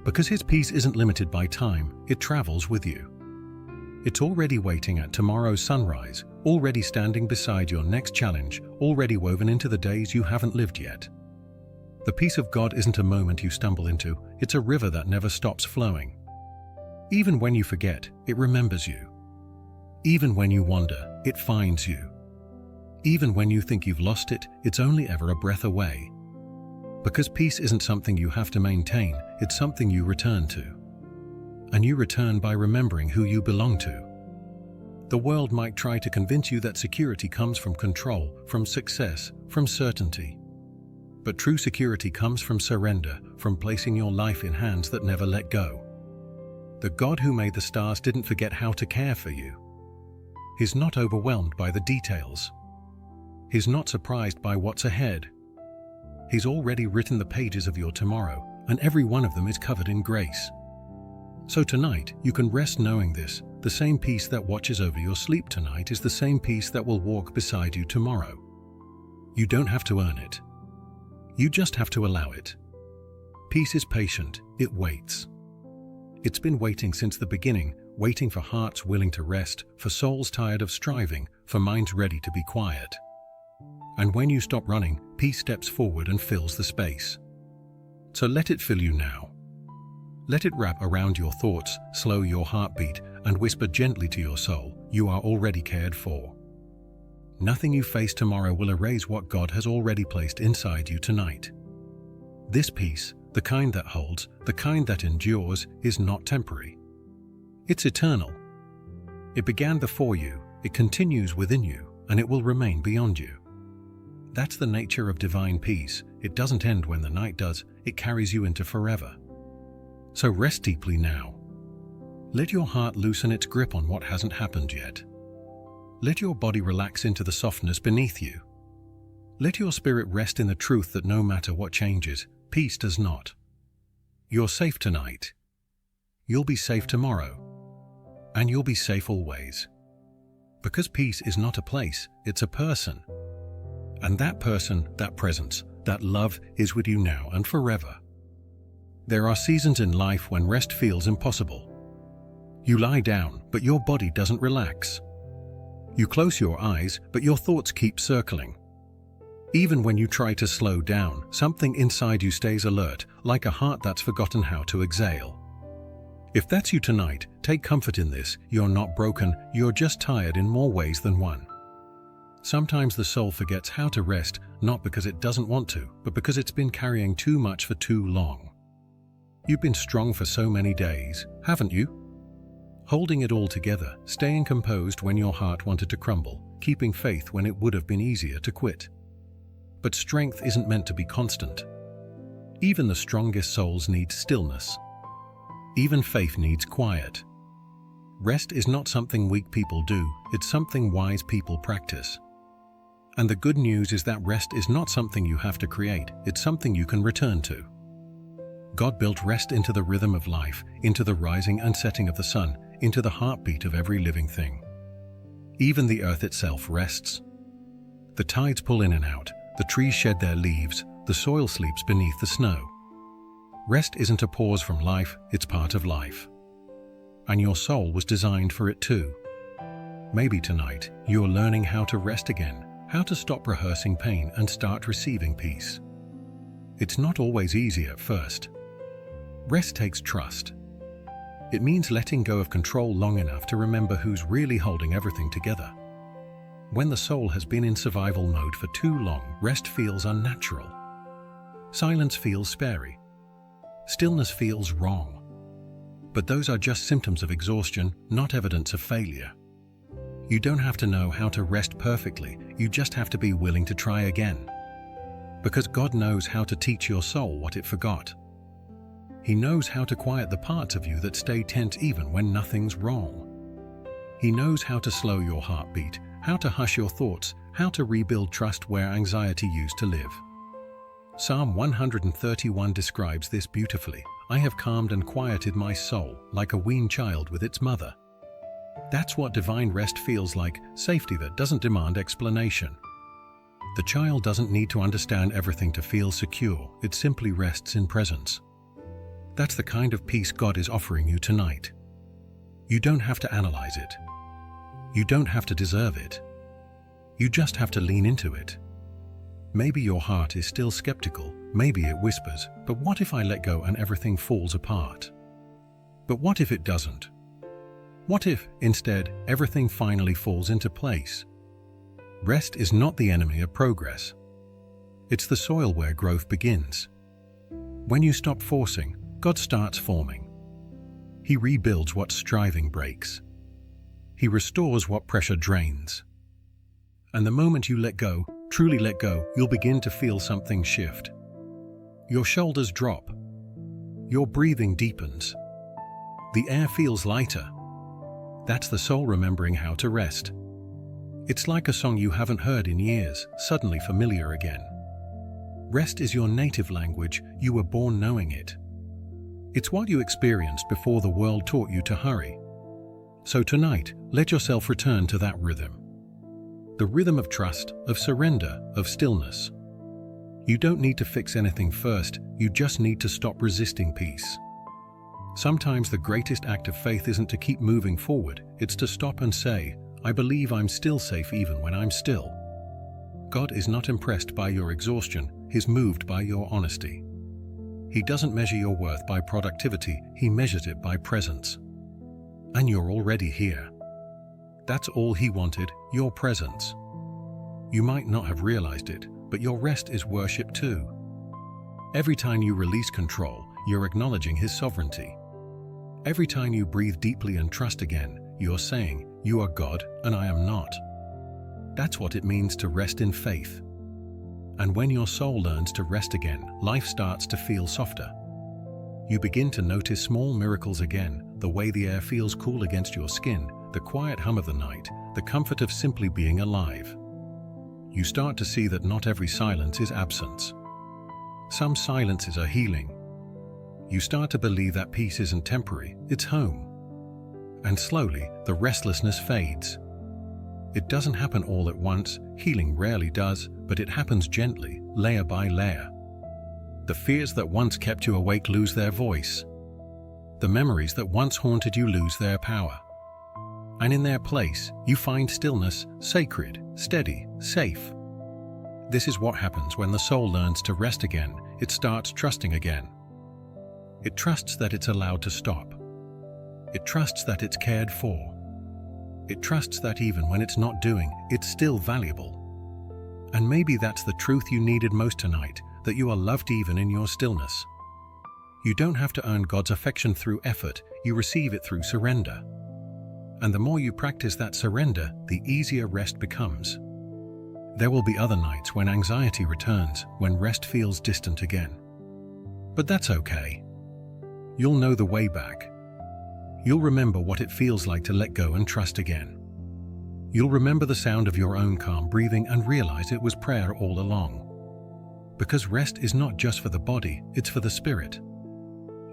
A: Because his peace isn't limited by time, it travels with you. It's already waiting at tomorrow's sunrise, already standing beside your next challenge, already woven into the days you haven't lived yet. The peace of God isn't a moment you stumble into, it's a river that never stops flowing. Even when you forget, it remembers you. Even when you wander, it finds you. Even when you think you've lost it, it's only ever a breath away. Because peace isn't something you have to maintain, it's something you return to. And you return by remembering who you belong to. The world might try to convince you that security comes from control, from success, from certainty. But true security comes from surrender, from placing your life in hands that never let go. The God who made the stars didn't forget how to care for you. He's not overwhelmed by the details. He's not surprised by what's ahead. He's already written the pages of your tomorrow, and every one of them is covered in grace. So tonight, you can rest knowing this. The same peace that watches over your sleep tonight is the same peace that will walk beside you tomorrow. You don't have to earn it. You just have to allow it. Peace is patient, it waits. It's been waiting since the beginning, waiting for hearts willing to rest, for souls tired of striving, for minds ready to be quiet. And when you stop running, peace steps forward and fills the space. So let it fill you now. Let it wrap around your thoughts, slow your heartbeat, and whisper gently to your soul, you are already cared for. Nothing you face tomorrow will erase what God has already placed inside you tonight. This peace, the kind that holds, the kind that endures, is not temporary. It's eternal. It began before you, it continues within you, and it will remain beyond you. That's the nature of divine peace. It doesn't end when the night does, it carries you into forever. So rest deeply now. Let your heart loosen its grip on what hasn't happened yet. Let your body relax into the softness beneath you. Let your spirit rest in the truth that no matter what changes, peace does not. You're safe tonight. You'll be safe tomorrow. And you'll be safe always. Because peace is not a place, it's a person. And that person, that presence, that love is with you now and forever. There are seasons in life when rest feels impossible. You lie down, but your body doesn't relax. You close your eyes, but your thoughts keep circling. Even when you try to slow down, something inside you stays alert, like a heart that's forgotten how to exhale. If that's you tonight, take comfort in this. You're not broken, you're just tired in more ways than one. Sometimes the soul forgets how to rest, not because it doesn't want to, but because it's been carrying too much for too long. You've been strong for so many days, haven't you? Holding it all together, staying composed when your heart wanted to crumble, keeping faith when it would have been easier to quit. But strength isn't meant to be constant. Even the strongest souls need stillness. Even faith needs quiet. Rest is not something weak people do, it's something wise people practice. And the good news is that rest is not something you have to create, it's something you can return to. God built rest into the rhythm of life, into the rising and setting of the sun, into the heartbeat of every living thing. Even the earth itself rests. The tides pull in and out, the trees shed their leaves, the soil sleeps beneath the snow. Rest isn't a pause from life, it's part of life. And your soul was designed for it too. Maybe tonight, you're learning how to rest again, how to stop rehearsing pain and start receiving peace. It's not always easy at first. Rest takes trust. It means letting go of control long enough to remember who's really holding everything together. When the soul has been in survival mode for too long, rest feels unnatural. Silence feels scary. Stillness feels wrong. But those are just symptoms of exhaustion, not evidence of failure. You don't have to know how to rest perfectly, you just have to be willing to try again. Because God knows how to teach your soul what it forgot. He knows how to quiet the parts of you that stay tense even when nothing's wrong. He knows how to slow your heartbeat, how to hush your thoughts, how to rebuild trust where anxiety used to live. Psalm 131 describes this beautifully. I have calmed and quieted my soul, like a weaned child with its mother. That's what divine rest feels like, safety that doesn't demand explanation. The child doesn't need to understand everything to feel secure, it simply rests in presence. That's the kind of peace God is offering you tonight. You don't have to analyze it. You don't have to deserve it. You just have to lean into it. Maybe your heart is still skeptical, maybe it whispers, but what if I let go and everything falls apart? But what if it doesn't? What if, instead, everything finally falls into place? Rest is not the enemy of progress. It's the soil where growth begins. When you stop forcing, God starts forming. He rebuilds what striving breaks. He restores what pressure drains. And the moment you let go, truly let go, you'll begin to feel something shift. Your shoulders drop. Your breathing deepens. The air feels lighter. That's the soul remembering how to rest. It's like a song you haven't heard in years, suddenly familiar again. Rest is your native language, you were born knowing it. It's what you experienced before the world taught you to hurry. So tonight, let yourself return to that rhythm. The rhythm of trust, of surrender, of stillness. You don't need to fix anything first, you just need to stop resisting peace. Sometimes the greatest act of faith isn't to keep moving forward, it's to stop and say, I believe I'm still safe even when I'm still. God is not impressed by your exhaustion, He's moved by your honesty. He doesn't measure your worth by productivity, He measures it by presence. And you're already here. That's all He wanted, your presence. You might not have realized it, but your rest is worship too. Every time you release control, you're acknowledging His sovereignty. Every time you breathe deeply and trust again, you're saying, you are God and I am not. That's what it means to rest in faith. And when your soul learns to rest again, life starts to feel softer. You begin to notice small miracles again, the way the air feels cool against your skin, the quiet hum of the night, the comfort of simply being alive. You start to see that not every silence is absence. Some silences are healing. You start to believe that peace isn't temporary, it's home. And slowly, the restlessness fades. It doesn't happen all at once, healing rarely does, but it happens gently, layer by layer. The fears that once kept you awake lose their voice. The memories that once haunted you lose their power. And in their place, you find stillness, sacred, steady, safe. This is what happens when the soul learns to rest again, it starts trusting again. It trusts that it's allowed to stop. It trusts that it's cared for. It trusts that even when it's not doing, it's still valuable. And maybe that's the truth you needed most tonight, that you are loved even in your stillness. You don't have to earn God's affection through effort, you receive it through surrender. And the more you practice that surrender, the easier rest becomes. There will be other nights when anxiety returns, when rest feels distant again. But that's okay. You'll know the way back. You'll remember what it feels like to let go and trust again. You'll remember the sound of your own calm breathing and realize it was prayer all along. Because rest is not just for the body, it's for the spirit.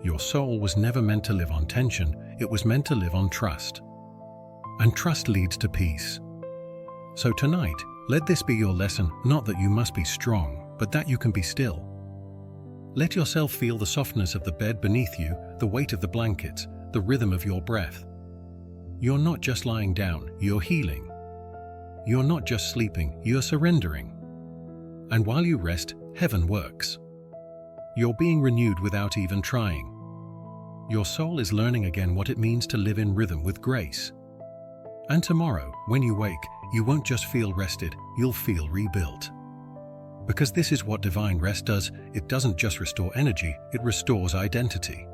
A: Your soul was never meant to live on tension, it was meant to live on trust. And trust leads to peace. So tonight, let this be your lesson, not that you must be strong, but that you can be still. Let yourself feel the softness of the bed beneath you, the weight of the blankets, the rhythm of your breath. You're not just lying down, you're healing. You're not just sleeping, you're surrendering. And while you rest, heaven works. You're being renewed without even trying. Your soul is learning again what it means to live in rhythm with grace. And tomorrow, when you wake, you won't just feel rested, you'll feel rebuilt. Because this is what divine rest does. It doesn't just restore energy, it restores identity.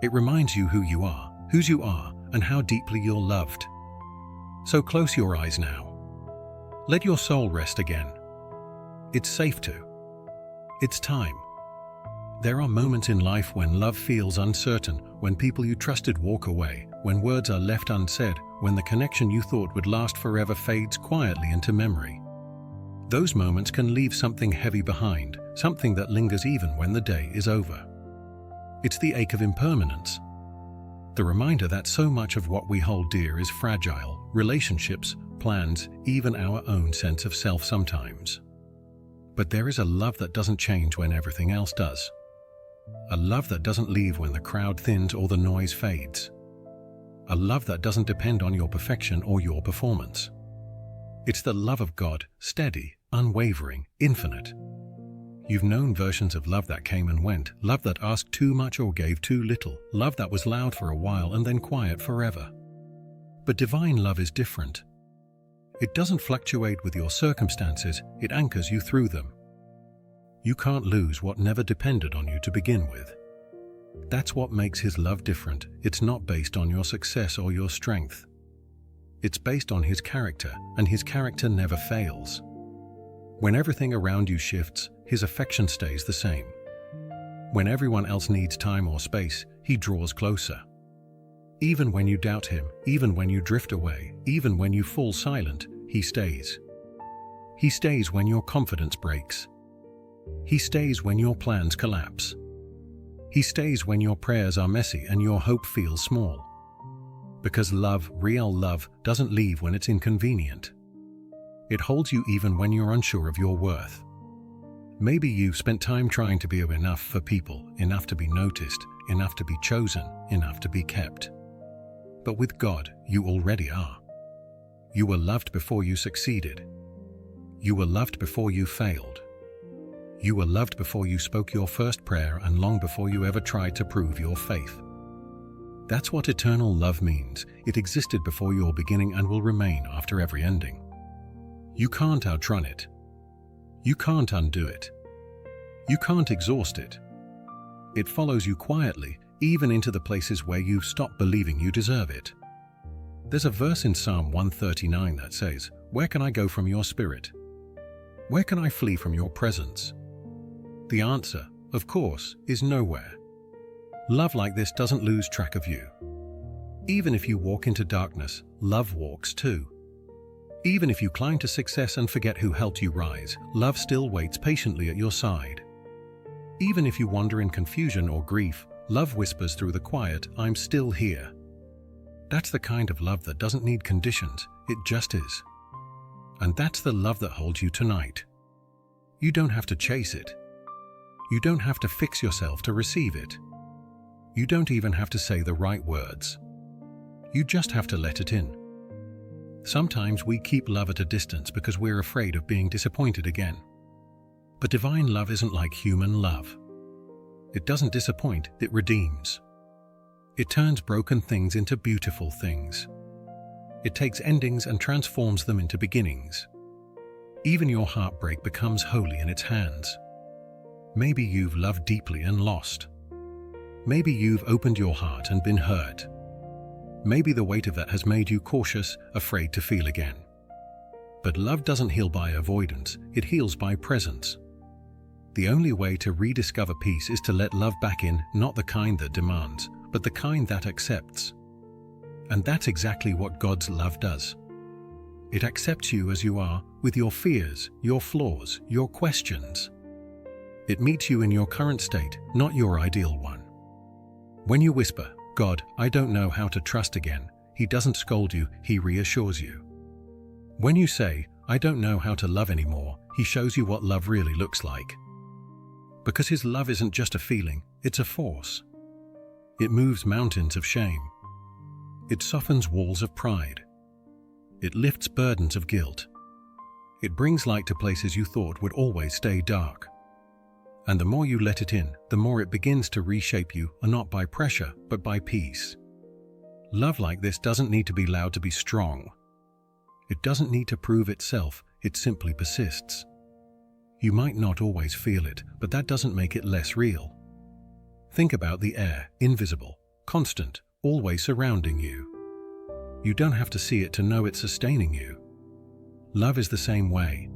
A: It reminds you who you are, whose you are, and how deeply you're loved. So close your eyes now. Let your soul rest again. It's safe to. It's time. There are moments in life when love feels uncertain, when people you trusted walk away, when words are left unsaid, when the connection you thought would last forever fades quietly into memory. Those moments can leave something heavy behind, something that lingers even when the day is over. It's the ache of impermanence. The reminder that so much of what we hold dear is fragile, relationships, plans, even our own sense of self sometimes. But there is a love that doesn't change when everything else does. A love that doesn't leave when the crowd thins or the noise fades. A love that doesn't depend on your perfection or your performance. It's the love of God, steady, unwavering, infinite. You've known versions of love that came and went, love that asked too much or gave too little, love that was loud for a while and then quiet forever. But divine love is different. It doesn't fluctuate with your circumstances, it anchors you through them. You can't lose what never depended on you to begin with. That's what makes His love different. It's not based on your success or your strength. It's based on His character, and His character never fails. When everything around you shifts, His affection stays the same. When everyone else needs time or space, He draws closer. Even when you doubt Him, even when you drift away, even when you fall silent, He stays. He stays when your confidence breaks. He stays when your plans collapse. He stays when your prayers are messy and your hope feels small. Because love, real love, doesn't leave when it's inconvenient. It holds you even when you're unsure of your worth. Maybe you've spent time trying to be enough for people, enough to be noticed, enough to be chosen, enough to be kept. But with God, you already are. You were loved before you succeeded. You were loved before you failed. You were loved before you spoke your first prayer and long before you ever tried to prove your faith. That's what eternal love means. It existed before your beginning and will remain after every ending. You can't outrun it. You can't undo it. You can't exhaust it. It follows you quietly, even into the places where you've stopped believing you deserve it. There's a verse in Psalm 139 that says, "Where can I go from your spirit? Where can I flee from your presence?" The answer, of course, is nowhere. Love like this doesn't lose track of you. Even if you walk into darkness, love walks too. Even if you climb to success and forget who helped you rise, love still waits patiently at your side. Even if you wander in confusion or grief, love whispers through the quiet, "I'm still here." That's the kind of love that doesn't need conditions, it just is. And that's the love that holds you tonight. You don't have to chase it. You don't have to fix yourself to receive it. You don't even have to say the right words. You just have to let it in. Sometimes we keep love at a distance because we're afraid of being disappointed again. But divine love isn't like human love. It doesn't disappoint, it redeems. It turns broken things into beautiful things. It takes endings and transforms them into beginnings. Even your heartbreak becomes holy in its hands. Maybe you've loved deeply and lost. Maybe you've opened your heart and been hurt. Maybe the weight of that has made you cautious, afraid to feel again. But love doesn't heal by avoidance, it heals by presence. The only way to rediscover peace is to let love back in, not the kind that demands, but the kind that accepts. And that's exactly what God's love does. It accepts you as you are, with your fears, your flaws, your questions. It meets you in your current state, not your ideal one. When you whisper, "God, I don't know how to trust again," He doesn't scold you, He reassures you. When you say, "I don't know how to love anymore," He shows you what love really looks like. Because His love isn't just a feeling, it's a force. It moves mountains of shame. It softens walls of pride. It lifts burdens of guilt. It brings light to places you thought would always stay dark. And the more you let it in, the more it begins to reshape you, not by pressure, but by peace. Love like this doesn't need to be loud to be strong. It doesn't need to prove itself, it simply persists. You might not always feel it, but that doesn't make it less real. Think about the air, invisible, constant, always surrounding you. You don't have to see it to know it's sustaining you. Love is the same way.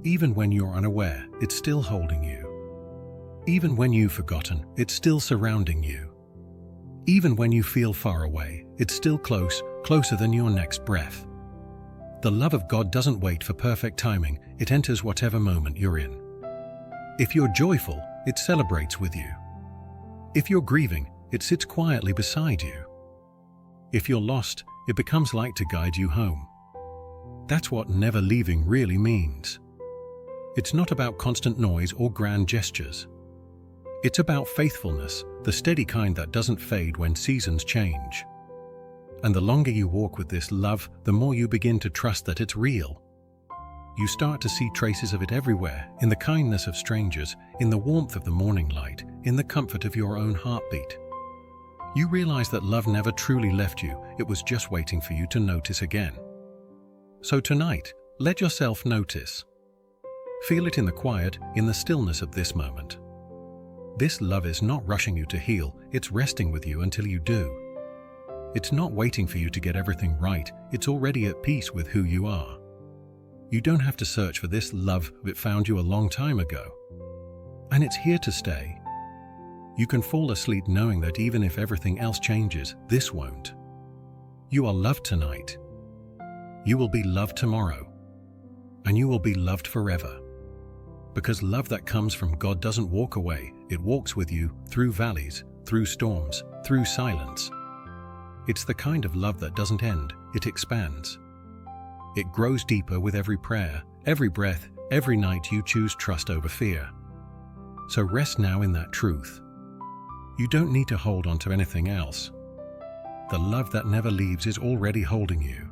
A: Even when you're unaware, it's still holding you. Even when you've forgotten, it's still surrounding you. Even when you feel far away, it's still close, closer than your next breath. The love of God doesn't wait for perfect timing, it enters whatever moment you're in. If you're joyful, it celebrates with you. If you're grieving, it sits quietly beside you. If you're lost, it becomes light to guide you home. That's what never leaving really means. It's not about constant noise or grand gestures. It's about faithfulness, the steady kind that doesn't fade when seasons change. And the longer you walk with this love, the more you begin to trust that it's real. You start to see traces of it everywhere, in the kindness of strangers, in the warmth of the morning light, in the comfort of your own heartbeat. You realize that love never truly left you, it was just waiting for you to notice again. So tonight, let yourself notice. Feel it in the quiet, in the stillness of this moment. This love is not rushing you to heal, it's resting with you until you do. It's not waiting for you to get everything right, it's already at peace with who you are. You don't have to search for this love, it found you a long time ago. And it's here to stay. You can fall asleep knowing that even if everything else changes, this won't. You are loved tonight. You will be loved tomorrow. And you will be loved forever. Because love that comes from God doesn't walk away, it walks with you through valleys, through storms, through silence. It's the kind of love that doesn't end, it expands. It grows deeper with every prayer, every breath, every night you choose trust over fear. So rest now in that truth. You don't need to hold on to anything else. The love that never leaves is already holding you.